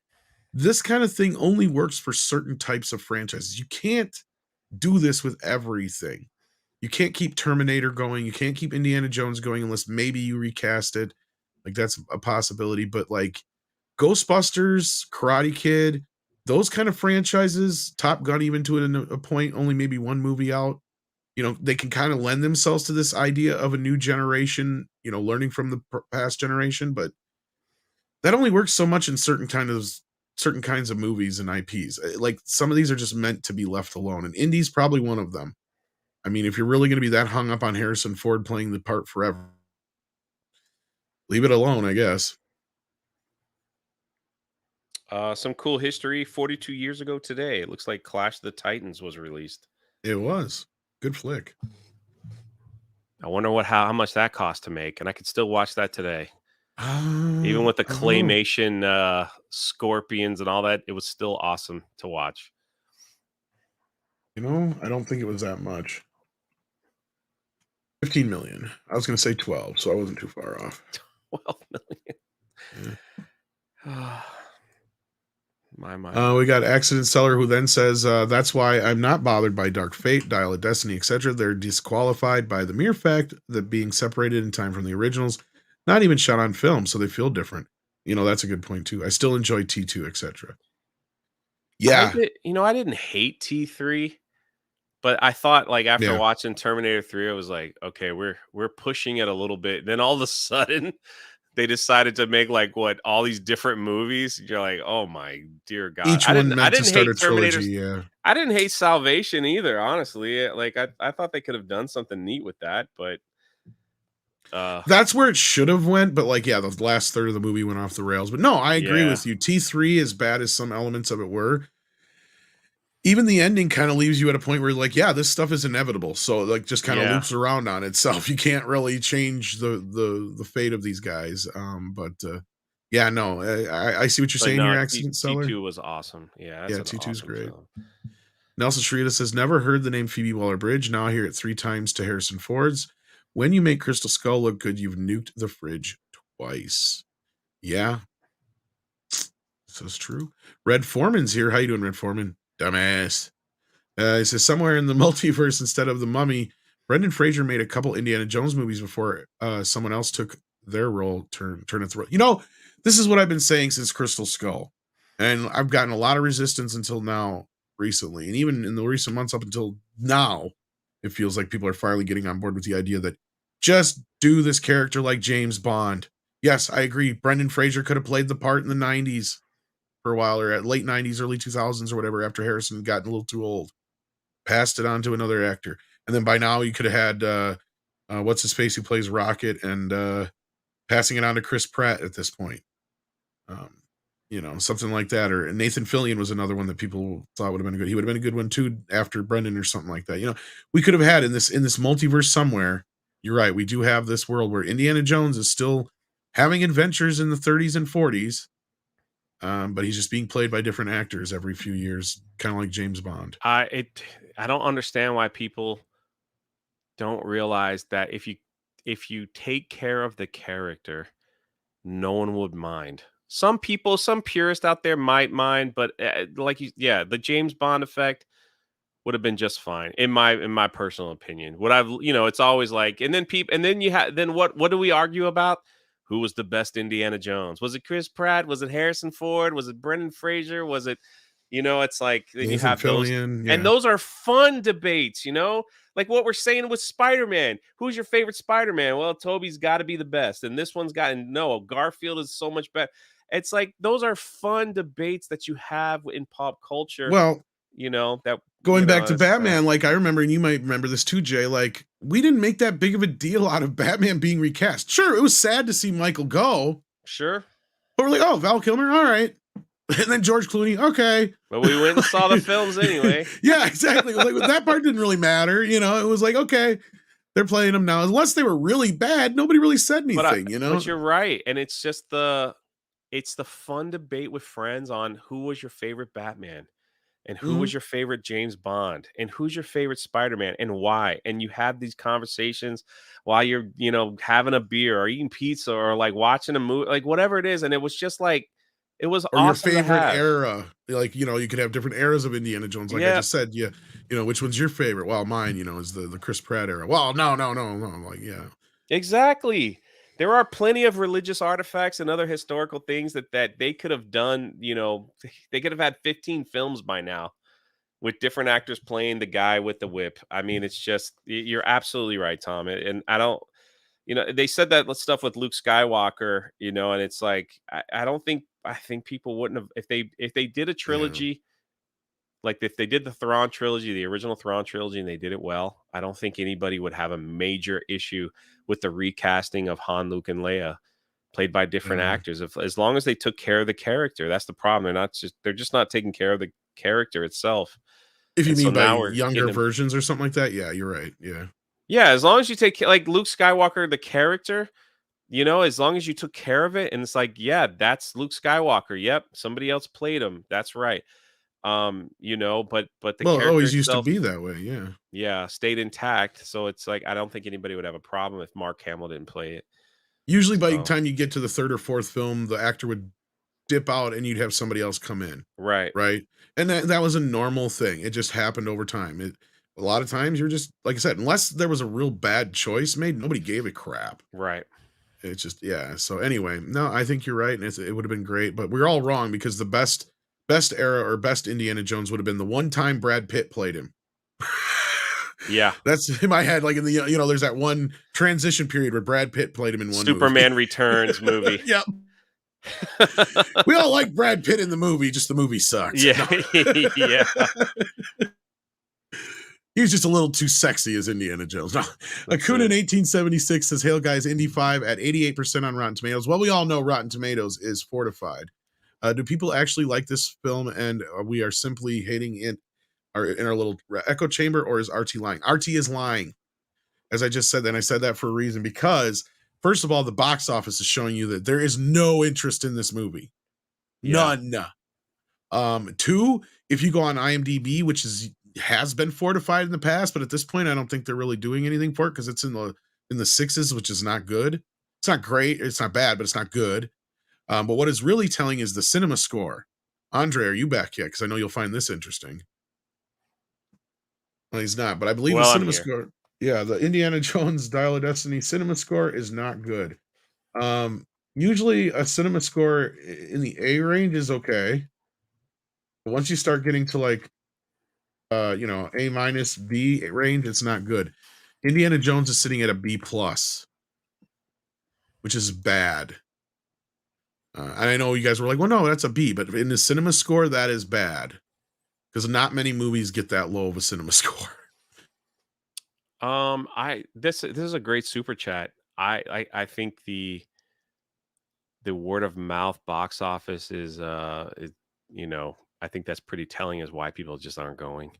this kind of thing only works for certain types of franchises. You can't do this with everything. You can't keep Terminator going. You can't keep Indiana Jones going unless maybe you recast it. Like, that's a possibility. But like Ghostbusters, Karate Kid, those kind of franchises, Top Gun even to a point, only maybe one movie out. You know, they can kind of lend themselves to this idea of a new generation, you know, learning from the past generation. But that only works so much in certain kinds of movies and IPs. Like, some of these are just meant to be left alone, and Indy's probably one of them. I mean, if you're really going to be that hung up on Harrison Ford playing the part forever, leave it alone, I guess.
Some cool history. 42 years ago today, it looks like Clash of the Titans was released.
It was. Good flick.
I wonder how much that cost to make, and I could still watch that today. Even with the claymation scorpions and all that, it was still awesome to watch.
You know, I don't think it was that much. 15 million. I was going to say 12, so I wasn't too far off.
12 million. Yeah.
We got Accident Seller, who then says, that's why I'm not bothered by Dark Fate, Dial of Destiny, etc. They're disqualified by the mere fact that being separated in time from the originals, not even shot on film, so they feel different. You know, that's a good point too. I still enjoy T2, etc. Yeah.
I didn't hate T3, but I thought, like, after watching Terminator 3, I was like, okay, we're pushing it a little bit. Then all of a sudden they decided to make all these different movies. You're like, oh my dear God.
Each one meant to start a trilogy, yeah.
I didn't hate Salvation either, honestly. Like, I thought they could have done something neat with that, but
that's where it should have went. But like, yeah, the last third of the movie went off the rails. But no, I agree with you. T3, as bad as some elements of it were, even the ending kind of leaves you at a point where you're like, yeah, this stuff is inevitable. So like, just kind of loops around on itself. You can't really change the fate of these guys. Yeah, no, I see what you're saying here, Accident Seller.
T2 was awesome. Yeah,
T2's
awesome
great.
Film.
Nelson Sharita says, never heard the name Phoebe Waller-Bridge. Now I hear it 3 times to Harrison Ford's. When you make Crystal Skull look good, you've nuked the fridge twice. Yeah. This is true. Red Foreman's here. How you doing, Red Foreman? Dumbass. He says, somewhere in the multiverse instead of the Mummy, Brendan Fraser made a couple Indiana Jones movies before someone else took their role, turn its role. You know, this is what I've been saying since Crystal Skull, and I've gotten a lot of resistance until now recently, and even in the recent months up until now, it feels like people are finally getting on board with the idea that just do this character like James Bond. Yes, I agree. Brendan Fraser could have played the part in the 90s for a while, or at late 90s, early 2000s, or whatever, after Harrison had gotten a little too old. Passed it on to another actor. And then by now you could have had what's his face who plays Rocket, and passing it on to Chris Pratt at this point. Something like that. Or Nathan Fillion was another one that people thought would have been good. He would have been a good one too after Brendan or something like that. We could have had in this multiverse somewhere. You're right. We do have this world where Indiana Jones is still having adventures in the 30s and 40s. But he's just being played by different actors every few years, kind of like James Bond.
I don't understand why people don't realize that if you take care of the character, no one would mind. Some people, some purists out there might mind, but the James Bond effect would have been just fine in my personal opinion. It's always like, and then what do we argue about? Who was the best Indiana Jones? Was it Chris Pratt? Was it Harrison Ford? Was it Brendan Fraser? Was it, it's like, then you have those, and those are fun debates, like what we're saying with Spider-Man. Who's your favorite Spider-Man? Well, Tobey's got to be the best, and this one's no, Garfield is so much better. It's like, those are fun debates that you have in pop culture.
Well,
that
going back to Batman, like I remember, and you might remember this too, Jay, like we didn't make that big of a deal out of Batman being recast. Sure, it was sad to see Michael go.
Sure.
But we're like, oh, Val Kilmer, all right. And then George Clooney, okay.
But we went and saw the films anyway.
Yeah, exactly. It was like, that part didn't really matter. It was like, okay, they're playing them now. Unless they were really bad, nobody really said anything,
But you're right. And it's just it's the fun debate with friends on who was your favorite Batman and who was your favorite James Bond and who's your favorite Spider-Man and why. And you have these conversations while you're, having a beer or eating pizza or like watching a movie, like whatever it is. And it was just like, it was
or
awesome.
Your favorite era. Like, you could have different eras of Indiana Jones. Like I just said, which one's your favorite? Well, mine, is the Chris Pratt era. Well, no. Like, yeah.
Exactly. There are plenty of religious artifacts and other historical things that they could have done. They could have had 15 films by now with different actors playing the guy with the whip. I mean, it's just, you're absolutely right, Tom. And I don't, they said that stuff with Luke Skywalker, and it's like, I think people wouldn't have, if they did a trilogy, like if they did the Thrawn trilogy, the original Thrawn trilogy, and they did it well, I don't think anybody would have a major issue with the recasting of Han, Luke, and Leia, played by different actors. As long as they took care of the character, that's the problem. They're just not taking care of the character itself.
If you mean by younger versions or something like that, yeah, you're right.
Yeah, as long as you take like Luke Skywalker, the character, as long as you took care of it, and it's like, yeah, that's Luke Skywalker. Yep, somebody else played him. That's right. But the character
it always used to be that way.
Yeah, stayed intact. So it's like, I don't think anybody would have a problem if Mark Hamill didn't play it.
Usually by the time you get to the third or fourth film, the actor would dip out and you'd have somebody else come in.
Right.
And that was a normal thing. It just happened over time. A lot of times you're just, like I said, unless there was a real bad choice made, nobody gave a crap.
Right.
It's just, so anyway, no, I think you're right. And it would have been great, but we're all wrong because the best era or best Indiana Jones would have been the one time Brad Pitt played him.
Yeah.
That's in my head. Like in the, there's that one transition period where Brad Pitt played him in one
Superman
movie.
Returns movie.
Yep. We all like Brad Pitt in the movie, just the movie sucked.
Yeah. Yeah.
He was just a little too sexy as Indiana Jones. No. Akuna in 1876 says, "Hail guys, Indy 5 at 88% on Rotten Tomatoes." Well, we all know Rotten Tomatoes is fortified. Do people actually like this film, and we are simply hating it in our little echo chamber, or is RT lying? RT is lying. As I just said, and I said that for a reason, because first of all, the box office is showing you that there is no interest in this movie. None. Two, if you go on IMDb, which has been fortified in the past, but at this point, I don't think they're really doing anything for it because it's in the sixes, which is not good. It's not great. It's not bad, but it's not good. But what is really telling is the cinema score. Andre, are you back yet? Because I know you'll find this interesting. Well, he's not, but I believe the cinema score. Yeah, the Indiana Jones Dial of Destiny cinema score is not good. Usually a cinema score in the A range is okay. But once you start getting to like A minus B range, it's not good. Indiana Jones is sitting at a B plus, which is bad. And I know you guys were like, well, no, that's a B, but in the cinema score, that is bad. Because not many movies get that low of a cinema score.
This is a great super chat. I think the word of mouth box office is I think that's pretty telling as why people just aren't going.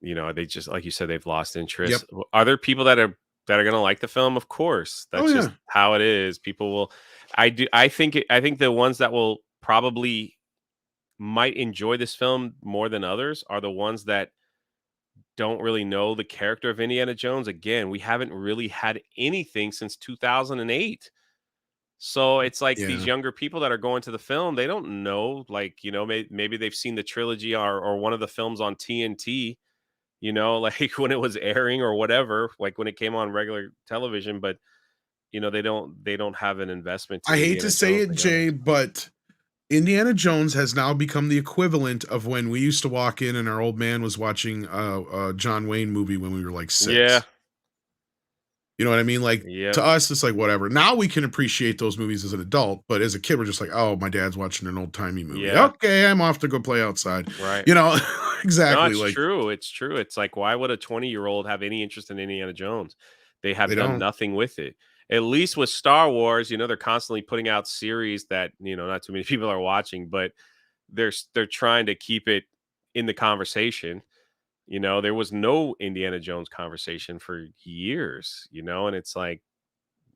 They just, like you said, they've lost interest.
Yep.
Are there people that are going to like the film? Of course. That's just how it is. People will I think the ones that will probably might enjoy this film more than others are the ones that don't really know the character of Indiana Jones. Again, we haven't really had anything since 2008. So it's like these younger people that are going to the film, they don't know, like, maybe they've seen the trilogy or one of the films on TNT, like when it was airing or whatever, like when it came on regular television, but they don't have an investment.
I hate to say it, Jay, but Indiana Jones has now become the equivalent of when we used to walk in and our old man was watching a John Wayne movie when we were like 6.
Yeah.
You know what I mean? Like to us, it's like whatever. Now we can appreciate those movies as an adult, but as a kid, we're just like, oh, my dad's watching an old timey movie.
Yeah.
Okay, I'm off to go play outside.
Right.
Exactly.
No, it's true. It's true. It's like, why would a 20-year-old have any interest in Indiana Jones? They have done nothing with it. At least with Star Wars, they're constantly putting out series that, not too many people are watching, but they're trying to keep it in the conversation. There was no Indiana Jones conversation for years, and it's like,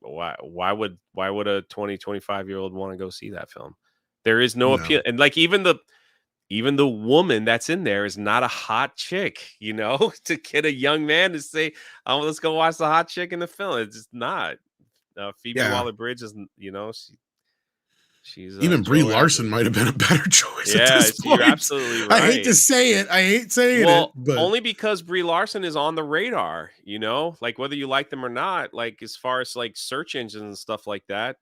why would a 25-year-old want to go see that film? There is no appeal. And like, even the woman that's in there is not a hot chick, to get a young man to say, oh, let's go watch the hot chick in the film. It's just not. Phoebe Waller-Bridge is, she's
even Brie Larson might have been a better choice.
Yeah, you're absolutely right.
I hate to say it. I hate saying it, but
only because Brie Larson is on the radar. Like whether you like them or not. Like as far as like search engines and stuff like that.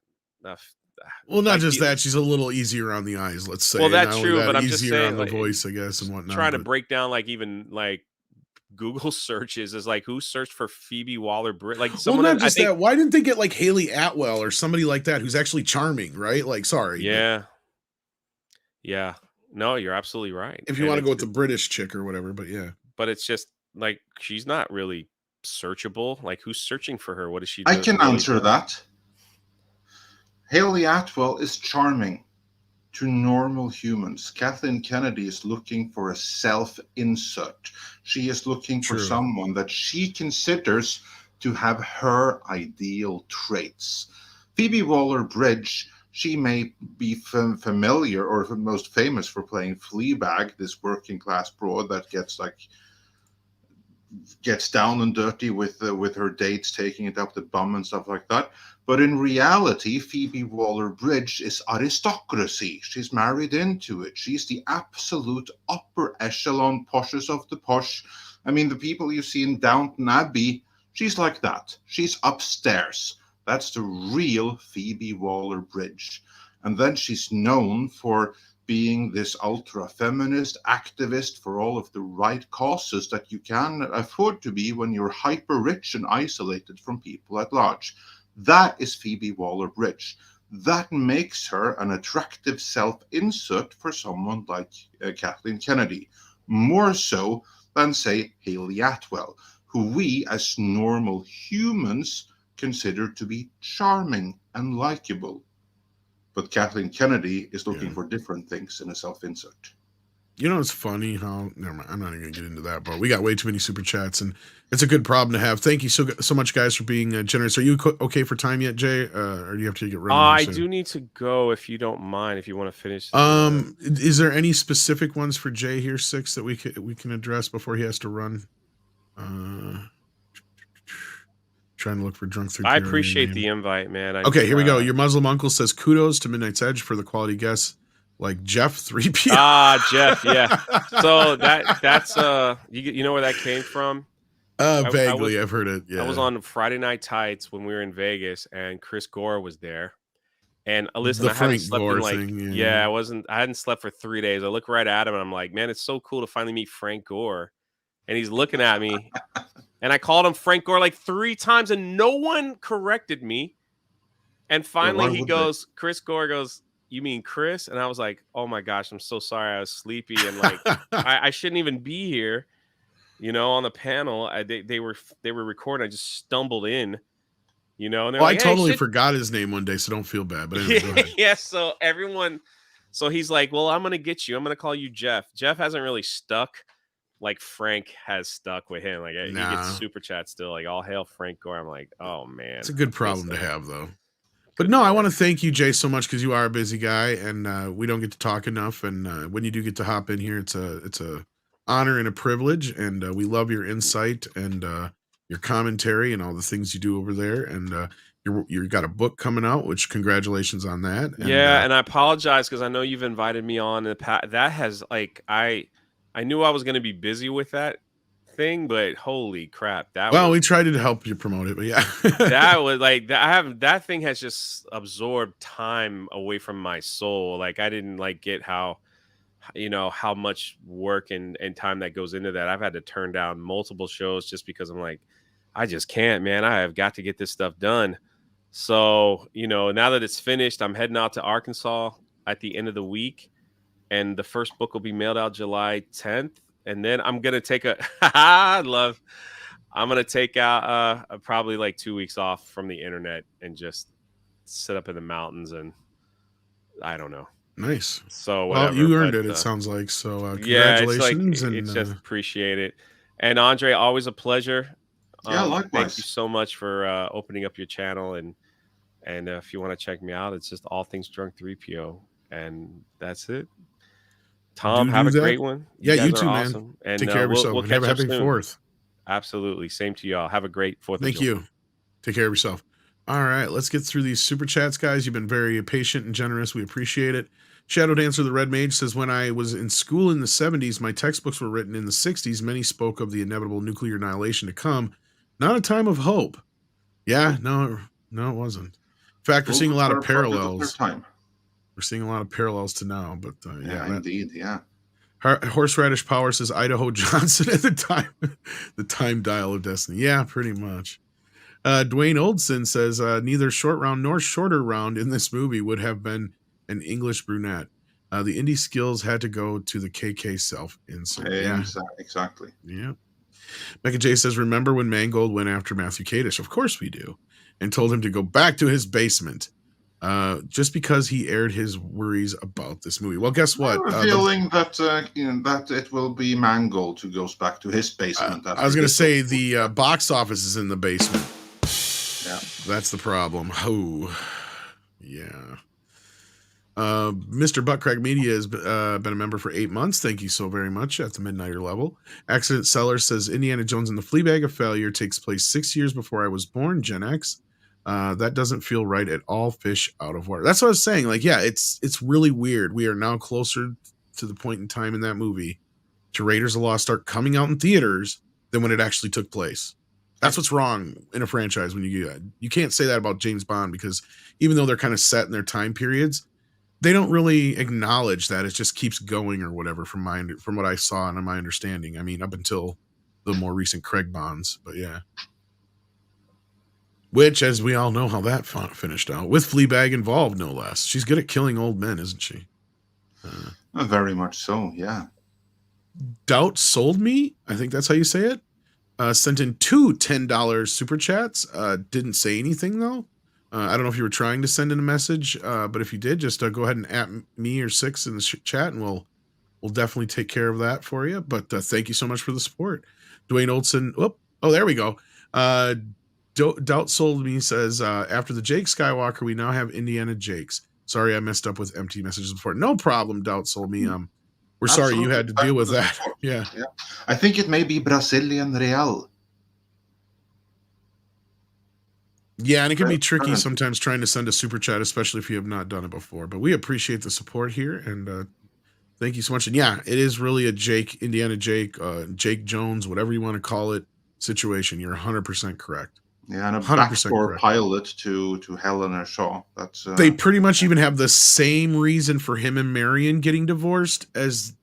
Well, not just that, she's a little easier on the eyes. Let's say.
Well, that's true, but I'm just saying,
on the voice, I guess, and whatnot.
Trying to break down like even like Google searches is like, who searched for Phoebe Waller-Bridge? Like someone.
Well, not just that. Why didn't they get like Haley Atwell or somebody like that who's actually charming, right? Like, sorry.
Yeah. Yeah. No, you're absolutely right.
If you want to go with the British chick or whatever, but yeah.
But it's just like she's not really searchable. Like, who's searching for her? What is she do?
I can answer that. Haley Atwell is charming to normal humans. Kathleen Kennedy is looking for a self-insert. She is looking for someone that she considers to have her ideal traits. Phoebe Waller-Bridge, she may be familiar or most famous for playing Fleabag, this working class broad that gets down and dirty with her dates, taking it up the bum and stuff like that. But in reality, Phoebe Waller-Bridge is aristocracy. She's married into it. She's the absolute upper echelon poshest of the posh. I mean, the people you see in Downton Abbey, she's like that. She's upstairs. That's the real Phoebe Waller-Bridge. And then she's known for being this ultra-feminist activist for all of the right causes that you can afford to be when you're hyper-rich and isolated from people at large. That is Phoebe Waller-Bridge. That makes her an attractive self-insert for someone like Kathleen Kennedy, more so than, say, Haley Atwell, who we as normal humans consider to be charming and likable. But Kathleen Kennedy is looking for different things in a self-insert.
It's funny how, never mind, I'm not even going to get into that, but we got way too many super chats, and it's a good problem to have. Thank you so much, guys, for being generous. Are you okay for time yet, Jay? Or do you have to get running?
I do need to go, if you don't mind, if you want to finish.
Is there any specific ones for Jay here, 6, that we can address before he has to run? Trying to look for Drunk3PO.
I appreciate the invite, man.
Okay, here we go. Your Muslim uncle says kudos to Midnight's Edge for the quality guests like Jeff 3PO.
Jeff, yeah. So that's you know where that came from?
Vaguely, I've heard it. Yeah.
I was on Friday Night Tights when we were in Vegas, and Chris Gore was there, And listen,
The
I hadn't
Frank
slept in
Gore
like,
thing,
yeah, I hadn't slept for 3 days. I look right at him and I'm like, man, it's so cool to finally meet Frank Gore. And he's looking at me. And I called him Frank Gore like 3 times and no one corrected me. And finally he goes, Chris Gore goes, you mean Chris? And I was like, oh my gosh, I'm so sorry. I was sleepy and like, I shouldn't even be here, on the panel. They were recording. I just stumbled in, and they're
Oh,
like,
I
hey,
totally forgot his name one day, so don't feel bad. But anyway, go ahead.
yeah. So he's like, well, I'm going to get you. I'm going to call you Jeff. Jeff hasn't really stuck like Frank has stuck with him. Like he gets super chat still, like all hail Frank Gore. I'm like, oh man,
it's a good problem to have though. But no, I want to thank you, Jay, so much because you are a busy guy, and we don't get to talk enough. And when you do get to hop in here, it's a honor and a privilege. And we love your insight and your commentary and all the things you do over there. And you got a book coming out, which congratulations on that. And,
yeah, and I apologize because I know you've invited me on in the past. That has I knew I was going to be busy with that thing, but holy crap,
we tried to help you promote it, but yeah.
That was like that thing has just absorbed time away from my soul. Like I didn't like get how much work and time that goes into that. I've had to turn down multiple shows just because I'm like, I just can't, man. I have got to get this stuff done. So, now that it's finished, I'm heading out to Arkansas at the end of the week, and the first book will be mailed out July 10th. And then I'm going to take I'm going to take out probably like 2 weeks off from the internet and just sit up in the mountains and I don't know.
Nice.
So
whatever, well, you earned it. It sounds like so. Congratulations,
it's just appreciate it. And Andre, always a pleasure.
Yeah, likewise.
Thank you so much for opening up your channel, and if you want to check me out, it's just all things Drunk3PO, and that's it. Tom, have a great one.
You too, awesome. Man. And take care of yourself. We'll have a happy 4th.
Absolutely. Same to y'all. Have a great 4th.
Thank you. Take care of yourself. All right, let's get through these super chats, guys. You've been very patient and generous. We appreciate it. Shadow Dancer the Red Mage says, when I was in school in the 70s, my textbooks were written in the 60s. Many spoke of the inevitable nuclear annihilation to come. Not a time of hope. Yeah, no, it wasn't. In fact, we're seeing a lot of parallels. We're seeing a lot of parallels to now, but
indeed, yeah.
Horseradish Power says Idaho Johnson at the time dial of destiny. Yeah, pretty much. Dwayne Oldson says neither short round nor shorter round in this movie would have been an English brunette. The indie skills had to go to the KK self insert.
Yeah, exactly.
Yeah. Becca J says, remember when Mangold went after Matthew Kadish? Of course we do. And told him to go back to his basement. Just because he aired his worries about this movie. Well, guess what?
Revealing that it will be Mangold who goes back to his basement.
I was going to say the box office is in the basement.
Yeah,
that's the problem. Oh, yeah. Mr. Buttcrack Media has been a member for 8 months. Thank you so very much at the Midnighter level. Accident Seller says Indiana Jones and the Fleabag of Failure takes place 6 years before I was born, Gen X. That doesn't feel right at all. Fish out of water. That's what I was saying. Like, yeah, it's really weird. We are now closer to the point in time in that movie to Raiders of the Lost Ark coming out in theaters than when it actually took place. That's what's wrong in a franchise when you can't say that about James Bond, because even though they're kind of set in their time periods, they don't really acknowledge that. It just keeps going or whatever from what I saw and my understanding. I mean, up until the more recent Craig Bonds, but yeah. Which, as we all know how that finished out, with Fleabag involved, no less. She's good at killing old men, isn't she?
Very much so, yeah.
Doubt Sold Me, I think that's how you say it, sent in 2 $10 super chats. Didn't say anything, though. I don't know if you were trying to send in a message, but if you did, just go ahead and at me or Six in the chat, and we'll definitely take care of that for you. But thank you so much for the support. Dwayne Oldson, oh, there we go. Doubt Sold Me says, after the Jake Skywalker, we now have Indiana Jakes. Sorry, I messed up with empty messages before. No problem, Doubt Sold Me. We're sorry you had to deal with that. Yeah.
I think it may be Brazilian Real.
Yeah, and it can be tricky sometimes trying to send a super chat, especially if you have not done it before. But we appreciate the support here, and thank you so much. And yeah, it is really a Indiana Jake, Jake Jones, whatever you want to call it, situation. You're 100% correct.
Yeah, and a
100%
backdoor
correct.
pilot to Helena Shaw. That's
They pretty much even have the same reason for him and Marion getting divorced as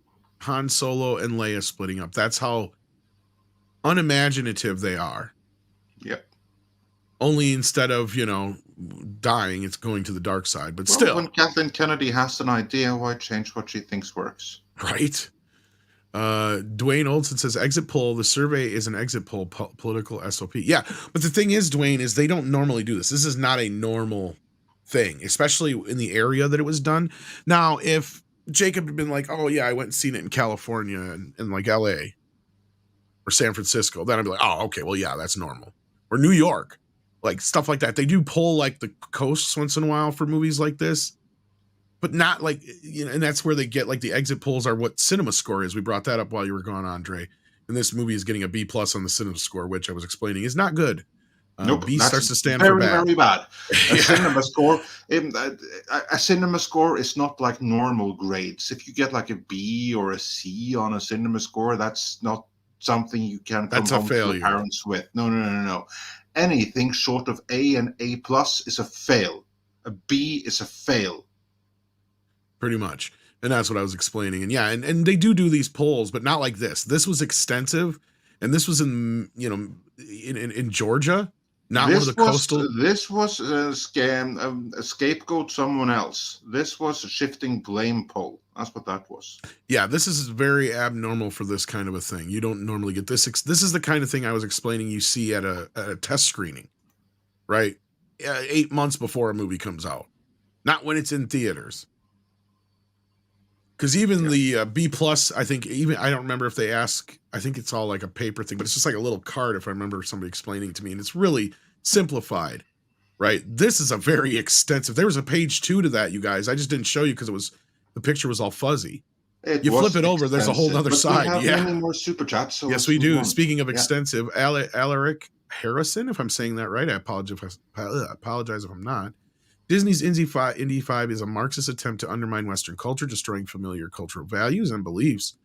Han Solo and Leia splitting up. That's how unimaginative they are.
Yep.
Only instead of, dying, it's going to the dark side. But
Well,
still.
when Kathleen Kennedy has an idea, why change what she thinks works?
Right? Dwayne Olson says, exit poll. The survey is an exit poll, political SOP. Yeah, but the thing is, Dwayne, is they don't normally do this. This is not a normal thing, especially in the area that it was done. Now, if Jacob had been like, oh, yeah, I went and seen it in California and like LA or San Francisco, then I'd be like, oh, okay, well, yeah, that's normal. Or New York, like stuff like that. They do poll like the coasts once in a while for movies like this. But not like, and that's where they get like the exit polls are what cinema score is. We brought that up while you were gone, Andre. And this movie is getting a B+ on the cinema score, which I was explaining is not good.
Nope,
B starts to stand
very,
for bad.
very bad. Cinema score, a cinema score is not like normal grades. If you get like a B or a C on a cinema score, that's not something you can come home to your parents with. No. Anything short of A and A+ is a fail. A B is a fail.
Pretty much. And that's what I was explaining. And yeah, and they do these polls, but not like this. This was extensive. And this was in Georgia, not one of the coastal.
This was a scam, a scapegoat someone else. This was a shifting blame poll. That's what that was.
Yeah, this is very abnormal for this kind of a thing. You don't normally get this. This is the kind of thing I was explaining you see at a test screening, right? 8 months before a movie comes out, not when it's in theaters. Because even the B+, I think, I don't remember if they ask, I think it's all like a paper thing, but it's just like a little card if I remember somebody explaining to me, and it's really simplified, right? This is a very extensive, there was a page 2 to that, you guys. I just didn't show you because the picture was all fuzzy. You flip it over, there's a whole other side.
We have many more super chats. So
yes, we do. Speaking of extensive, Alaric Harrison, if I'm saying that right, I apologize if I'm not. Disney's Indy 5 is a Marxist attempt to undermine Western culture, destroying familiar cultural values and beliefs.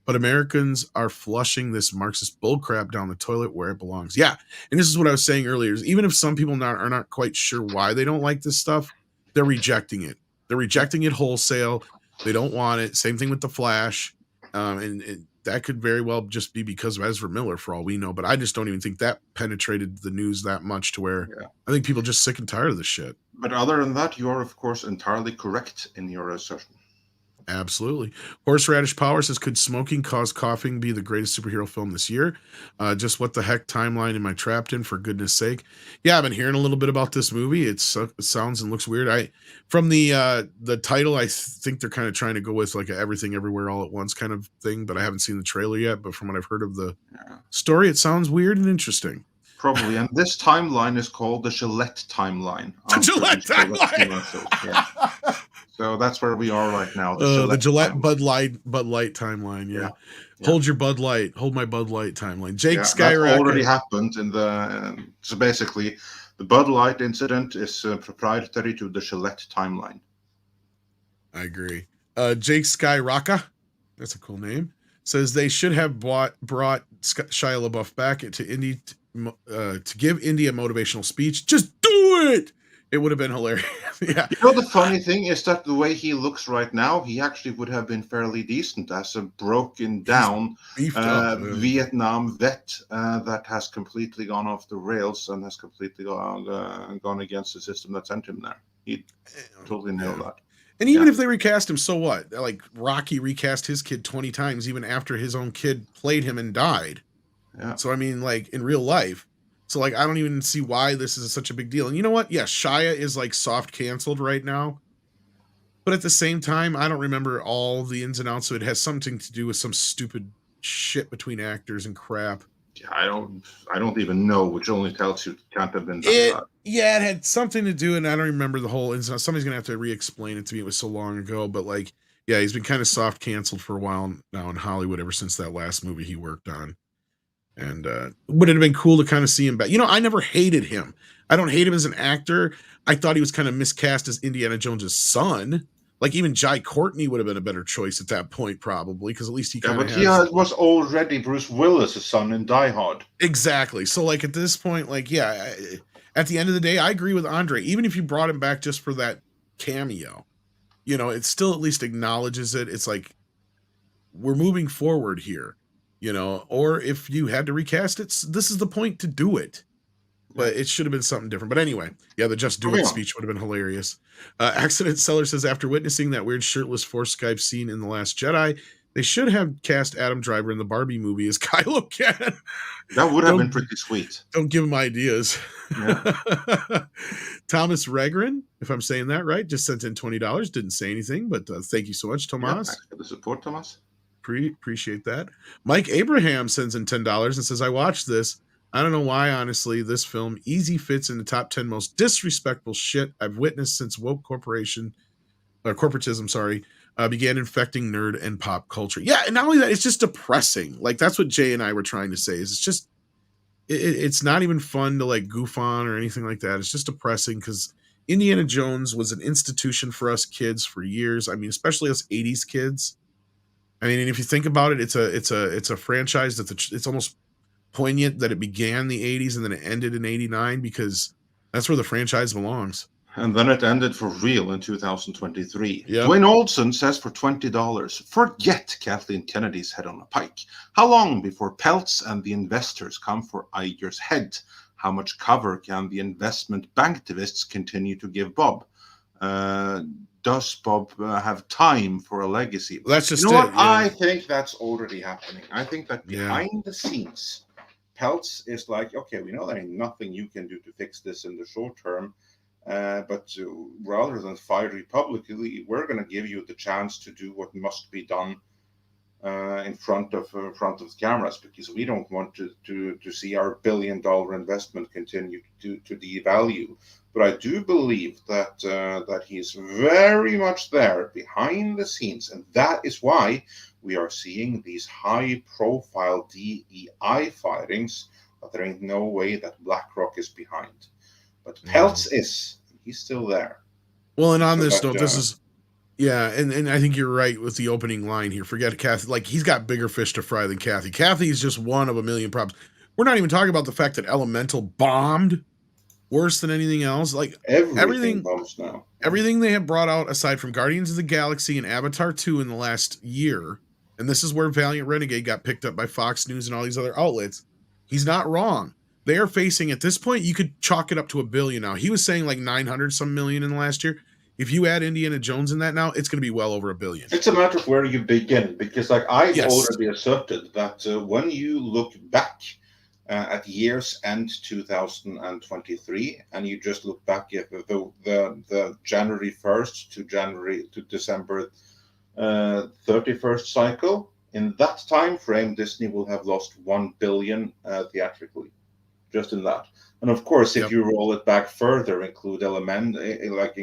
But Americans are flushing this Marxist bullcrap down the toilet where it belongs. Yeah, and this is what I was saying earlier. Is even if some people are not quite sure why they don't like this stuff, they're rejecting it. They're rejecting it wholesale. They don't want it. Same thing with The Flash. And that could very well just be because of Ezra Miller for all we know. But I just don't even think that penetrated the news that much to where I think people are just sick and tired of this shit.
But other than that, you are, of course, entirely correct in your assertion.
Absolutely. Horseradish Power says, could smoking cause coughing be the greatest superhero film this year? Just what the heck timeline am I trapped in, for goodness sake? Yeah, I've been hearing a little bit about this movie. It sounds and looks weird. From the title, I think they're kind of trying to go with like a everything everywhere all at once kind of thing, but I haven't seen the trailer yet. But from what I've heard of the story, it sounds weird and interesting.
Probably. And this timeline is called the Gillette timeline.
The Gillette timeline.
Yeah. So that's where we are right now.
The Gillette Bud Light timeline. Yeah. Hold your Bud Light. Hold my Bud Light timeline. Jake Skyrocket.
That already happened in the. So basically, the Bud Light incident is proprietary to the Gillette timeline. I
agree. Jake Skyrocket. That's a cool name. Says they should have brought Shia LaBeouf back to Indy to give Indy a motivational speech. Just do it. It would have been hilarious. Yeah.
You know, the funny thing is that the way he looks right now, he actually would have been fairly decent as a broken down Vietnam vet that has completely gone off the rails and has completely gone against the system that sent him there. He totally nailed that.
And even if they recast him, so what? Like Rocky recast his kid 20 times, even after his own kid played him and died.
Yeah.
So, I mean, like in real life. So, like, I don't even see why this is such a big deal. And you know what? Yeah, Shia is like soft canceled right now. But at the same time, I don't remember all the ins and outs. So it has something to do with some stupid shit between actors and crap.
Yeah, I don't even know, which only tells you it can't have been done.
Yeah, it had something to do, and I don't remember the whole ins and outs. Somebody's going to have to re-explain it to me. It was so long ago. But, like, yeah, he's been kind of soft canceled for a while now in Hollywood ever since that last movie he worked on. And would it have been cool to kind of see him back? You know, I never hated him. I don't hate him as an actor. I thought he was kind of miscast as Indiana Jones's son, Like even Jai Courtney would have been a better choice at that point, probably, because at least he kind of
he was already Bruce Willis' son in Die Hard.
Exactly. So like at this point, like, yeah, at the end of the day, I agree with Andre. Even if you brought him back just for that cameo, you know, it still at least acknowledges it. It's like, we're moving forward here, you know, or if you had to recast it, this is the point to do it. But it should have been something different. But anyway, yeah, the Just Do It speech would have been hilarious. Accident Seller says, after witnessing that weird shirtless Force Skype scene in The Last Jedi, they should have cast Adam Driver in the Barbie movie as Kylo Ren.
That would have been pretty sweet.
Don't give him ideas.
Yeah.
Thomas Regren, if I'm saying that right, just sent in $20. Didn't say anything, but thank you so much, Tomas.
Yeah, thanks for the support, Thomas.
Appreciate that. Mike Abraham sends in $10 and says, I watched this. I don't know why, honestly, this film easy fits in the top 10 most disrespectful shit I've witnessed since woke corporatism, began infecting nerd and pop culture. Yeah, and not only that, it's just depressing. Like, that's what Jay and I were trying to say. Is it's just, it's not even fun to like goof on or anything like that. It's just depressing because Indiana Jones was an institution for us kids for years. I mean, especially us 80s kids. I mean, and if you think about it, it's a franchise that it's almost poignant that it began in the 80s and then it ended in 89 because that's where the franchise belongs.
And then it ended for real in 2023.
Yep.
Dwayne Olson says for $20, forget Kathleen Kennedy's head on a pike. How long before Peltz and the investors come for Iger's head? How much cover can the investment banktivists continue to give Bob? Does Bob have time for a legacy?
Well, that's just
you know what?
yeah.
I think that's already happening. I think that behind the scenes, Peltz is like, okay, we know there ain't nothing you can do to fix this in the short term, but rather than fight publicly, we're going to give you the chance to do what must be done in front of the cameras, because we don't want to see our billion-dollar investment continue to devalue. But I do believe that he's very much there behind the scenes, and that is why we are seeing these high-profile DEI firings. But there ain't no way that BlackRock is behind. But Peltz is. He's still there.
Well, and on this note, this is. Yeah, and I think you're right with the opening line here. Forget Kathy. Like, he's got bigger fish to fry than Kathy. Kathy is just one of a million problems. We're not even talking about the fact that Elemental bombed worse than anything else. Like, everything
bombs now.
Everything they have brought out, aside from Guardians of the Galaxy and Avatar 2 in the last year, and this is where Valiant Renegade got picked up by Fox News and all these other outlets, he's not wrong. They are facing, at this point, you could chalk it up to $1 billion now. He was saying like 900 some million in the last year. If you add Indiana Jones in that now, it's going to be well over $1 billion.
It's a matter of where you begin, because like I've already asserted that when you look back at year's end 2023, and you just look back at the January 1st to December 31st cycle, in that time frame, Disney will have lost $1 billion theatrically, just in that. And of course, if you roll it back further, include Lightyear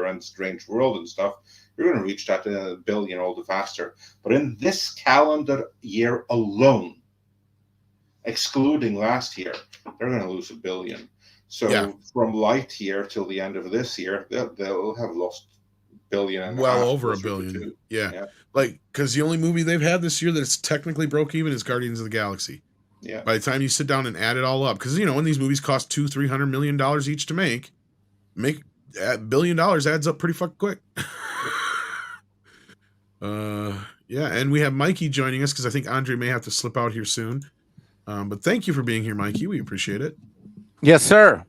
and Strange World and stuff, you're going to reach that $1 billion all the faster. But in this calendar year alone, excluding last year, they're going to lose $1 billion. So from Lightyear till the end of this year, they'll have lost $1 billion.
Well over $1 billion. Yeah. Like, because the only movie they've had this year that's technically broke even is Guardians of the Galaxy.
Yeah.
By the time you sit down and add it all up, because when these movies cost $200-300 million each to make $1 billion adds up pretty fucking quick. And we have Mikey joining us because I think Andre may have to slip out here soon. But thank you for being here, Mikey. We appreciate it.
Yes, sir.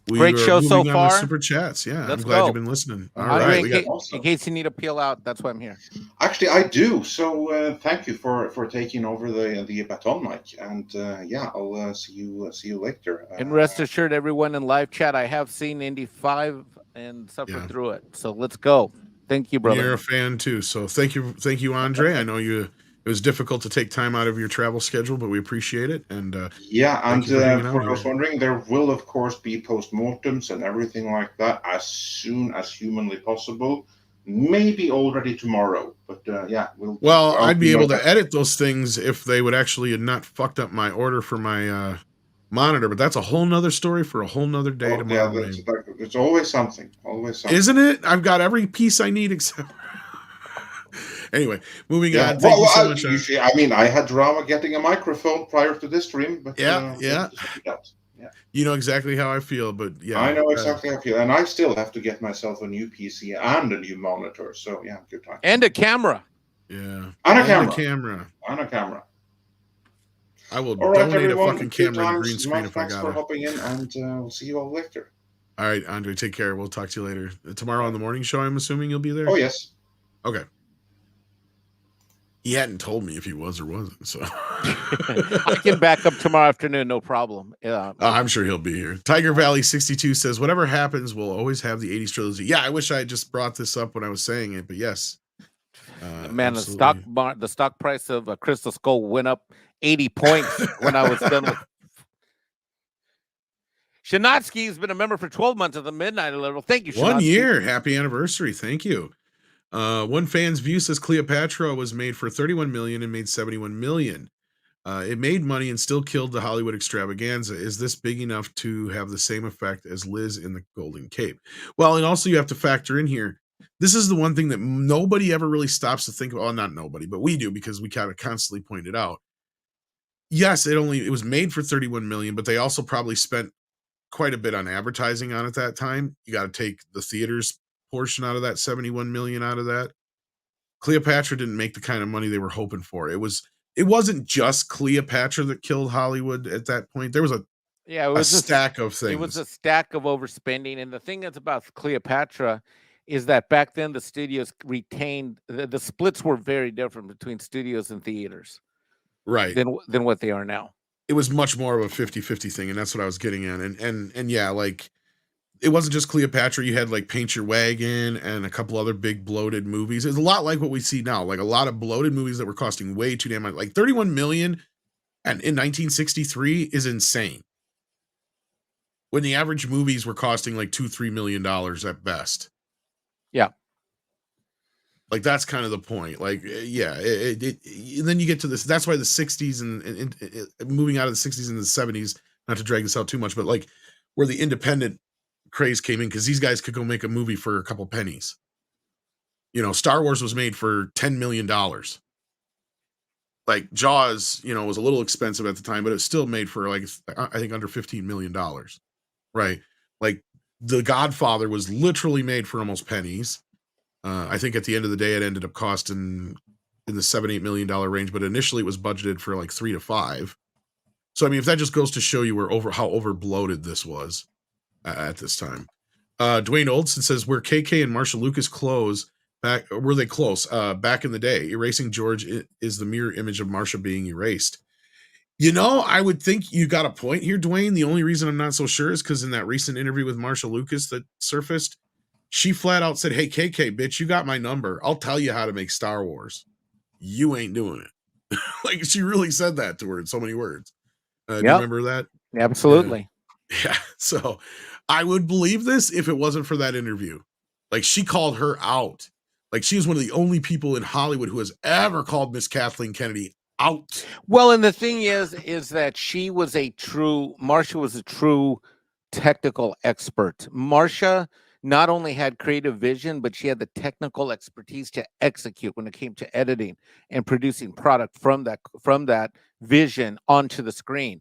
Great show so far.
Super chats. Yeah, I'm glad you've been listening. All right.
In case you need to peel out, that's why I'm here.
Actually, I do. So thank you for taking over the baton, Mike. And I'll see you later.
And rest assured, everyone in live chat, I have seen Indy 5 and suffered through it. So let's go. Thank you, brother.
You're a fan too. So thank you, Andre. I know it was difficult to take time out of your travel schedule, but we appreciate it. And
for those wondering, there will of course be postmortems and everything like that as soon as humanly possible. Maybe already tomorrow, but
I'd be able to edit those things if they would actually have not fucked up my order for my monitor, but that's a whole nother story for a whole nother day tomorrow.
Yeah, it's always something. Always something.
Isn't it? I've got every piece I need except. Anyway, moving on.
Thank
you so much.
I mean, I had drama getting a microphone prior to this stream, but
yeah. You know exactly how I feel, but yeah,
I know exactly how I feel, and I still have to get myself a new PC and a new monitor. So yeah, good time.
And a camera.
Yeah,
and a camera.
I will
all right,
donate
everyone,
a fucking camera and green screen if I got it.
Thanks for hopping in, and we'll see you all later.
All right, Andre, take care. We'll talk to you later. Tomorrow on the morning show, I'm assuming you'll be there?
Oh, yes.
Okay. He hadn't told me if he was or wasn't, so.
I can back up tomorrow afternoon, no problem.
I'm sure he'll be here. Tiger Valley 62 says, whatever happens, we'll always have the 80s trilogy. Yeah, I wish I had just brought this up when I was saying it, but yes.
Man,
absolutely.
the stock price of Crystal Skull went up 80 points when I was done with. Shanatsky's been a member for 12 months at the Midnight Level. Thank you, Shanatsky.
1 year. Happy anniversary. Thank you. One fan's view says Cleopatra was made for 31 million and made 71 million. It made money and still killed the Hollywood extravaganza. Is this big enough to have the same effect as Liz in the Golden Cape? Well, and also you have to factor in here. This is the one thing that nobody ever really stops to think about. Well, not nobody, but we do, because we kind of constantly point it out. Yes, it was made for 31 million, but they also probably spent quite a bit on advertising on it that time. You got to take the theater's portion out of that, 71 million out of that. Cleopatra didn't make the kind of money they were hoping for. It wasn't just Cleopatra that killed Hollywood at that point. There was a stack of things.
It was a stack of overspending. And the thing that's about Cleopatra is that back then the studios retained the splits were very different between studios and theaters.
Right.
Than what they are now.
It was much more of a 50-50 thing, and that's what I was getting at. And yeah, like it wasn't just Cleopatra. You had like Paint Your Wagon and a couple other big bloated movies. It's a lot like what we see now, like a lot of bloated movies that were costing way too damn much. Like 31 million and in 1963 is insane. When the average movies were costing like $2-3 million at best.
Yeah.
Like that's kind of the point. Like, yeah, then you get to this. That's why the 60s and moving out of the 60s and the 70s, not to drag this out too much, but like where the independent craze came in, because these guys could go make a movie for a couple pennies. You know, Star Wars was made for $10 million. Like Jaws, you know, was a little expensive at the time, but it was still made for like, I think under $15 million. Right. Like The Godfather was literally made for almost pennies. I think at the end of the day, it ended up costing in the $7-8 million range, but initially it was budgeted for like 3 to 5. So, I mean, if that just goes to show you how over bloated this was at this time. Dwayne Oldson says, where KK and Marsha Lucas were they close? Back in the day, erasing George is the mirror image of Marsha being erased. You know, I would think you got a point here, Dwayne. The only reason I'm not so sure is because in that recent interview with Marsha Lucas that surfaced, she flat out said, hey, KK, bitch, you got my number. I'll tell you how to make Star Wars. You ain't doing it. Like, she really said that to her in so many words. Do you remember that?
Absolutely.
Yeah. So I would believe this if it wasn't for that interview. Like, she called her out. Like, she was one of the only people in Hollywood who has ever called Miss Kathleen Kennedy out.
Well, and the thing is that Marsha was a true technical expert. Marsha not only had creative vision, but she had the technical expertise to execute when it came to editing and producing product from that vision onto the screen.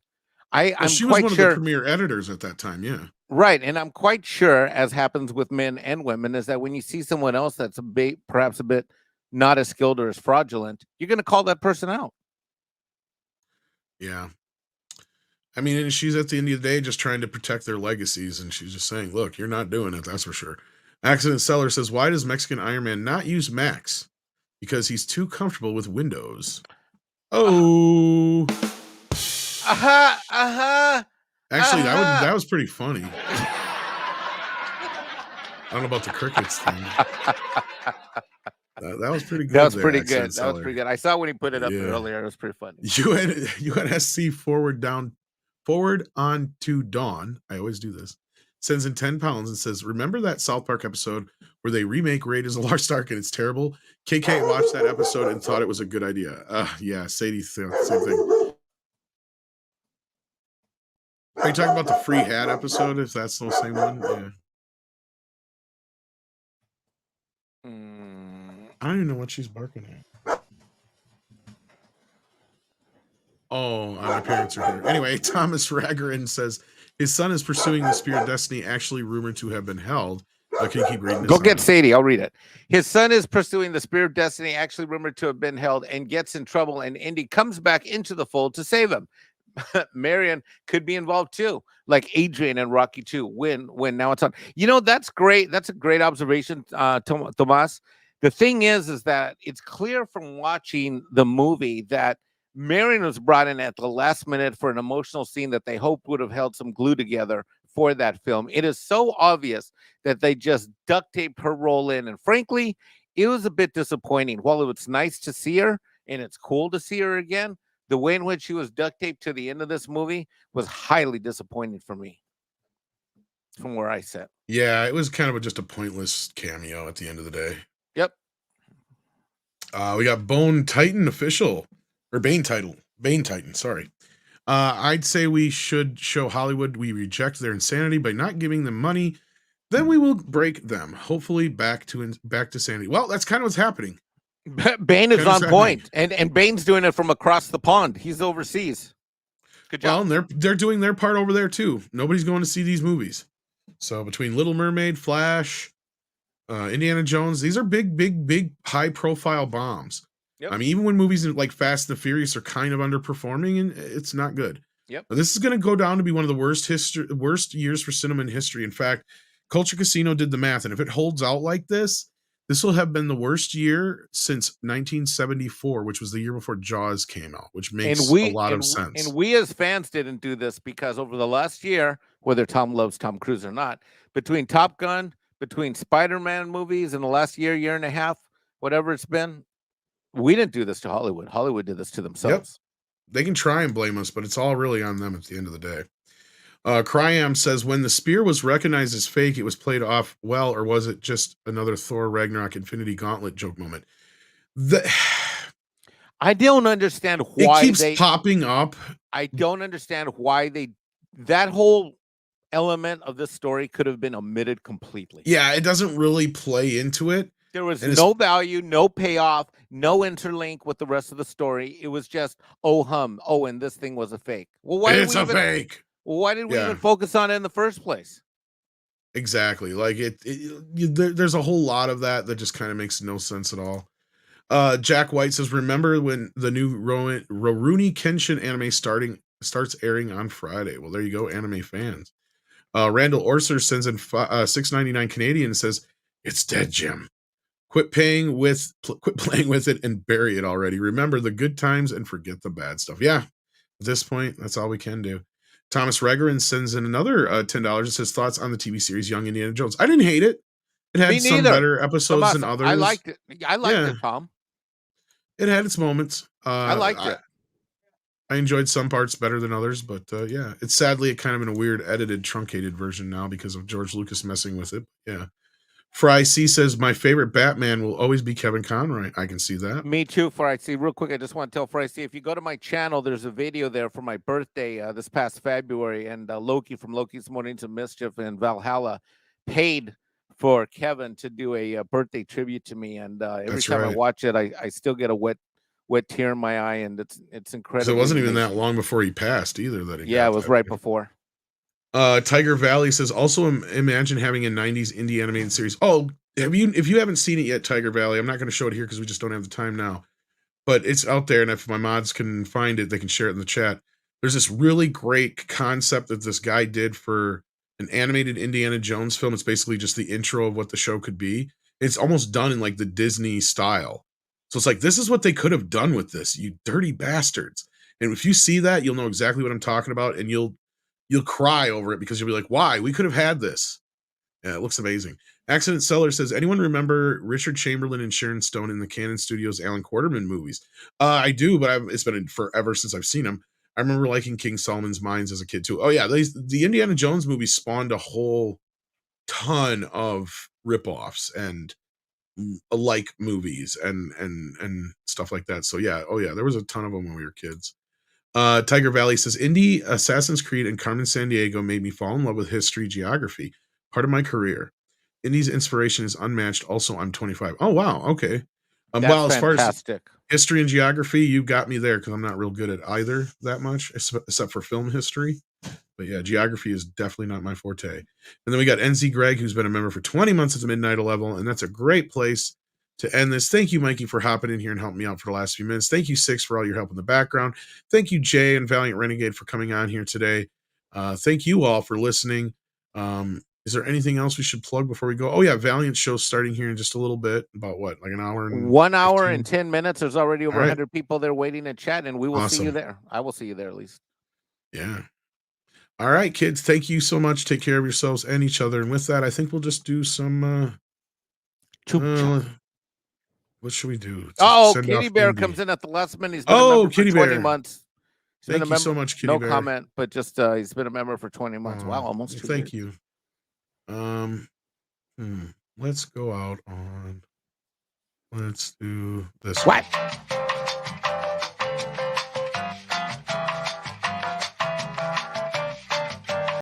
She was one of the premier editors at that time, yeah.
Right, and I'm quite sure, as happens with men and women, is that when you see someone else that's perhaps a bit not as skilled or as fraudulent, you're going to call that person out.
Yeah. I mean, and she's at the end of the day just trying to protect their legacies, and she's just saying, look, you're not doing it, that's for sure. Accident Seller says, why does Mexican Iron Man not use Macs? Because he's too comfortable with Windows. Oh. Actually, that was pretty funny. I don't know about the crickets thing. That was pretty good.
That was pretty good. That was pretty good. I saw when he put it up earlier. It was pretty funny.
UNSC forward on to Dawn. I always do this. Sends in 10 pounds and says, remember that South Park episode where they remake Raiders of the Lost Ark and it's terrible? KK watched that episode and thought it was a good idea. Yeah, Sadie, same thing. Are you talking about the free hat episode? If that's the same one, yeah. I don't even know what she's barking at. Oh, my parents are here. Anyway, Thomas Ragarin says his son is pursuing the Spear of Destiny, actually rumored to have been held. Can you keep reading this?
Go get Sadie. I'll read it. His son is pursuing the Spear of Destiny, actually rumored to have been held, and gets in trouble, and Indy comes back into the fold to save him. Marion could be involved too, like Adrian and Rocky 2. When now it's on. You know, that's great. That's a great observation, Tomas. The thing is that it's clear from watching the movie that Marion was brought in at the last minute for an emotional scene that they hoped would have held some glue together for that film. It is so obvious that they just duct taped her role in. And frankly, it was a bit disappointing. While it was nice to see her and it's cool to see her again, the way in which she was duct taped to the end of this movie was highly disappointing for me from where I sit.
Yeah, it was kind of just a pointless cameo at the end of the day.
Yep.
We got Bone Titan official, or Bane Titan, sorry. I'd say we should show Hollywood we reject their insanity by not giving them money. Then we will break them, hopefully back to sanity. Well, that's kind of what's happening.
Bane is on point, and Bane's doing it from across the pond. He's overseas. Good job.
Well, and they're doing their part over there too. Nobody's going to see these movies. So between Little Mermaid, Flash, Indiana Jones, these are big, high-profile bombs.
Yep.
I mean, even when movies like Fast and the Furious are kind of underperforming, and it's not good.
Yep.
But this is going to go down to be one of the worst years for cinema in history. In fact, Culture Casino did the math, and if it holds out like this will have been the worst year since 1974, which was the year before Jaws came out, which makes a lot of sense.
And we as fans didn't do this because over the last year, whether Tom loves Tom Cruise or not, between Top Gun, between Spider-Man movies in the last year and a half, whatever it's been, we didn't do this to Hollywood. Hollywood did this to themselves.
Yep. They can try and blame us, but it's all really on them at the end of the day. Cryam says, when the spear was recognized as fake, it was played off well, or was it just another Thor Ragnarok Infinity Gauntlet joke moment?
I don't understand why
it keeps popping up.
I don't understand why that whole element of this story could have been omitted completely.
Yeah, it doesn't really play into it.
There was no value, no payoff, no interlink with the rest of the story. It was just, and this thing was a fake. Well,
fake.
Why did we even focus on it in the first place?
Exactly. Like there's a whole lot of that just kind of makes no sense at all. Jack White says, remember when the new Rurouni Kenshin anime starts airing on Friday? Well, there you go, anime fans. Randall Orser sends in $6.99 Canadian and says, it's dead, Jim. Quit playing with it and bury it already. Remember the good times and forget the bad stuff. Yeah, at this point, that's all we can do. Thomas Regerin sends in another $10 and says, thoughts on the TV series Young Indiana Jones. I didn't hate it. It had some better episodes than others.
I liked it. I liked it, Tom.
It had its moments.
I liked it.
I enjoyed some parts better than others, but yeah, it's sadly kind of in a weird edited, truncated version now because of George Lucas messing with it. Yeah. Fry C says, my favorite Batman will always be Kevin Conroy. I can see that.
Me too, Fry C. Real quick, I just want to tell Fry C, if you go to my channel, there's a video there for my birthday this past February, and Loki from Loki's Mornings of Mischief and Valhalla paid for Kevin to do a birthday tribute to me, and every time I watch it, I still get a wet tear in my eye, and it's incredible.
So it wasn't even that long before he passed either.
It was right before.
Tiger Valley says, also imagine having a 90s indie animated series. Oh, if you haven't seen it yet, Tiger Valley, I'm not going to show it here because we just don't have the time now, but it's out there, and if my mods can find it, they can share it in the chat. There's this really great concept that this guy did for an animated Indiana Jones film. It's basically just the intro of what the show could be. It's almost done in like the Disney style. So it's like, this is what they could have done with this, you dirty bastards. And if you see that, you'll know exactly what I'm talking about, and you'll cry over it because you'll be like, why? We could have had this. Yeah, it looks amazing. Accident Seller says, anyone remember Richard Chamberlain and Sharon Stone in the Cannon Studios Alan Quarterman movies? I do, but it's been forever since I've seen them. I remember liking King Solomon's Mines as a kid too. Oh yeah, the Indiana Jones movie spawned a whole ton of ripoffs and like movies and stuff like that. So yeah, there was a ton of them when we were kids. Tiger Valley says, Indie, Assassin's Creed, and Carmen Sandiego made me fall in love with history, geography, part of my career. Indie's inspiration is unmatched. Also, I'm 25. Oh, wow. Okay.
That's
well, as far as
fantastic.
history and geography, you got me there because I'm not real good at either that much, except for film history. But yeah, geography is definitely not my forte. And then we got NZ Greg, who's been a member for 20 months at the Midnight level, and that's a great place to end this. Thank you, Mikey, for hopping in here and helping me out for the last few minutes. Thank you, Six, for all your help in the background. Thank you, Jay and Valiant Renegade, for coming on here today. Thank you all for listening. Is there anything else we should plug before we go? Oh, yeah, Valiant show's starting here in just a little bit. About what, like an hour and
1 hour
15?
and 10 minutes. There's already over
All right.
100 people there waiting to chat, and we will see you
Awesome.
there. I will see you there at least.
Yeah. All right, kids. Thank you so much. Take care of yourselves and each other. And with that, I think we'll just do some. What should we do?
Kitty Bear comes in at the last minute. He's been a member
Kitty
for 20
Bear.
months.
Thank you so much, Kitty
No
Bear.
comment, but just he's been a member for 20 months. Wow, almost 2 years.
Thank you. Let's go out on. Let's do this.
What?